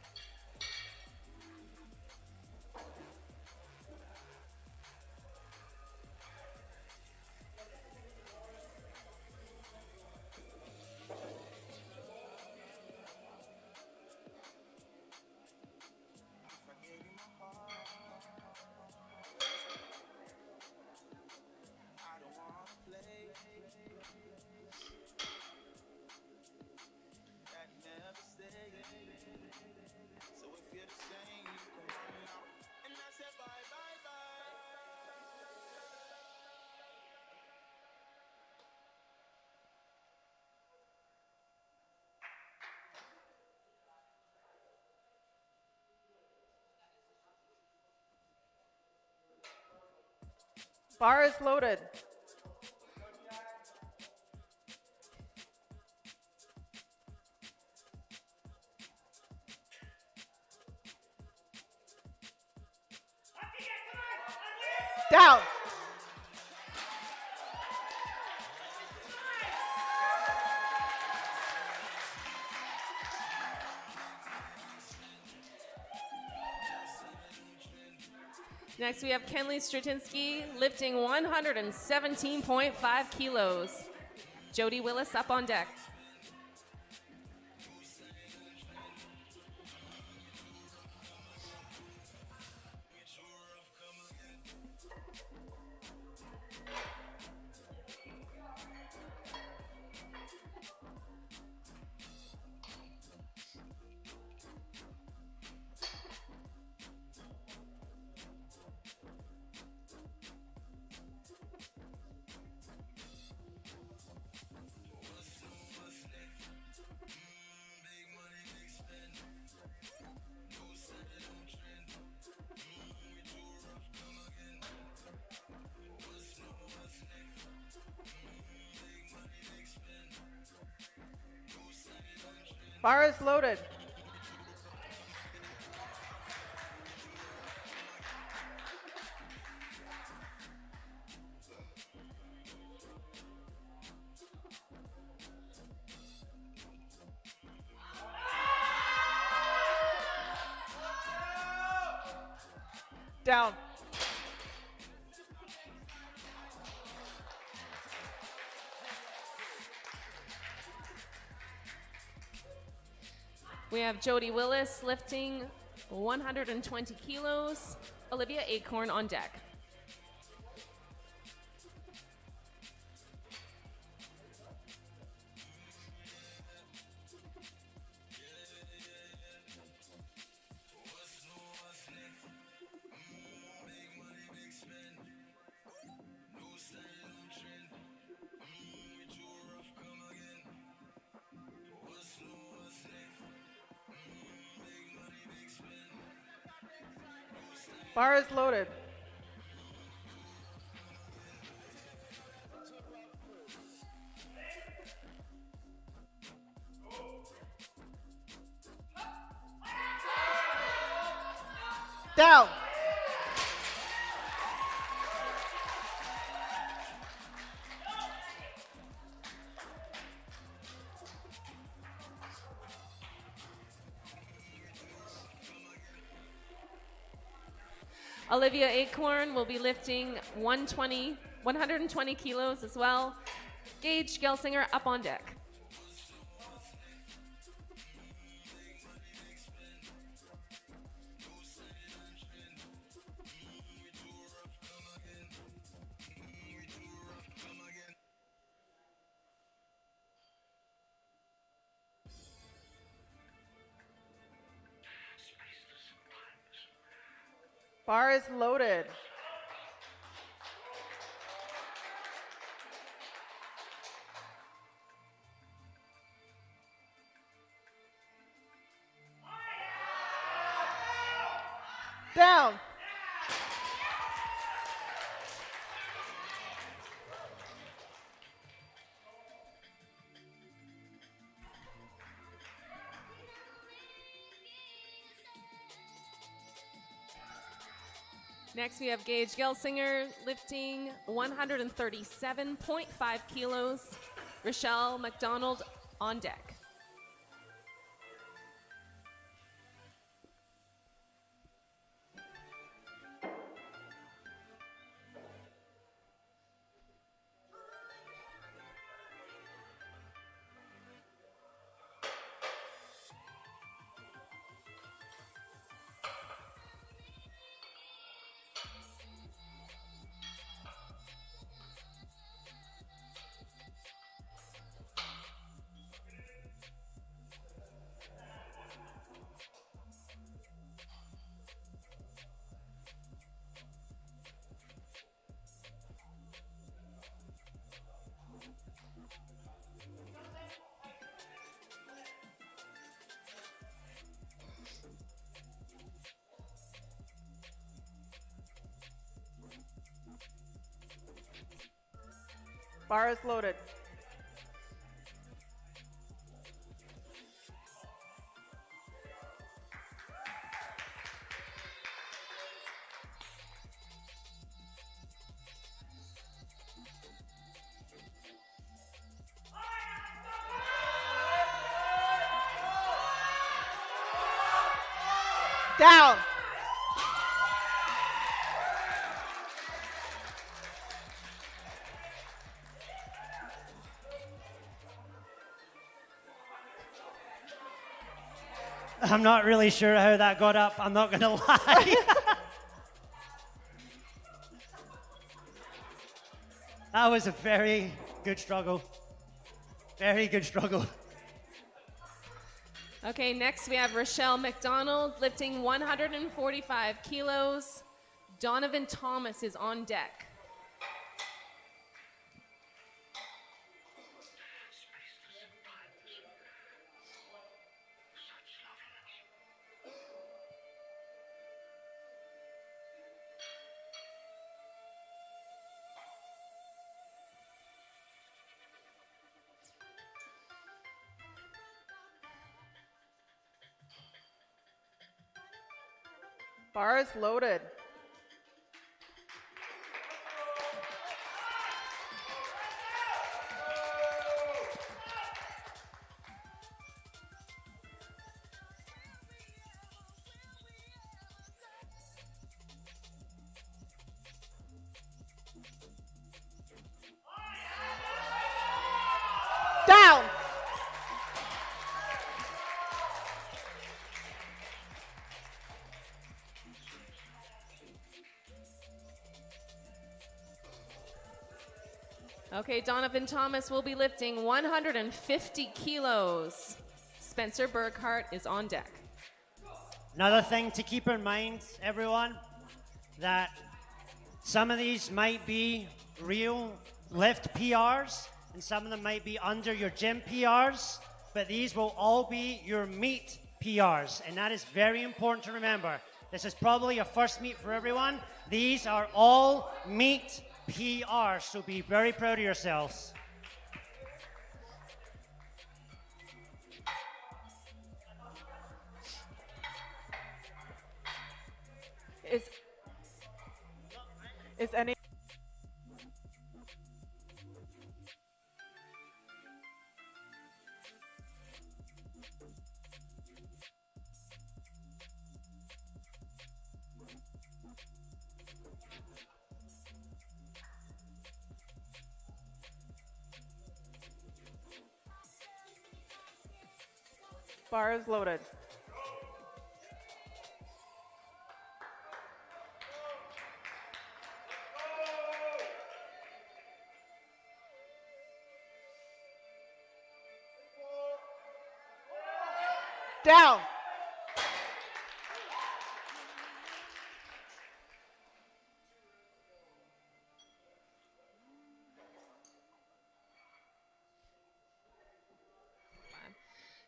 [SPEAKER 4] Bar is loaded. Down.
[SPEAKER 2] Next, we have Kenley Stratinsky lifting 117.5 kilos. Jody Willis up on deck.
[SPEAKER 4] Bar is loaded. Down.
[SPEAKER 2] We have Jody Willis lifting 120 kilos. Olivia Acorn on deck.
[SPEAKER 4] Bar is loaded. Down.
[SPEAKER 2] Olivia Acorn will be lifting 120 kilos as well. Gage Gelsinger up on deck.
[SPEAKER 4] Bar is loaded. Down.
[SPEAKER 2] Next, we have Gage Gelsinger lifting 137.5 kilos. Rochelle McDonald on deck.
[SPEAKER 4] Bar is loaded. Down.
[SPEAKER 1] I'm not really sure how that got up. I'm not going to lie. That was a very good struggle. Very good struggle.
[SPEAKER 2] Okay, next we have Rochelle McDonald lifting 145 kilos. Donovan Thomas is on deck.
[SPEAKER 4] Bar is loaded. Down.
[SPEAKER 2] Okay, Donovan Thomas will be lifting 150 kilos. Spencer Burkhart is on deck.
[SPEAKER 1] Another thing to keep in mind, everyone, that some of these might be real lift PRs, and some of them might be under your gym PRs, but these will all be your meet PRs, and that is very important to remember. This is probably a first meet for everyone. These are all meet PRs, so be very proud of yourselves.
[SPEAKER 4] Is any bar is loaded. Down.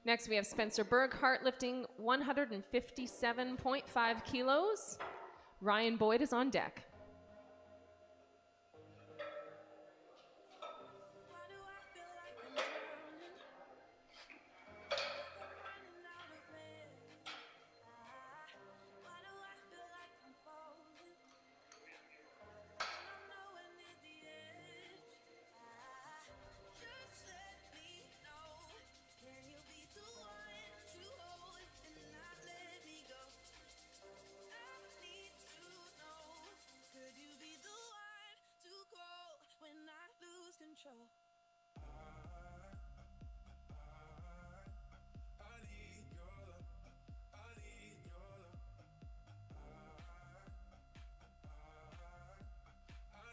[SPEAKER 2] Next, we have Spencer Burkhart lifting 157.5 kilos. Ryan Boyd is on deck.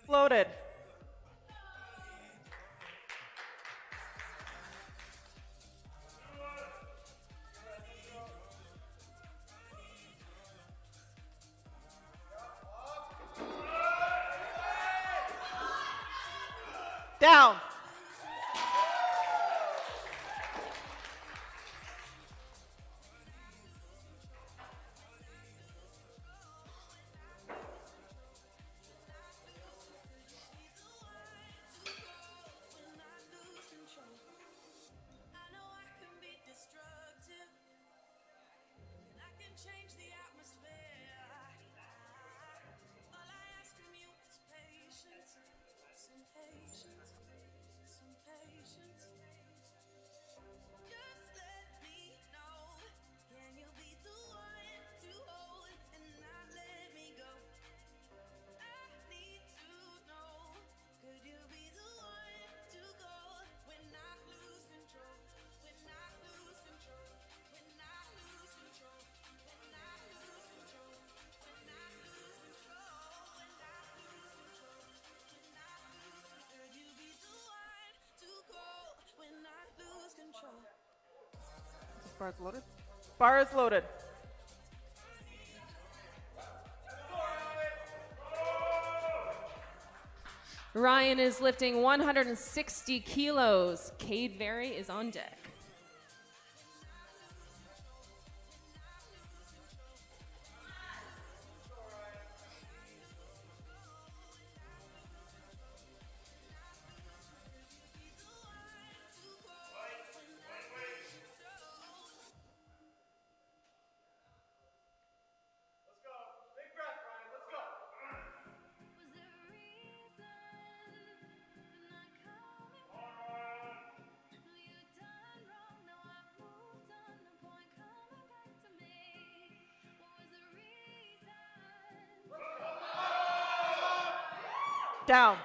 [SPEAKER 4] Loaded. Down.
[SPEAKER 6] Change the atmosphere. All I ask from you is patience, some patience, some patience. Just let me know. Can you be the one to hold and not let me go? I need to know. Could you be the one to go when I lose control? When I lose control. When I lose control.
[SPEAKER 4] Bar is loaded. Bar is loaded.
[SPEAKER 2] Ryan is lifting 160 kilos. Cade Very is on deck.
[SPEAKER 4] Down.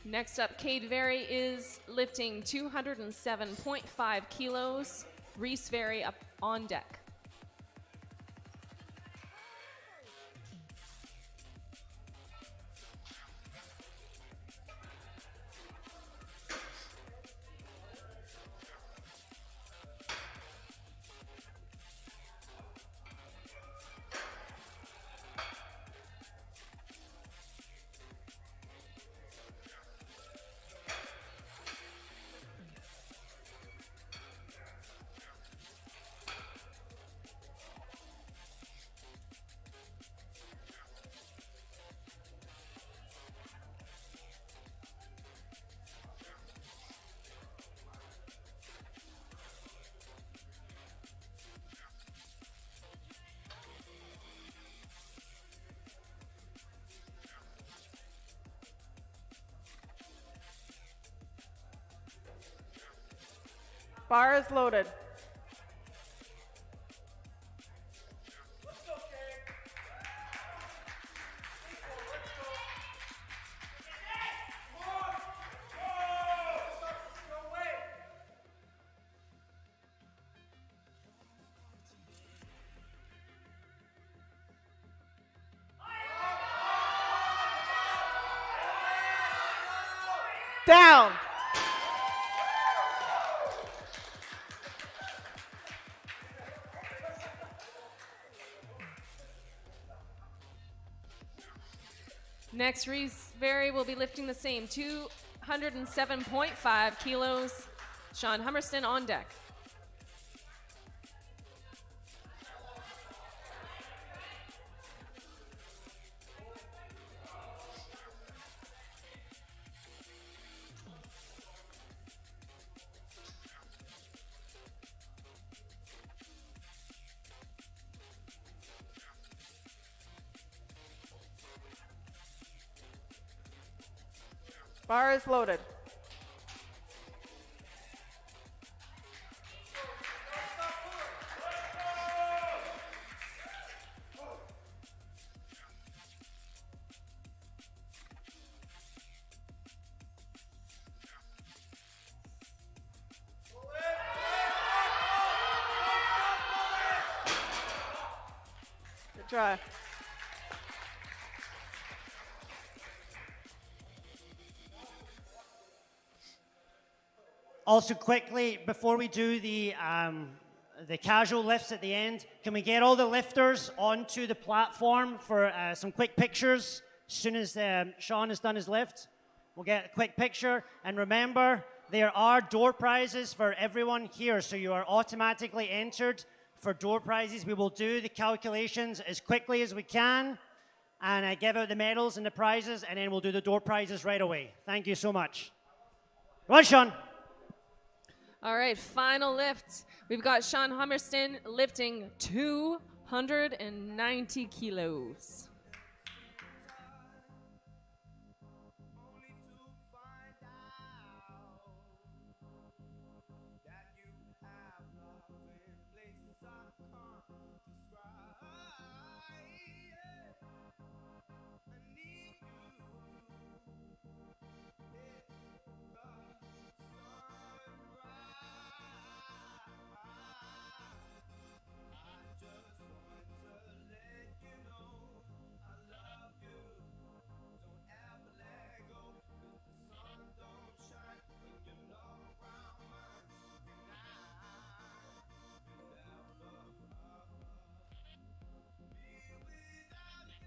[SPEAKER 2] Next up, Cade Very is lifting 207.5 kilos. Reese Very up on deck.
[SPEAKER 4] Bar is loaded. Down.
[SPEAKER 2] Next, Reese Very will be lifting the same 207.5 kilos. Sean Hummerston on deck.
[SPEAKER 4] Bar is loaded. Good try.
[SPEAKER 1] Also, quickly, before we do the casual lifts at the end, can we get all the lifters onto the platform for some quick pictures as soon as Sean has done his lift? We'll get a quick picture. And remember, there are door prizes for everyone here, so you are automatically entered for door prizes. We will do the calculations as quickly as we can and give out the medals and the prizes, and then we'll do the door prizes right away. Thank you so much. Come on, Sean.
[SPEAKER 2] All right, final lift. We've got Sean Hummerston lifting 290 kilos.
[SPEAKER 8] Only to find out that you have love in places I can't describe. I need you. It's the I just want to let you know I love you. Don't ever let go, 'cause the sun don't shine when you're not around mine. And I will never be without you.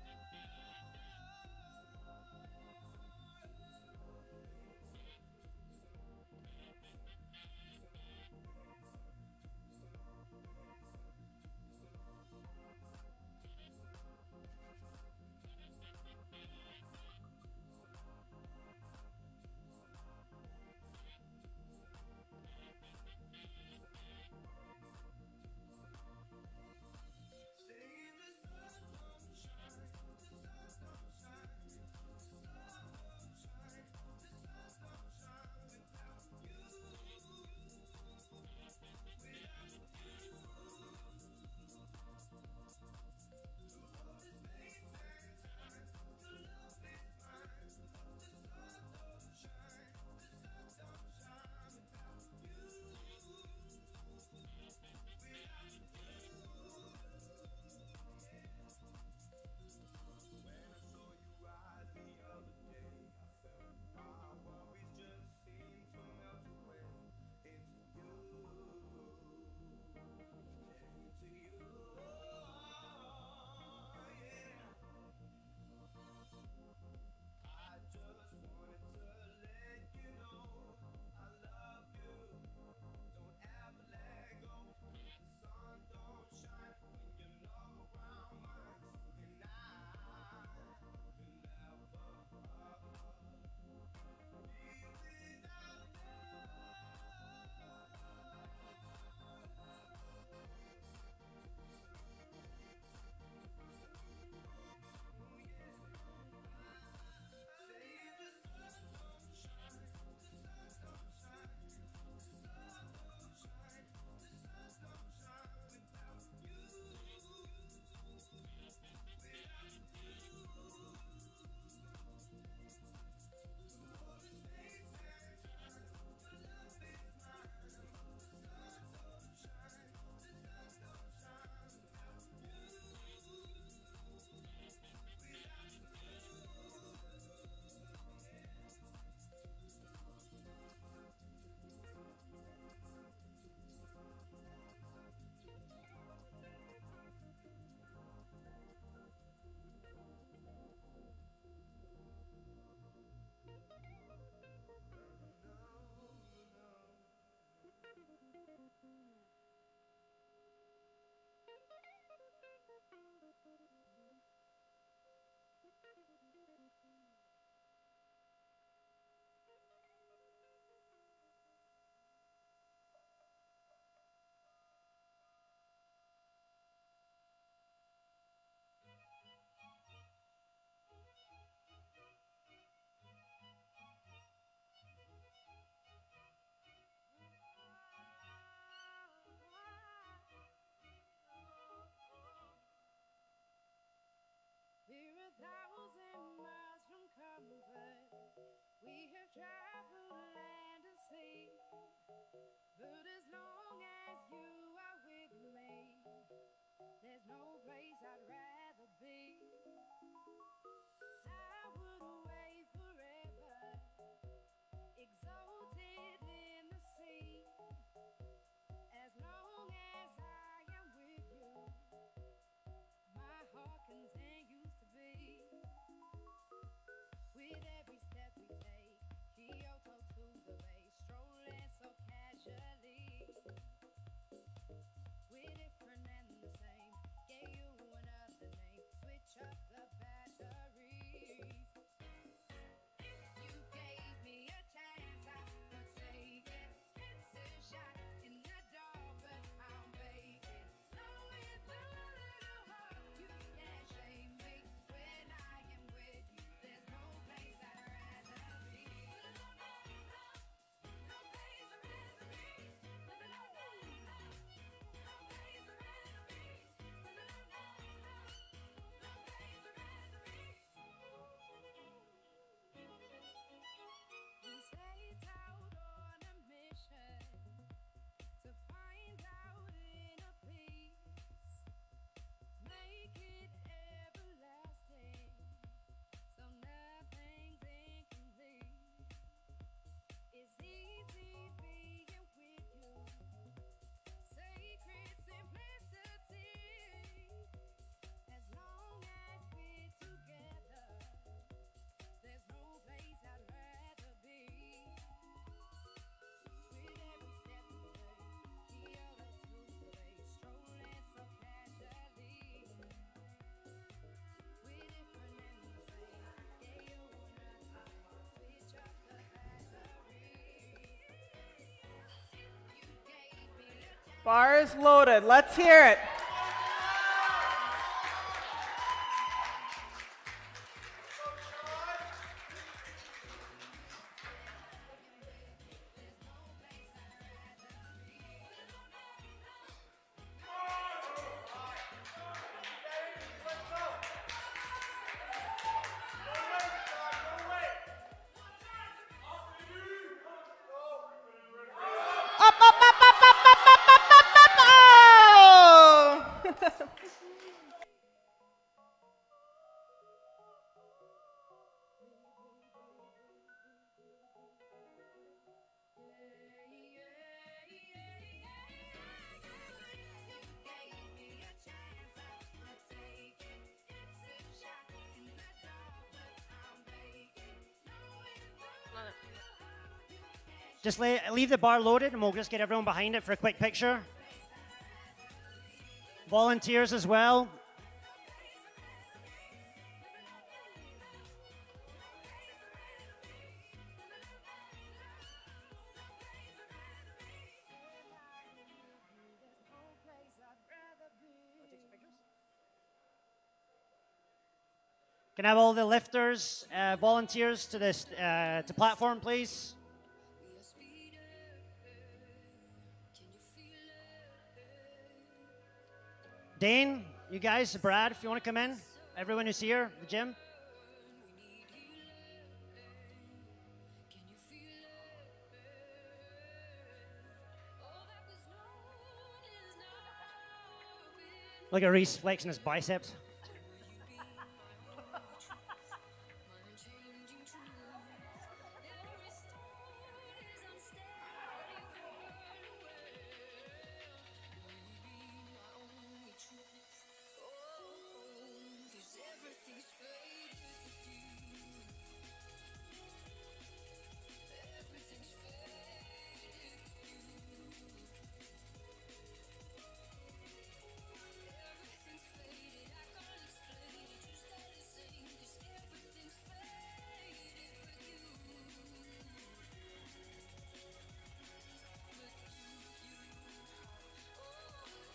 [SPEAKER 6] We have traveled land and sea, but as long as you are with me, there's no place I'd rather be. I would away forever, exalted in the sea. As long as I am with you, my heart continues to beat. With every step we take, Kyoto to the bay, strolling so casually. We're different and the same, gave you another name, switch up the batteries. You gave me a chance, I'ma take it. It's a shot in the dark, but I'm baking. Knowing the little heart, you can't shame me. When I am with you, there's no place I'd rather be. No, no place I'd rather be. No, no place I'd rather be. No place I'd rather be. We set out on a mission to find out inner peace, make it everlasting, so nothing's incomplete. It's easy being with you, sacred simplicity. As long as we're together, there's no place I'd rather be. With every step we take, Kyoto to the bay, strolling so casually. We're different and the same, gave you another name, switch up the batteries. You gave me a chance.
[SPEAKER 4] Bar is loaded. Let's hear it. Up, up, up, up, up, up, up, up, up, up, oh!
[SPEAKER 1] Just leave the bar loaded and we'll just get everyone behind it for a quick picture. Volunteers as well. Can I have all the lifters, volunteers to this to platform, please? Dane, you guys, Brad, if you want to come in. Everyone who's here, the gym. Look at Reese flexing his biceps.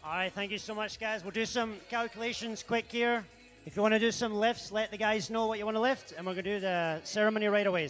[SPEAKER 1] All right, thank you so much, guys. We'll do some calculations quick here. If you want to do some lifts, let the guys know what you want to lift, and we're going to do the ceremony right away.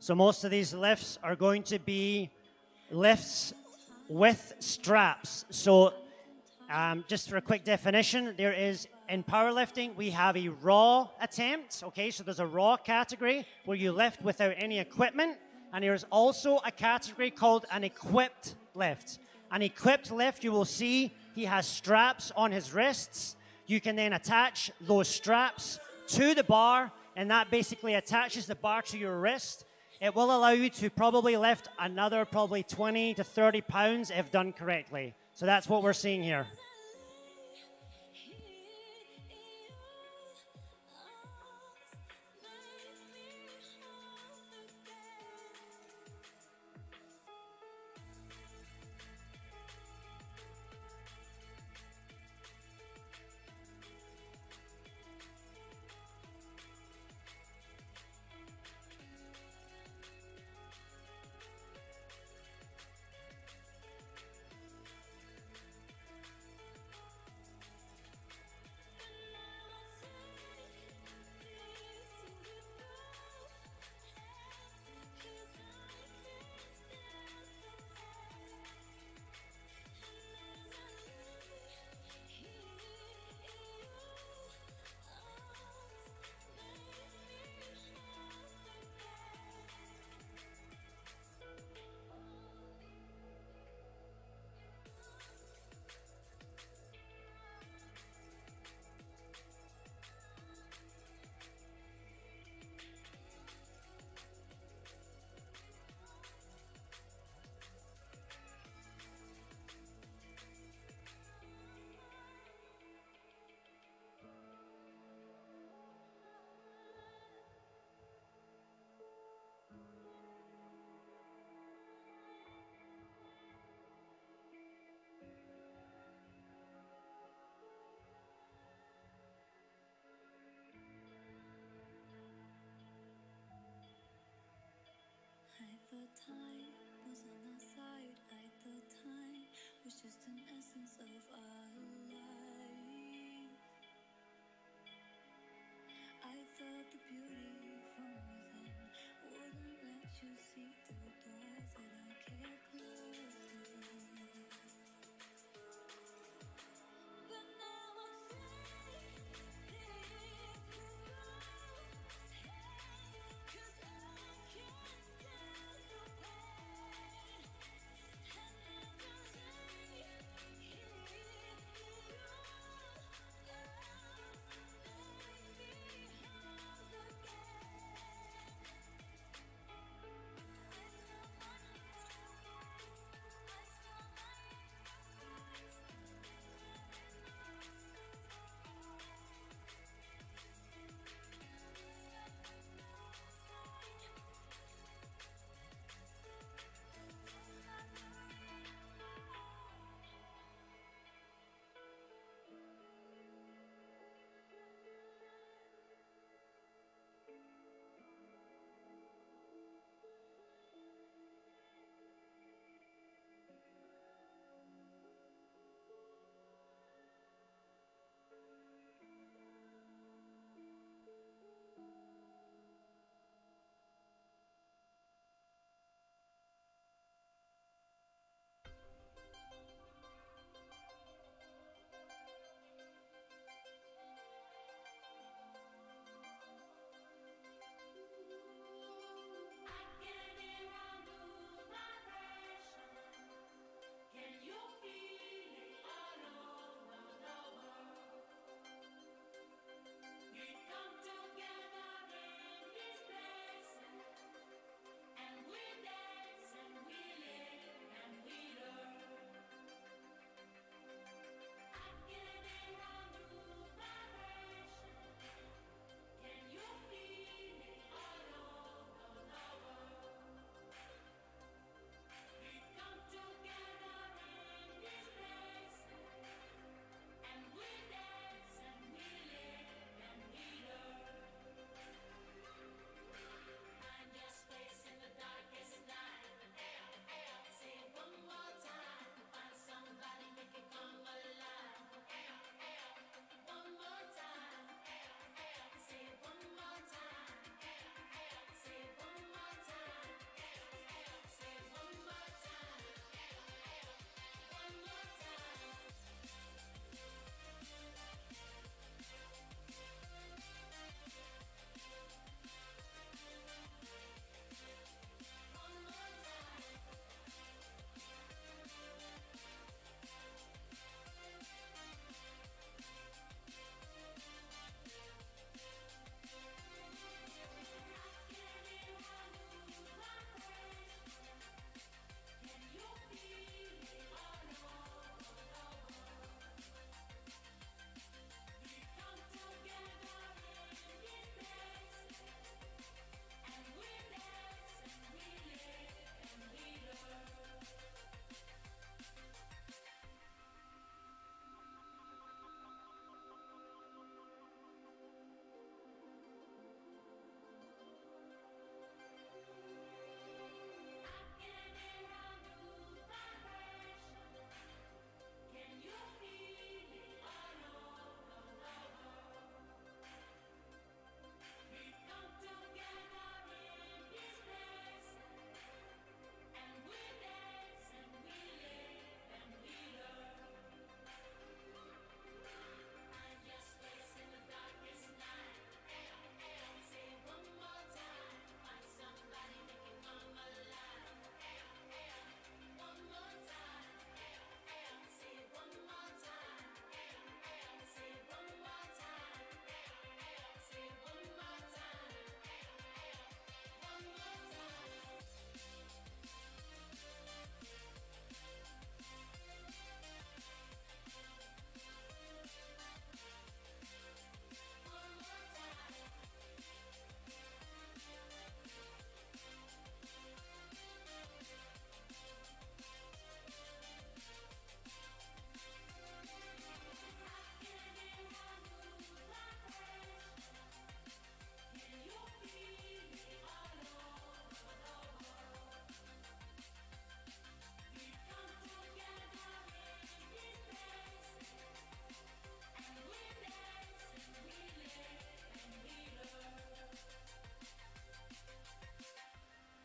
[SPEAKER 1] So most of these lifts are going to be lifts with straps. So just for a quick definition, there is, in powerlifting, we have a raw attempt, okay? So there's a raw category where you lift without any equipment, and there's also a category called an equipped lift. An equipped lift, you will see he has straps on his wrists. You can then attach those straps to the bar, and that basically attaches the bar to your wrist. It will allow you to probably lift another 20 to 30 pounds if done correctly. So that's what we're seeing here.
[SPEAKER 6] I thought time was on our side. I thought time was just an essence of our life. I thought the beauty from within wouldn't let you see through doors that I kept closed. But now I'm safe.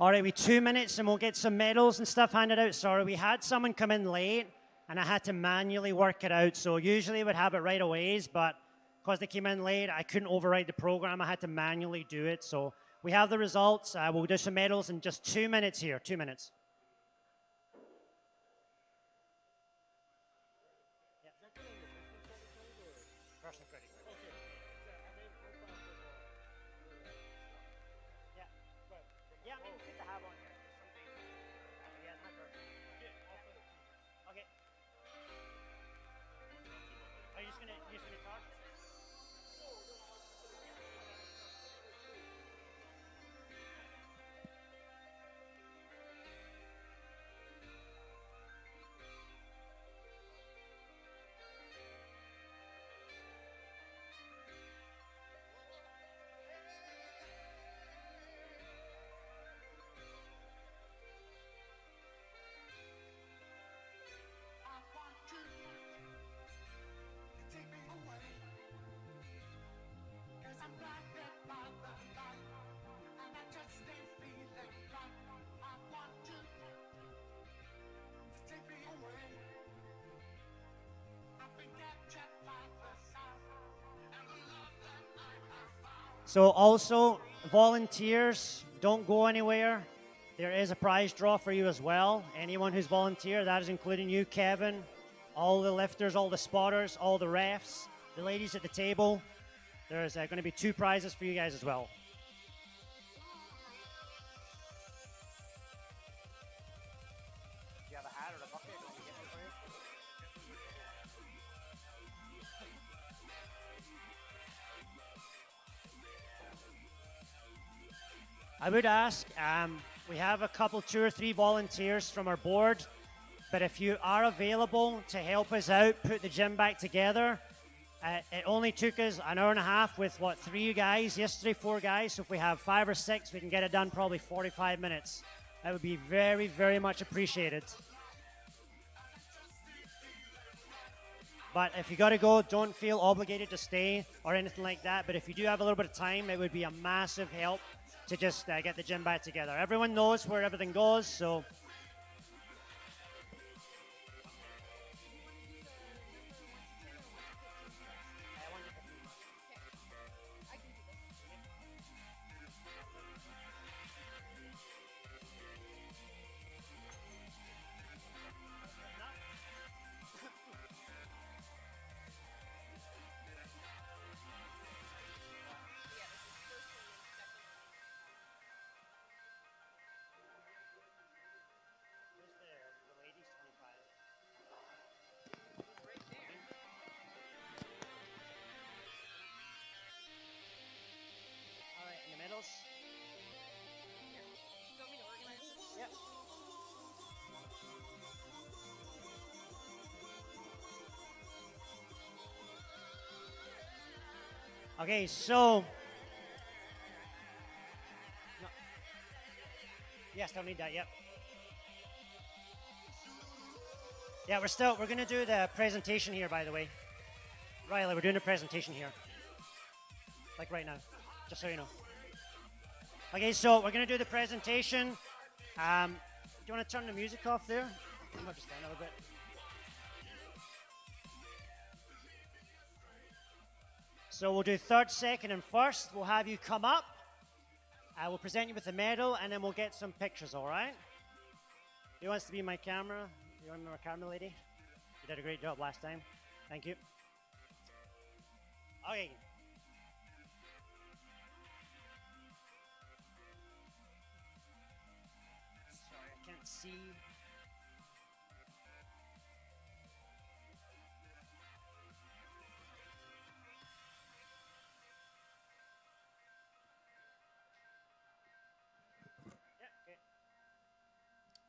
[SPEAKER 1] All right, we 2 minutes and we'll get some medals and stuff handed out. Sorry, we had someone come in late and I had to manually work it out. So usually we'd have it right away, but because they came in late, I couldn't override the program. I had to manually do it. So we have the results. We'll do some medals in just 2 minutes here, 2 minutes. Yeah, I mean, good to have on here. Yeah, it's my birthday. Okay. Are you just gonna talk? So also, volunteers, don't go anywhere. There is a prize draw for you as well. Anyone who's volunteer, that is including you, Kevin, all the lifters, all the spotters, all the refs, the ladies at the table. There's going to be 2 prizes for you guys as well. Do you have a hat or a bucket? Do you want me to get one for you? I would ask, we have a couple, 2 or 3 volunteers from our board, but if you are available to help us out, put the gym back together. It only took us an hour and a half with, 3 guys yesterday, 4 guys. So if we have 5 or 6, we can get it done probably 45 minutes. That would be very, very much appreciated. But if you got to go, don't feel obligated to stay or anything like that. But if you do have a little bit of time, it would be a massive help to just get the gym back together. Everyone knows where everything goes, so. Okay, so. No. Yes, don't need that, yep. Yeah, we're going to do the presentation here, by the way. Riley, we're doing a presentation here. Like right now, just so you know. Okay, so we're going to do the presentation. Do you want to turn the music off there? I'm going to stand a little bit. So we'll do 3rd, 2nd, and 1st. We'll have you come up. We'll present you with a medal, and then we'll get some pictures, all right? Who wants to be my camera? You want to be my camera lady? You did a great job last time. Thank you. Okay. Sorry, I can't see.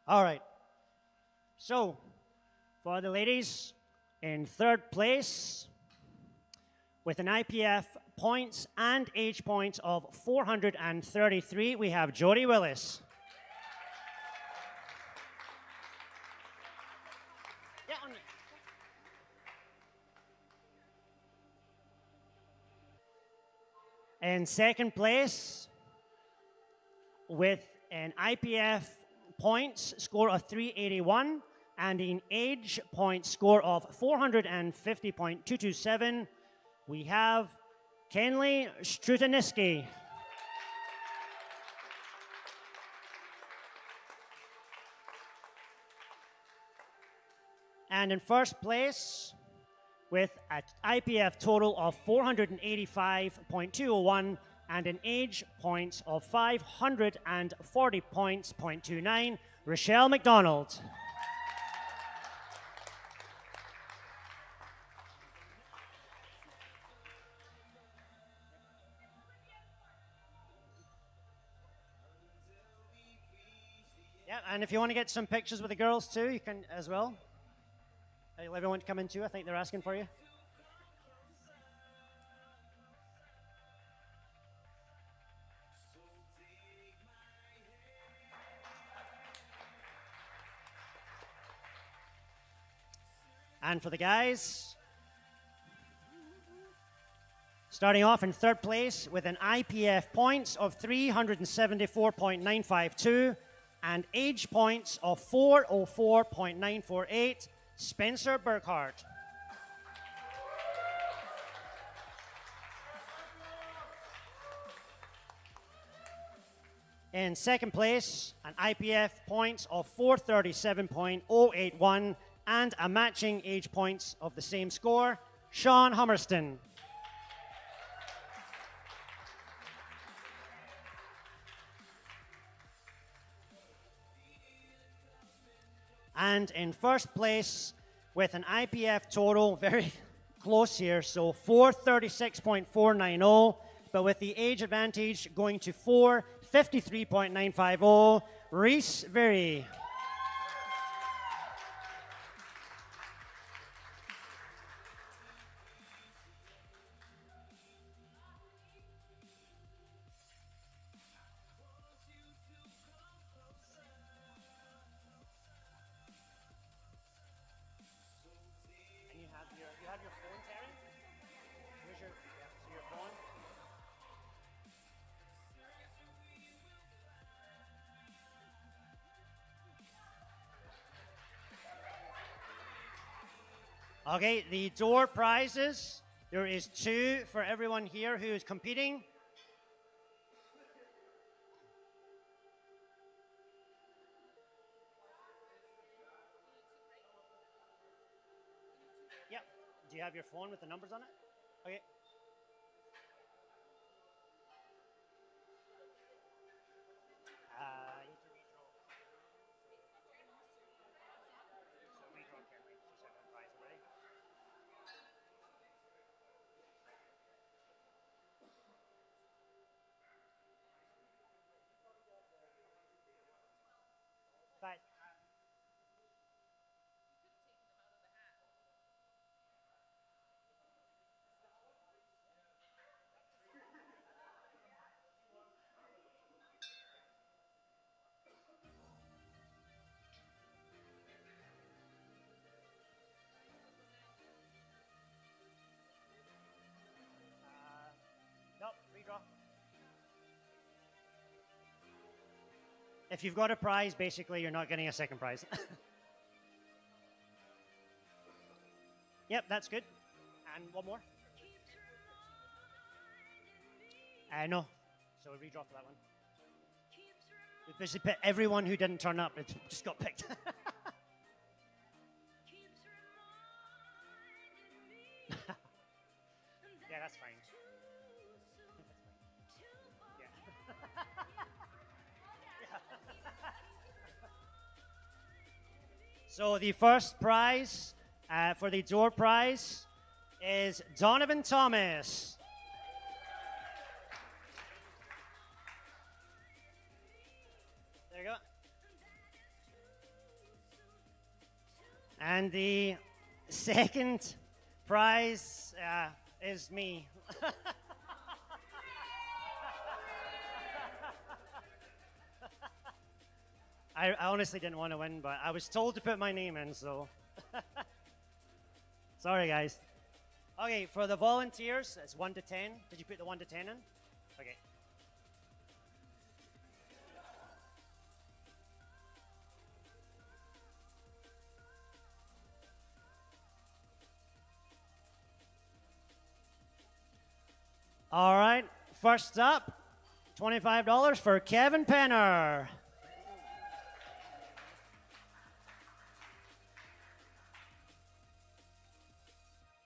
[SPEAKER 1] All right. So, for the ladies, in 3rd place, with an IPF points and age points of 433, we have Jody Willis. Yeah, on you. In 2nd place, with an IPF points score of 381 and an age point score of 450.227, we have Kenley Strutaniski. And in first place, with an IPF total of 485.201 and an age points of 540 points, 0.29, Rochelle McDonald. Yeah, and if you want to get some pictures with the girls too, you can as well. Everyone come in too, I think they're asking for you. And for the guys, starting off in third place with an IPF points of 374.952 and age points of 404.948, Spencer Burkhart. In second place, an IPF points of 437.081 and a matching age points of the same score, Sean Hummerston. And in first place, with an IPF total, very close here, so 436.490, but with the age advantage going to 453.950, Reese Very. You have your phone, Terry? Where's your, yeah, so your phone? Okay, the door prizes. There is 2 for everyone here who is competing. Yep. Do you have your phone with the numbers on it? Okay. You need to redraw. So redraw Cameron. She said one prize already. But nope, redraw. If you've got a prize, basically you're not getting a second prize. Yep, that's good. And one more. No. So we redraw for that one. We basically picked everyone who didn't turn up. It just got picked. Yeah, that's fine. Yeah. So the first prize for the door prize is Donovan Thomas. There you go. And the second prize is me. I honestly didn't want to win, but I was told to put my name in, so. Sorry, guys. Okay, for the volunteers, it's 1 to 10. Did you put the 1 to 10 in? Okay. All right, first up, $25 for Kevin Penner.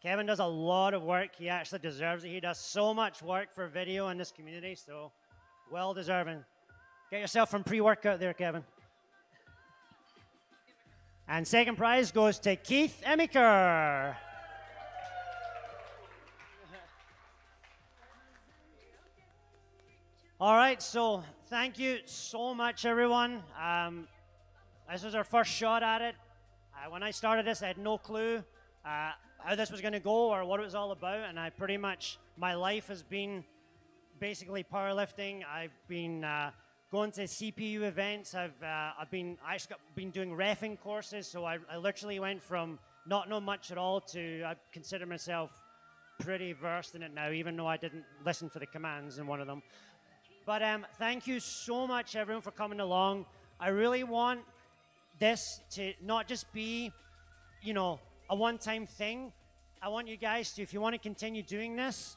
[SPEAKER 1] Kevin does a lot of work. He actually deserves it. He does so much work for video in this community, so well deserving. Get yourself some pre-workout there, Kevin. And second prize goes to Keith Emiker. All right, so thank you so much, everyone. This was our first shot at it. When I started this, I had no clue how this was going to go or what it was all about, and I pretty much, my life has been basically powerlifting. I've been going to CPU events. I've been doing reffing courses, so I literally went from not know much at all to I consider myself pretty versed in it now, even though I didn't listen for the commands in one of them. But thank you so much, everyone, for coming along. I really want this to not just be, you know, a one-time thing. I want you guys to, if you want to continue doing this,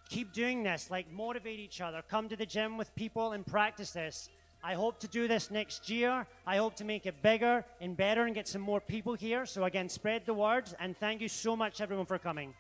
[SPEAKER 1] keep doing this. Like, motivate each other. Come to the gym with people and practice this. I hope to do this next year. I hope to make it bigger and better and get some more people here. So again, spread the word. And thank you so much, everyone, for coming.